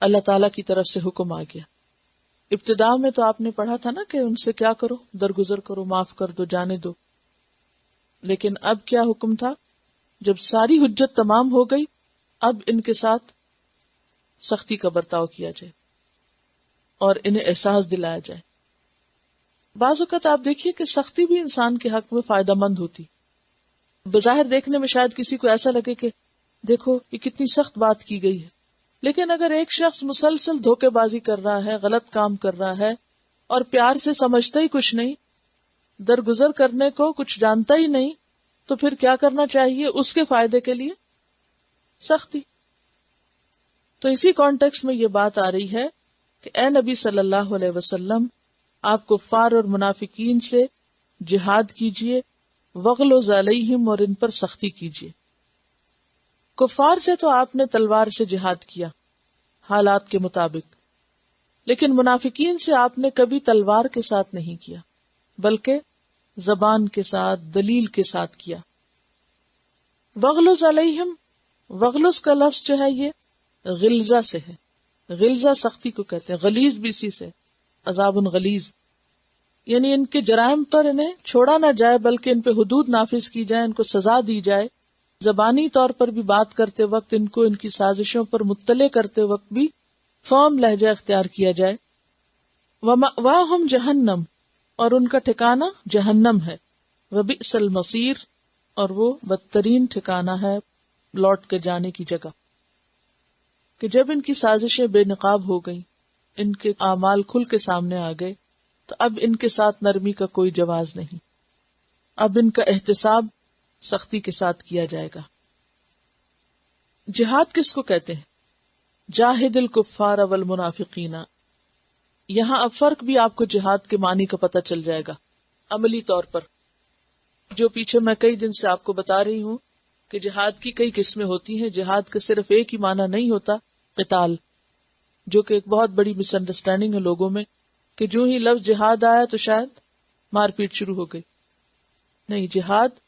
اللہ تعالیٰ کی طرف سے حکم آ گیا. ابتدا میں تو آپ نے پڑھا تھا نا کہ ان سے کیا کرو، درگزر کرو، معاف کر دو، جانے دو. لیکن اب کیا حکم تھا؟ جب ساری حجت تمام ہو گئی، اب ان کے ساتھ سختی کا برتاؤ کیا جائے اور انہیں احساس دلایا جائے. بعض اوقات آپ دیکھیے کہ سختی بھی انسان کے حق میں فائدہ مند ہوتی. بظاہر دیکھنے میں شاید کسی کو ایسا لگے کہ دیکھو یہ کتنی سخت بات کی گئی ہے، لیکن اگر ایک شخص مسلسل دھوکے بازی کر رہا ہے، غلط کام کر رہا ہے اور پیار سے سمجھتا ہی کچھ نہیں، درگزر کرنے کو کچھ جانتا ہی نہیں، تو پھر کیا کرنا چاہیے اس کے فائدے کے لیے؟ سختی. تو اسی کانٹیکسٹ میں یہ بات آ رہی ہے کہ اے نبی صلی اللہ علیہ وسلم، آپ کفار اور منافقین سے جہاد کیجئے، وغلظ علیہم، اور ان پر سختی کیجئے. کفار سے تو آپ نے تلوار سے جہاد کیا حالات کے مطابق، لیکن منافقین سے آپ نے کبھی تلوار کے ساتھ نہیں کیا، بلکہ زبان کے ساتھ، دلیل کے ساتھ کیا. وغلظ علیہم، وغلظ کا لفظ جو ہے یہ غلظہ سے ہے. غلظہ سختی کو کہتے ہیں، غلیظ بھی اسی سے، عذاب غلیظ، یعنی ان کے جرائم پر انہیں چھوڑا نہ جائے بلکہ ان پہ حدود نافذ کی جائے، ان کو سزا دی جائے. زبانی طور پر بھی بات کرتے وقت ان کو ان کی سازشوں پر مطلع کرتے وقت بھی فرم لہجہ اختیار کیا جائے. وَمَأْوَاهُمْ جَهَنَّمْ، اور ان کا ٹھکانہ جہنم ہے. وَبِئْسَ الْمَصِيرُ، اور وہ بدترین ٹھکانہ ہے لوٹ کے جانے کی جگہ. کہ جب ان کی سازشیں بے نقاب ہو گئیں، ان کے اعمال کھل کے سامنے آ گئے، تو اب ان کے ساتھ نرمی کا کوئی جواز نہیں. اب ان کا احتساب سختی کے ساتھ کیا جائے گا. جہاد کس کو کہتے ہیں؟ جاہد الکفار والمنافقین. یہاں اب فرق بھی آپ کو جہاد کے معنی کا پتہ چل جائے گا عملی طور پر، جو پیچھے میں کئی دن سے آپ کو بتا رہی ہوں کہ جہاد کی کئی قسمیں ہوتی ہیں. جہاد کا صرف ایک ہی معنی نہیں ہوتا، قتال، جو کہ ایک بہت بڑی مس انڈرسٹینڈنگ ہے لوگوں میں کہ جو ہی لفظ جہاد آیا تو شاید مار پیٹ شروع ہو گئی. نہیں، جہاد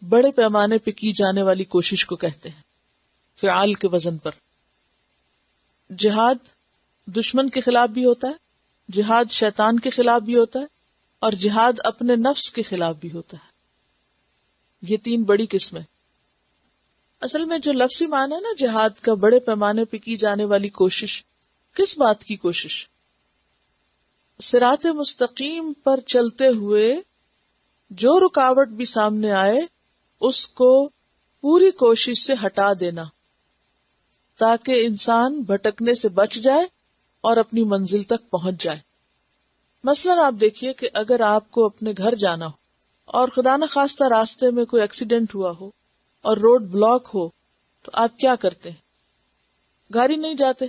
بڑے پیمانے پہ کی جانے والی کوشش کو کہتے ہیں، فعال کے وزن پر. جہاد دشمن کے خلاف بھی ہوتا ہے، جہاد شیطان کے خلاف بھی ہوتا ہے، اور جہاد اپنے نفس کے خلاف بھی ہوتا ہے. یہ تین بڑی قسمیں. اصل میں جو لفظی معنی ہے نا جہاد کا، بڑے پیمانے پہ کی جانے والی کوشش، کس بات کی کوشش؟ صراط مستقیم پر چلتے ہوئے جو رکاوٹ بھی سامنے آئے اس کو پوری کوشش سے ہٹا دینا، تاکہ انسان بھٹکنے سے بچ جائے اور اپنی منزل تک پہنچ جائے. مثلاً آپ دیکھیے کہ اگر آپ کو اپنے گھر جانا ہو اور خدا نخواستہ راستے میں کوئی ایکسیڈنٹ ہوا ہو اور روڈ بلاک ہو، تو آپ کیا کرتے ہیں؟ گاڑی نہیں جاتے،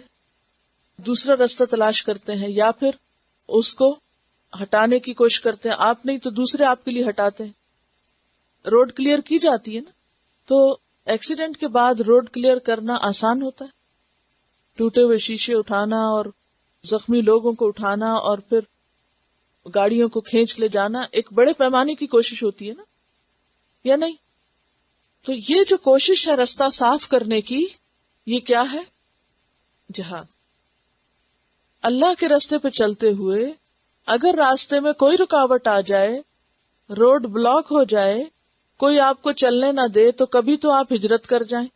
دوسرا راستہ تلاش کرتے ہیں، یا پھر اس کو ہٹانے کی کوشش کرتے ہیں. آپ نہیں تو دوسرے آپ کے لیے ہٹاتے ہیں. روڈ کلیئر کی جاتی ہے نا. تو ایکسیڈنٹ کے بعد روڈ کلیئر کرنا آسان ہوتا ہے؟ ٹوٹے ہوئے شیشے اٹھانا اور زخمی لوگوں کو اٹھانا اور پھر گاڑیوں کو کھینچ لے جانا ایک بڑے پیمانے کی کوشش ہوتی ہے نا، یا نہیں؟ تو یہ جو کوشش ہے راستہ صاف کرنے کی، یہ کیا ہے؟ جہاد. اللہ کے راستے پہ چلتے ہوئے اگر راستے میں کوئی رکاوٹ آ جائے، روڈ بلاک ہو جائے، کوئی آپ کو چلنے نہ دے، تو کبھی تو آپ ہجرت کر جائیں.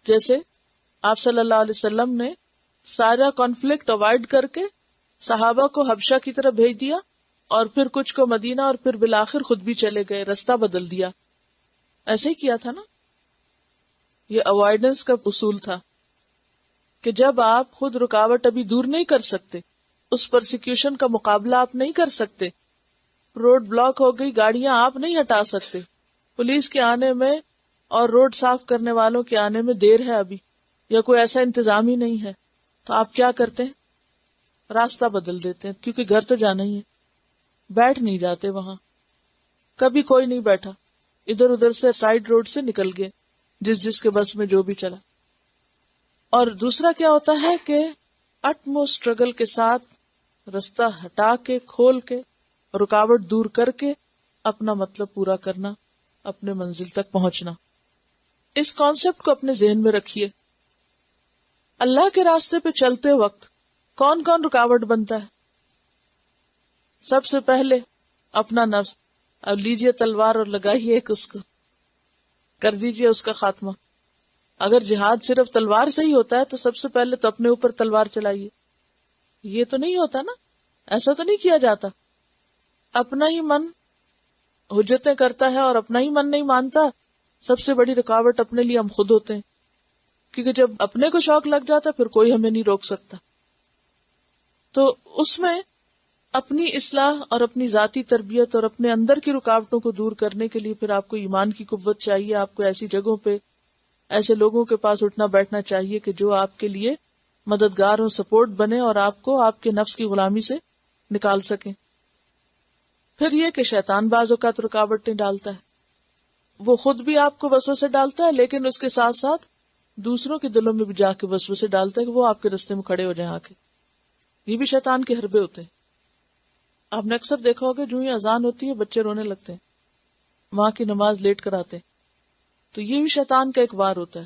جیسے آپ صلی اللہ علیہ وسلم نے سارا کانفلکٹ اوائڈ کر کے صحابہ کو حبشہ کی طرف بھیج دیا، اور پھر کچھ کو مدینہ، اور پھر بالآخر خود بھی چلے گئے، راستہ بدل دیا. ایسے ہی کیا تھا نا. یہ اوائڈنس کا اصول تھا کہ جب آپ خود رکاوٹ ابھی دور نہیں کر سکتے، اس پرسیکیوشن کا مقابلہ آپ نہیں کر سکتے، روڈ بلاک ہو گئی، گاڑیاں آپ نہیں ہٹا سکتے، پولیس کے آنے میں اور روڈ صاف کرنے والوں کے آنے میں دیر ہے ابھی، یا کوئی ایسا انتظام ہی نہیں ہے، تو آپ کیا کرتے ہیں؟ راستہ بدل دیتے ہیں، کیونکہ گھر تو جانا ہی ہے، بیٹھ نہیں جاتے وہاں، کبھی کوئی نہیں بیٹھا، ادھر ادھر سے سائیڈ روڈ سے نکل گئے، جس کے بس میں جو بھی چلا۔ اور دوسرا کیا ہوتا ہے کہ اٹمو اسٹرگل کے ساتھ رستہ ہٹا کے، کھول کے، رکاوٹ دور کر کے اپنا مطلب پورا کرنا، اپنے منزل تک پہنچنا۔ اس کانسیپٹ کو اپنے ذہن میں رکھیے۔ اللہ کے راستے پہ چلتے وقت کون کون رکاوٹ بنتا ہے؟ سب سے پہلے اپنا نفس۔ اب لیجئے تلوار اور لگائیے ایک اس کو، کر دیجئے اس کا خاتمہ۔ اگر جہاد صرف تلوار سے ہی ہوتا ہے تو سب سے پہلے تو اپنے اوپر تلوار چلائیے۔ یہ تو نہیں ہوتا نا، ایسا تو نہیں کیا جاتا۔ اپنا ہی من حجتیں کرتا ہے اور اپنا ہی من نہیں مانتا، سب سے بڑی رکاوٹ اپنے لیے ہم خود ہوتے ہیں، کیونکہ جب اپنے کو شوق لگ جاتا پھر کوئی ہمیں نہیں روک سکتا۔ تو اس میں اپنی اصلاح اور اپنی ذاتی تربیت اور اپنے اندر کی رکاوٹوں کو دور کرنے کے لیے پھر آپ کو ایمان کی قوت چاہیے، آپ کو ایسی جگہوں پہ ایسے لوگوں کے پاس اٹھنا بیٹھنا چاہیے کہ جو آپ کے لیے مددگار ہوں، سپورٹ بنے اور آپ کو آپ کے نفس کی غلامی سے نکال سکیں۔ پھر یہ کہ شیطان بعض اوقات رکاوٹیں ڈالتا ہے، وہ خود بھی آپ کو وسوسے ڈالتا ہے، لیکن اس کے ساتھ ساتھ دوسروں کے دلوں میں بھی جا کے وسوسے ڈالتا ہے کہ وہ آپ کے راستے میں کھڑے ہو جائیں آ کے۔ یہ بھی شیطان کے حربے ہوتے ہیں۔ آپ نے اکثر دیکھا ہوگا جو ہی اذان ہوتی ہے بچے رونے لگتے ہیں، ماں کی نماز لیٹ کراتے ہیں، تو یہ بھی شیطان کا ایک وار ہوتا ہے،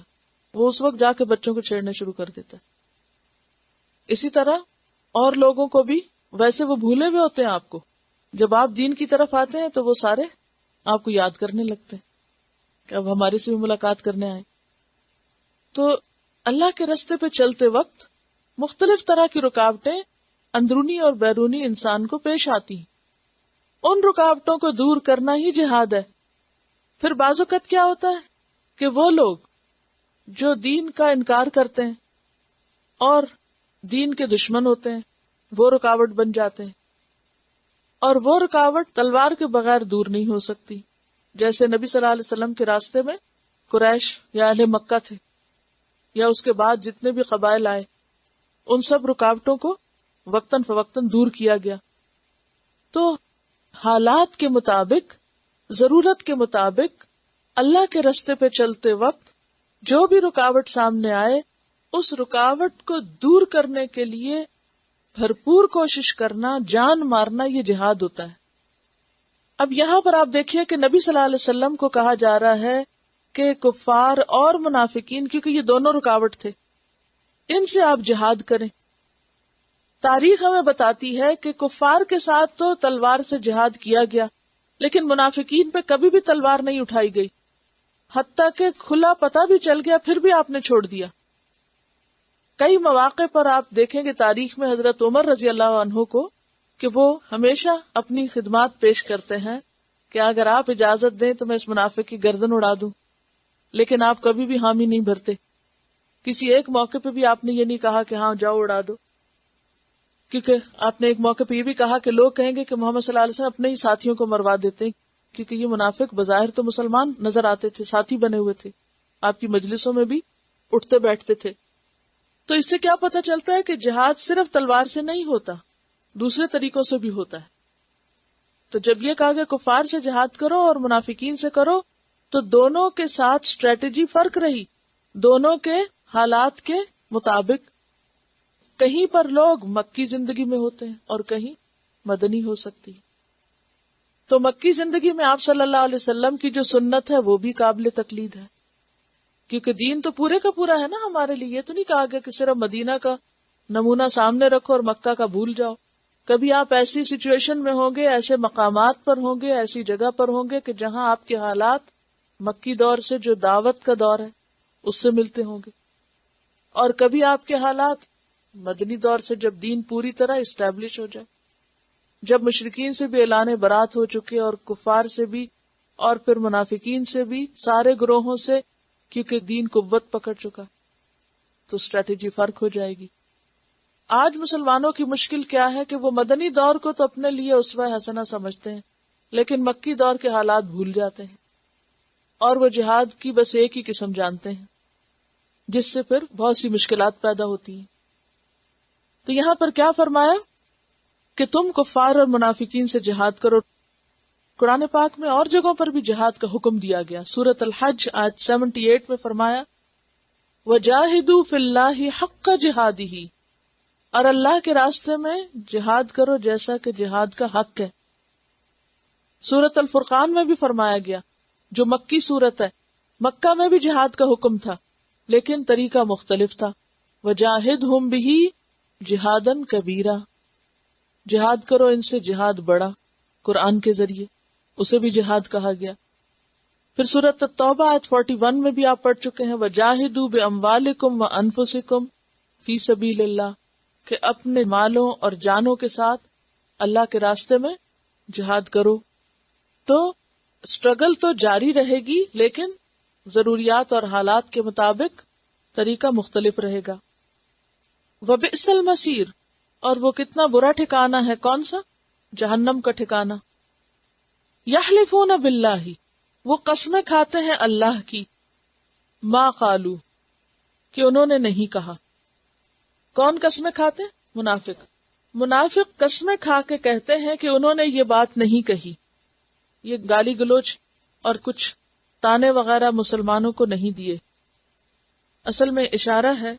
وہ اس وقت جا کے بچوں کو چھیڑنا شروع کر دیتا ہے۔ اسی طرح اور لوگوں کو بھی، ویسے وہ بھولے ہوئے ہوتے ہیں آپ کو، جب آپ دین کی طرف آتے ہیں تو وہ سارے آپ کو یاد کرنے لگتے ہیں کہ اب ہمارے سے بھی ملاقات کرنے آئے۔ تو اللہ کے راستے پہ چلتے وقت مختلف طرح کی رکاوٹیں اندرونی اور بیرونی انسان کو پیش آتی ہیں، ان رکاوٹوں کو دور کرنا ہی جہاد ہے۔ پھر بعض اوقات کیا ہوتا ہے کہ وہ لوگ جو دین کا انکار کرتے ہیں اور دین کے دشمن ہوتے ہیں وہ رکاوٹ بن جاتے ہیں، اور وہ رکاوٹ تلوار کے بغیر دور نہیں ہو سکتی۔ جیسے نبی صلی اللہ علیہ وسلم کے راستے میں قریش یا اہل مکہ تھے، یا اس کے بعد جتنے بھی قبائل آئے، ان سب رکاوٹوں کو وقتاً فوقتاً دور کیا گیا۔ تو حالات کے مطابق، ضرورت کے مطابق اللہ کے راستے پہ چلتے وقت جو بھی رکاوٹ سامنے آئے، اس رکاوٹ کو دور کرنے کے لیے بھرپور کوشش کرنا، جان مارنا، یہ جہاد ہوتا ہے۔ اب یہاں پر آپ دیکھیے کہ نبی صلی اللہ علیہ وسلم کو کہا جا رہا ہے کہ کفار اور منافقین، کیونکہ یہ دونوں رکاوٹ تھے، ان سے آپ جہاد کریں۔ تاریخ ہمیں بتاتی ہے کہ کفار کے ساتھ تو تلوار سے جہاد کیا گیا، لیکن منافقین پہ کبھی بھی تلوار نہیں اٹھائی گئی، حتیٰ کہ کھلا پتہ بھی چل گیا پھر بھی آپ نے چھوڑ دیا۔ کئی مواقع پر آپ دیکھیں گے تاریخ میں حضرت عمر رضی اللہ عنہ کو کہ وہ ہمیشہ اپنی خدمات پیش کرتے ہیں کہ اگر آپ اجازت دیں تو میں اس منافق کی گردن اڑا دوں، لیکن آپ کبھی بھی حامی نہیں بھرتے۔ کسی ایک موقع پہ بھی آپ نے یہ نہیں کہا کہ ہاں جاؤ اڑا دو، کیونکہ آپ نے ایک موقع پہ یہ بھی کہا کہ لوگ کہیں گے کہ محمد صلی اللہ علیہ وسلم اپنے ہی ساتھیوں کو مروا دیتے ہیں، کیونکہ یہ منافق بظاہر تو مسلمان نظر آتے تھے، ساتھی بنے ہوئے تھے، آپ کی مجلسوں میں بھی اٹھتے بیٹھتے تھے۔ تو اس سے کیا پتہ چلتا ہے کہ جہاد صرف تلوار سے نہیں ہوتا، دوسرے طریقوں سے بھی ہوتا ہے۔ تو جب یہ کہا کہ کفار سے جہاد کرو اور منافقین سے کرو، تو دونوں کے ساتھ اسٹریٹجی فرق رہی، دونوں کے حالات کے مطابق۔ کہیں پر لوگ مکی زندگی میں ہوتے ہیں اور کہیں مدنی ہو سکتی۔ تو مکی زندگی میں آپ صلی اللہ علیہ وسلم کی جو سنت ہے وہ بھی قابل تقلید ہے، کیونکہ دین تو پورے کا پورا ہے نا ہمارے لیے۔ یہ تو نہیں کہا گیا کہ صرف مدینہ کا نمونہ سامنے رکھو اور مکہ کا بھول جاؤ۔ کبھی آپ ایسی سچویشن میں ہوں گے، ایسے مقامات پر ہوں گے، ایسی جگہ پر ہوں گے کہ جہاں آپ کے حالات مکی دور سے جو دعوت کا دور ہے اس سے ملتے ہوں گے، اور کبھی آپ کے حالات مدنی دور سے جب دین پوری طرح اسٹیبلش ہو جائے، جب مشرکین سے بھی اعلان برات ہو چکے اور کفار سے بھی اور پھر منافقین سے بھی، سارے گروہوں سے، کیونکہ دین قوت پکڑ چکا، تو اسٹریٹجی فرق ہو جائے گی۔ آج مسلمانوں کی مشکل کیا ہے کہ وہ مدنی دور کو تو اپنے لیے اسوہ حسنہ سمجھتے ہیں، لیکن مکی دور کے حالات بھول جاتے ہیں، اور وہ جہاد کی بس ایک ہی قسم جانتے ہیں، جس سے پھر بہت سی مشکلات پیدا ہوتی ہیں۔ تو یہاں پر کیا فرمایا کہ تم کفار اور منافقین سے جہاد کرو. قرآن پاک میں اور جگہوں پر بھی جہاد کا حکم دیا گیا. سورۃ الحج آیت 78 میں فرمایا وَجَاهِدُوا فِي اللَّهِ حَقَّ جِهَادِهِ، اور اللہ کے راستے میں جہاد کرو جیسا کہ جہاد کا حق ہے. سورۃ الفرقان میں بھی فرمایا گیا، جو مکی سورت ہے، مکہ میں بھی جہاد کا حکم تھا لیکن طریقہ مختلف تھا. وَجَاهِدْهُمْ بِهِ جِهَادًا كَبِيرًا، جہاد کرو ان سے جہاد بڑا، قرآن کے ذریعے اسے بھی جہاد کہا گیا. پھر سورۃ التوبہ آیت 41 میں بھی آپ پڑھ چکے ہیں وَجَاهِدُوا بِأَمْوَالِكُمْ وَأَنفُسِكُمْ فِي سَبِيلِ اللَّهِ، کہ اپنے مالوں اور جانوں کے ساتھ اللہ کے راستے میں جہاد کرو. تو اسٹرگل تو جاری رہے گی لیکن ضروریات اور حالات کے مطابق طریقہ مختلف رہے گا. وَبِئْسَ الْمَصِيرُ، اور وہ کتنا برا ٹھکانہ ہے، کون سا؟ جہنم کا ٹھکانہ. یحلفون باللہ، وہ قسمیں کھاتے ہیں اللہ کی، ما قالو، کہ انہوں نے نہیں کہا. کون قسمیں کھاتے ہیں؟ منافق. منافق قسمیں کھا کے کہتے ہیں کہ انہوں نے یہ بات نہیں کہی. یہ گالی گلوچ اور کچھ تانے وغیرہ مسلمانوں کو نہیں دیے. اصل میں اشارہ ہے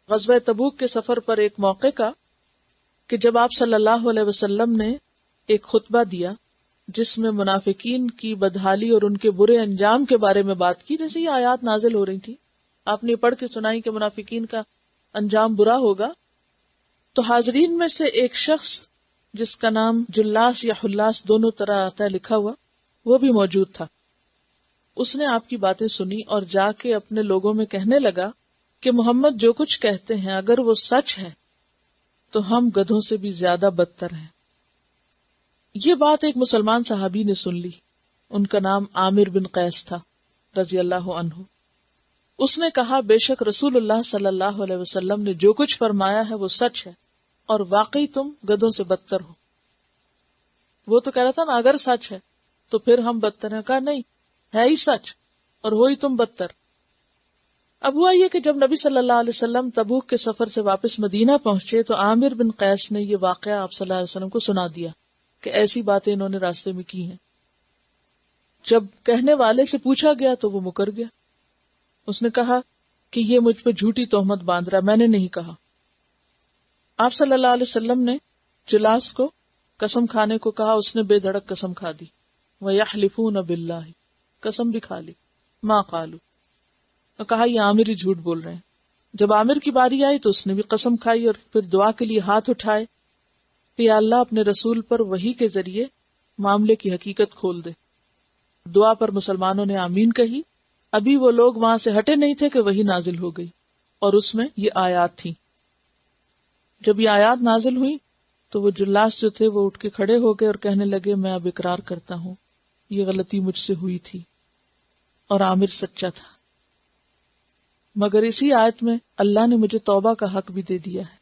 غزوہ تبوک کے سفر پر ایک موقع کا کہ جب آپ صلی اللہ علیہ وسلم نے ایک خطبہ دیا جس میں منافقین کی بدحالی اور ان کے برے انجام کے بارے میں بات کی، جیسے یہ آیات نازل ہو رہی تھی، آپ نے پڑھ کے سنائی کہ منافقین کا انجام برا ہوگا. تو حاضرین میں سے ایک شخص جس کا نام جلاس یا حلاس دونوں طرح آتا ہے لکھا ہوا، وہ بھی موجود تھا. اس نے آپ کی باتیں سنی اور جا کے اپنے لوگوں میں کہنے لگا کہ محمد جو کچھ کہتے ہیں اگر وہ سچ ہے تو ہم گدھوں سے بھی زیادہ بدتر ہیں. یہ بات ایک مسلمان صحابی نے سن لی، ان کا نام عامر بن قیس تھا رضی اللہ عنہ. اس نے کہا بے شک رسول اللہ صلی اللہ علیہ وسلم نے جو کچھ فرمایا ہے وہ سچ ہے اور واقعی تم گدھوں سے بدتر ہو. وہ تو کہہ رہا تھا نا اگر سچ ہے تو پھر ہم بدتر ہیں، کہا نہیں ہے ہی سچ اور ہوئی تم بدتر. اب ہوا یہ کہ جب نبی صلی اللہ علیہ وسلم تبوک کے سفر سے واپس مدینہ پہنچے تو عامر بن قیس نے یہ واقعہ آپ صلی اللہ علیہ وسلم کو سنا دیا کہ ایسی باتیں انہوں نے راستے میں کی ہیں. جب کہنے والے سے پوچھا گیا تو وہ مکر گیا. اس نے کہا کہ یہ مجھ پہ جھوٹی تہمت باندھ رہا، میں نے نہیں کہا. آپ صلی اللہ علیہ وسلم نے جلاس کو قسم کھانے کو کہا، اس نے بے دھڑک قسم کھا دی. وَيَحْلِفُونَ بِاللَّهِ، قسم بھی کھا لی. ما قالوا، اور کہا یہ عامر ہی جھوٹ بول رہے ہیں. جب عامر کی باری آئی تو اس نے بھی قسم کھائی اور پھر دعا کے لیے ہاتھ اٹھائے کہ یا اللہ اپنے رسول پر وحی کے ذریعے معاملے کی حقیقت کھول دے. دعا پر مسلمانوں نے آمین کہی. ابھی وہ لوگ وہاں سے ہٹے نہیں تھے کہ وحی نازل ہو گئی اور اس میں یہ آیات تھیں. جب یہ آیات نازل ہوئی تو وہ جلاس جو تھے وہ اٹھ کے کھڑے ہو گئے اور کہنے لگے میں اب اقرار کرتا ہوں یہ غلطی مجھ سے ہوئی تھی اور عامر سچا تھا. مگر اسی آیت میں اللہ نے مجھے توبہ کا حق بھی دے دیا ہے،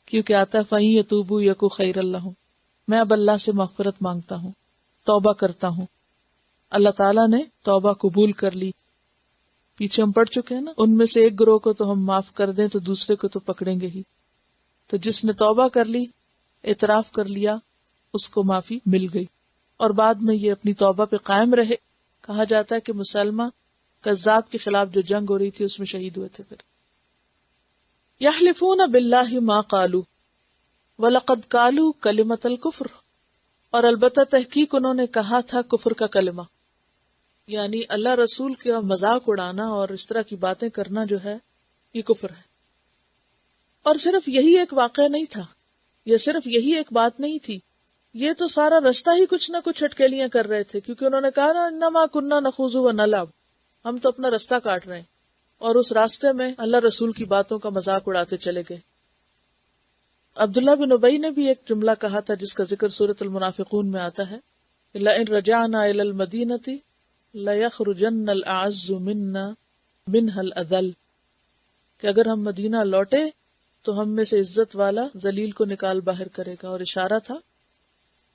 کیونکہ آتا ہے فَإِن يَتُوبُوا يَكُ خَيْرًا لَّهُمْ، میں اب اللہ سے مغفرت مانگتا ہوں، توبہ کرتا ہوں. اللہ تعالیٰ نے توبہ قبول کر لی. پیچھے ہم پڑھ چکے ہیں نا، ان میں سے ایک گروہ کو تو ہم معاف کر دیں تو دوسرے کو تو پکڑیں گے ہی. تو جس نے توبہ کر لی، اعتراف کر لیا، اس کو معافی مل گئی اور بعد میں یہ اپنی توبہ پہ قائم رہے. کہا جاتا ہے کہ مسلمہ کذاب کے خلاف جو جنگ ہو رہی تھی اس میں شہید ہوئے تھے. پھر یحلفون باللہ ما قالوا وَلَقَدْ قَالُوا کلمۃ الکفر، اور البتہ تحقیق انہوں نے کہا تھا کفر کا کلمہ. یعنی اللہ رسول کا مذاق اڑانا اور اس طرح کی باتیں کرنا جو ہے یہ کفر ہے. اور صرف یہی ایک واقعہ نہیں تھا، یہ صرف یہی ایک بات نہیں تھی، یہ تو سارا رستہ ہی کچھ نہ کچھ اٹکیلیاں کر رہے تھے. کیونکہ انہوں نے کہا نا انما کننا نخوض ونلعب، ہم تو اپنا رستہ کاٹ رہے ہیں، اور اس راستے میں اللہ رسول کی باتوں کا مذاق اڑاتے چلے گئے. عبداللہ بن ابی نے بھی ایک جملہ کہا تھا جس کا ذکر سورۃ المنافقون میں آتا ہے، لئن رجعنا الى المدینۃ لَيَخْرُجَنَّ الْأَعَزُّ مِنَّا مِنْهَا الْأَذَلُّ، کہ اگر ہم مدینہ لوٹے تو ہم میں سے عزت والا ذلیل کو نکال باہر کرے گا. اور اشارہ تھا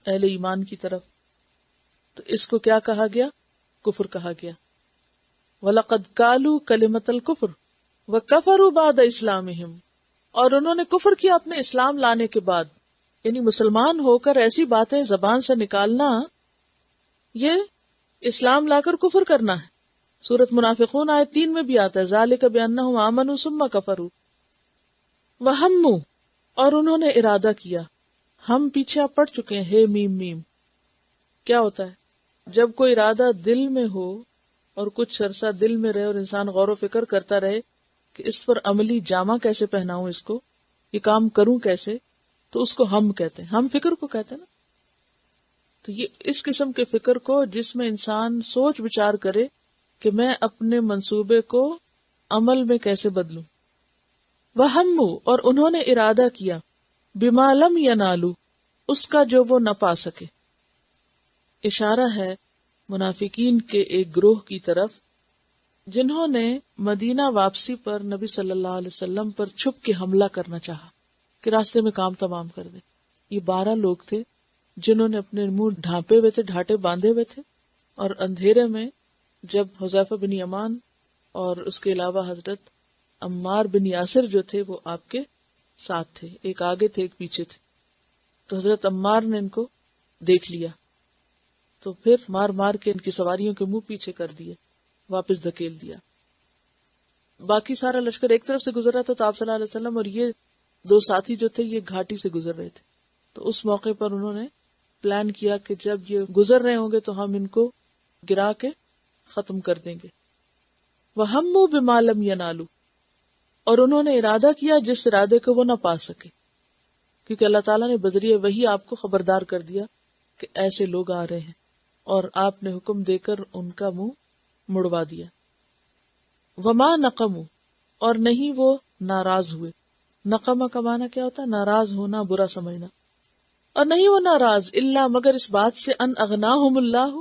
اہل ایمان کی طرف. تو اس کو کیا کہا گیا؟ کفر کہا گیا. وَلَقَدْ قَالُوا كَلِمَةَ الْكُفْرِ وَكَفَرُوا بَعْدَ إِسْلَامِهِمْ، اور انہوں نے کفر کیا اپنے اسلام لانے کے بعد. یعنی مسلمان ہو کر ایسی باتیں زبان سے نکالنا یہ اسلام لا کر کفر کرنا ہے. سورۃ منافقون آیت 3 میں بھی آتا ہے ذالک بانہم آمنوا ثم کفروا. وہموا، اور انہوں نے ارادہ کیا. ہم پیچھے آپ پڑھ چکے ہیں ہے میم میم. کیا ہوتا ہے جب کوئی ارادہ دل میں ہو اور کچھ عرصہ دل میں رہے اور انسان غور و فکر کرتا رہے کہ اس پر عملی جامہ کیسے پہناؤں، اس کو یہ کام کروں کیسے، تو اس کو ہم کہتے ہیں. ہم فکر کو کہتے ہیں نا. تو یہ اس قسم کے فکر کو جس میں انسان سوچ بچار کرے کہ میں اپنے منصوبے کو عمل میں کیسے بدلوں. وَهَمُّوا، اور انہوں نے ارادہ کیا بِمَا لَمْ يَنَالُوا، اس کا جو وہ نہ پا سکے. اشارہ ہے منافقین کے ایک گروہ کی طرف جنہوں نے مدینہ واپسی پر نبی صلی اللہ علیہ وسلم پر چھپ کے حملہ کرنا چاہا کہ راستے میں کام تمام کر دے. یہ 12 لوگ تھے جنہوں نے اپنے منہ ڈھانپے ہوئے تھے، ڈھاٹے باندھے ہوئے تھے، اور اندھیرے میں جب حذیفہ بن یمان اور اس کے علاوہ حضرت عمار بن یاسر جو تھے وہ آپ کے ساتھ تھے، ایک آگے تھے ایک پیچھے تھے. تو حضرت عمار نے ان کو دیکھ لیا تو پھر مار مار کے ان کی سواریوں کے منہ پیچھے کر دیے، واپس دھکیل دیا. باقی سارا لشکر ایک طرف سے گزر رہا تھا تو آپ صلی اللہ علیہ وسلم اور یہ 2 ساتھی جو تھے یہ گھاٹی سے گزر رہے تھے. تو اس موقع پر انہوں نے پلان کیا کہ جب یہ گزر رہے ہوں گے تو ہم ان کو گرا کے ختم کر دیں گے. وَهَمُّوا بِمَا لَمْ يَنَالُوا، اور انہوں نے ارادہ کیا جس ارادے کو وہ نہ پا سکے، کیونکہ اللہ تعالیٰ نے بذریعہ وحی آپ کو خبردار کر دیا کہ ایسے لوگ آ رہے ہیں، اور آپ نے حکم دے کر ان کا منہ مڑوا دیا. وَمَا نَقَمُوا، اور نہیں وہ ناراض ہوئے. نقمہ کا معنی کیا ہوتا ہے؟ ناراض ہونا، برا سمجھنا. اور نہیں وہ ناراض الا مگر اس بات سے ان اغناہم اللہ،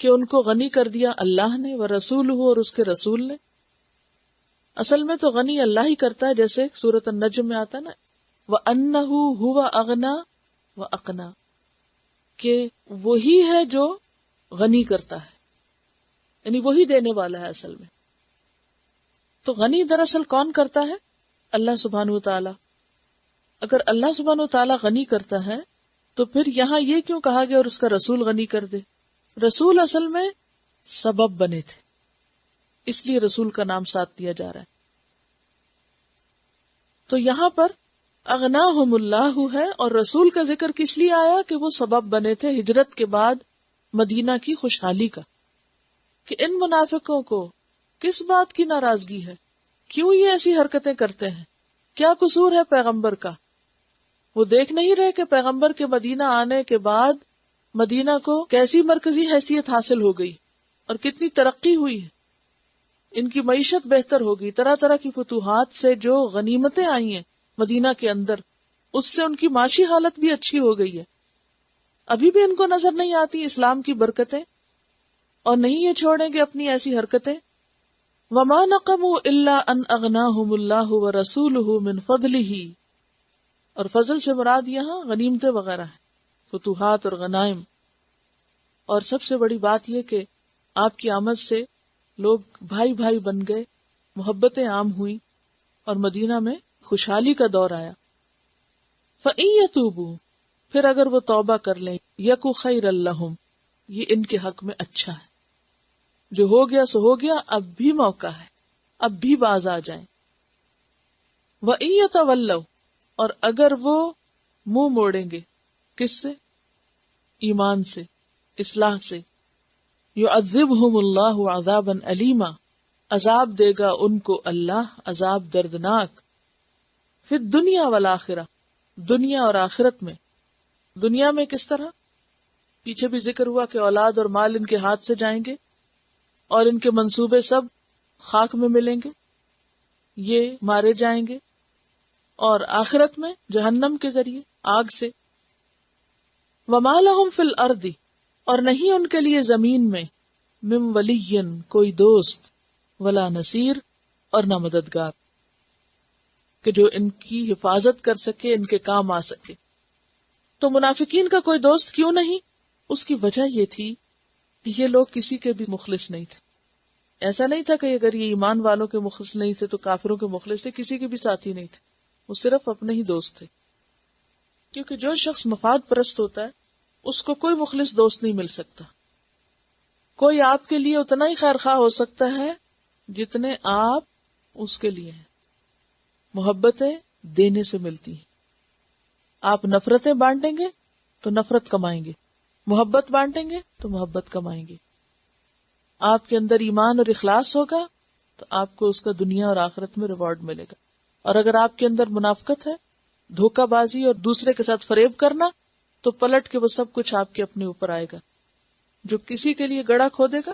کہ ان کو غنی کر دیا اللہ نے، ورسولہ، اور اس کے رسول نے. اصل میں تو غنی اللہ ہی کرتا ہے، جیسے سورۃ النجم میں آتا ہے نا وَأَنَّهُ هُوَ أَغْنَى وَأَقْنَى، کہ وہی ہے جو غنی کرتا ہے، یعنی وہی دینے والا ہے اصل میں. تو غنی دراصل کون کرتا ہے؟ اللہ سبحانہ وتعالی. اگر اللہ سبحانہ وتعالی غنی کرتا ہے تو پھر یہاں یہ کیوں کہا گیا اور اس کا رسول غنی کر دے؟ رسول اصل میں سبب بنے تھے، اس لیے رسول کا نام ساتھ دیا جا رہا ہے. تو یہاں پر اغناہم اللہ ہے، اور رسول کا ذکر کس لیے آیا؟ کہ وہ سبب بنے تھے ہجرت کے بعد مدینہ کی خوشحالی کا. کہ ان منافقوں کو کس بات کی ناراضگی ہے؟ کیوں یہ ایسی حرکتیں کرتے ہیں؟ کیا قصور ہے پیغمبر کا؟ وہ دیکھ نہیں رہے کہ پیغمبر کے مدینہ آنے کے بعد مدینہ کو کیسی مرکزی حیثیت حاصل ہو گئی اور کتنی ترقی ہوئی ہے. ان کی معیشت بہتر ہو گئی، طرح طرح کی فتوحات سے جو غنیمتیں آئی ہیں مدینہ کے اندر، اس سے ان کی معاشی حالت بھی اچھی ہو گئی ہے. ابھی بھی ان کو نظر نہیں آتی اسلام کی برکتیں، اور نہیں یہ چھوڑیں گے اپنی ایسی حرکتیں. وَمَا نَقَمُوا إِلَّا أَنْ أَغْنَاهُمُ اللَّهُ وَرَسُولُهُ مِنْ فَضْلِهِ، اور فضل سے مراد یہاں غنیمتیں وغیرہ ہیں، فتوحات اور غنائم. اور سب سے بڑی بات یہ کہ آپ کی آمد سے لوگ بھائی بھائی بن گئے، محبتیں عام ہوئی، اور مدینہ میں خوشحالی کا دور آیا. فَإِن يَتُوبُوا، پھر اگر وہ توبہ کر لیں، يَكُ خَيْرًا لَّهُمْ، یہ ان کے حق میں اچھا ہے. جو ہو گیا سو ہو گیا، اب بھی موقع ہے، اب بھی باز آ جائیں. وَإِن يَتَوَلَّوْا، اور اگر وہ منہ موڑیں گے، کس سے؟ ایمان سے، اصلاح سے. يُعَذِّبْهُمُ اللَّهُ عَذَابًا أَلِيمًا، عذاب دے گا ان کو اللہ عذاب دردناک. فی الدنیا والآخرہ، دنیا اور آخرت میں. دنیا میں کس طرح؟ پیچھے بھی ذکر ہوا کہ اولاد اور مال ان کے ہاتھ سے جائیں گے اور ان کے منصوبے سب خاک میں ملیں گے، یہ مارے جائیں گے. اور آخرت میں جہنم کے ذریعے آگ سے. وَمَا لَهُمْ فِي الْأَرْضِ، اور نہیں ان کے لیے زمین میں مِن وَلِيٍّ، کوئی دوست، ولا نصیر، اور نہ مددگار کہ جو ان کی حفاظت کر سکے، ان کے کام آ سکے. تو منافقین کا کوئی دوست کیوں نہیں؟ اس کی وجہ یہ تھی کہ یہ لوگ کسی کے بھی مخلص نہیں تھے. ایسا نہیں تھا کہ اگر یہ ایمان والوں کے مخلص نہیں تھے تو کافروں کے مخلص تھے، کسی کے بھی ساتھی نہیں تھے. وہ صرف اپنے ہی دوست تھے. کیونکہ جو شخص مفاد پرست ہوتا ہے اس کو کوئی مخلص دوست نہیں مل سکتا. کوئی آپ کے لیے اتنا ہی خیر خواہ ہو سکتا ہے جتنے آپ اس کے لیے ہیں. محبتیں دینے سے ملتی ہیں. آپ نفرتیں بانٹیں گے تو نفرت کمائیں گے، محبت بانٹیں گے تو محبت کمائیں گے. آپ کے اندر ایمان اور اخلاص ہوگا تو آپ کو اس کا دنیا اور آخرت میں ریوارڈ ملے گا. اور اگر آپ کے اندر منافقت ہے، دھوکہ بازی اور دوسرے کے ساتھ فریب کرنا، تو پلٹ کے وہ سب کچھ آپ کے اپنے اوپر آئے گا. جو کسی کے لیے گڑھا کھودے گا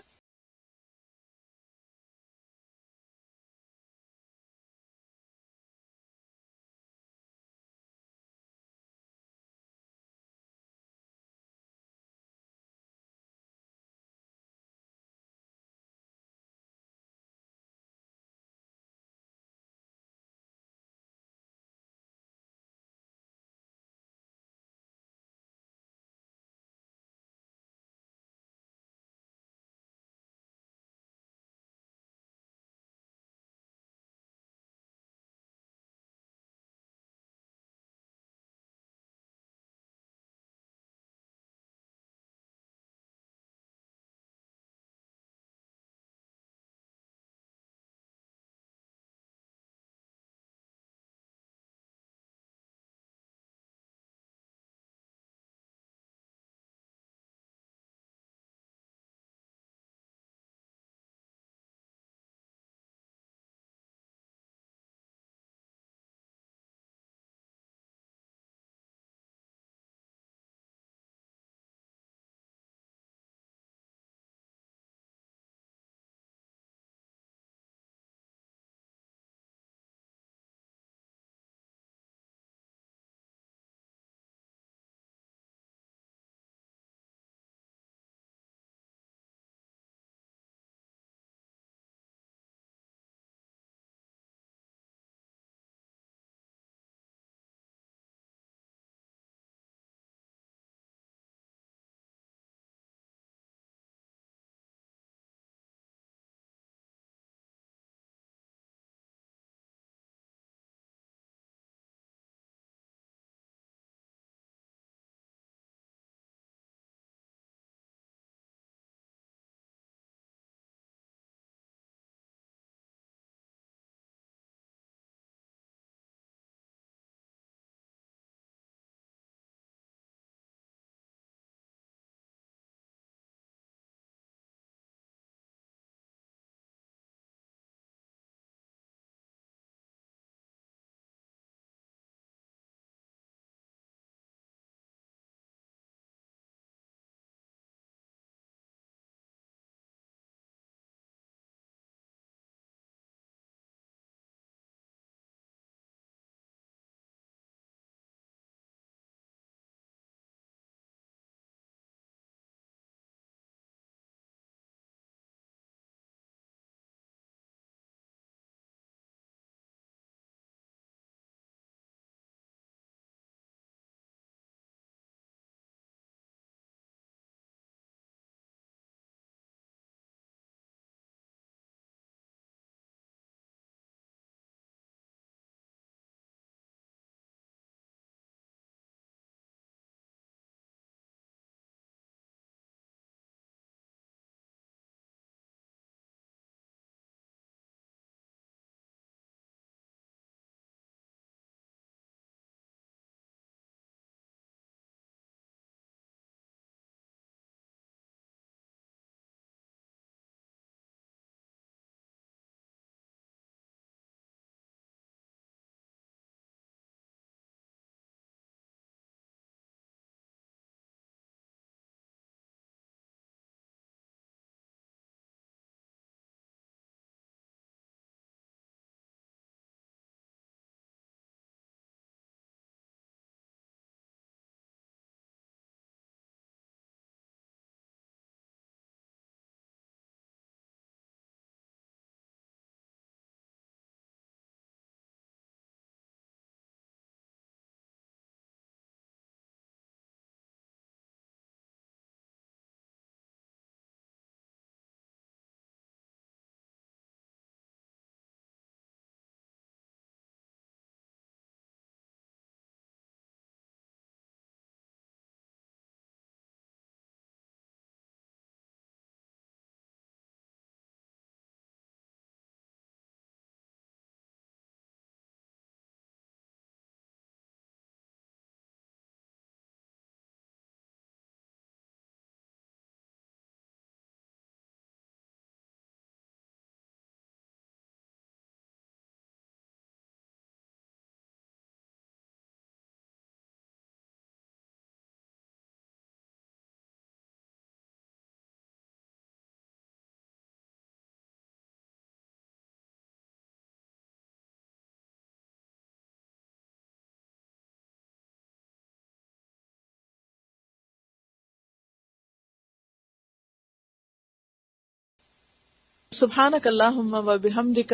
سبحانک اللہم و بحمدک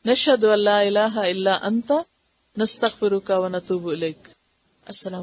نشہد ان لا الہ الا انت نستغفرک و نتوب الیک. السلام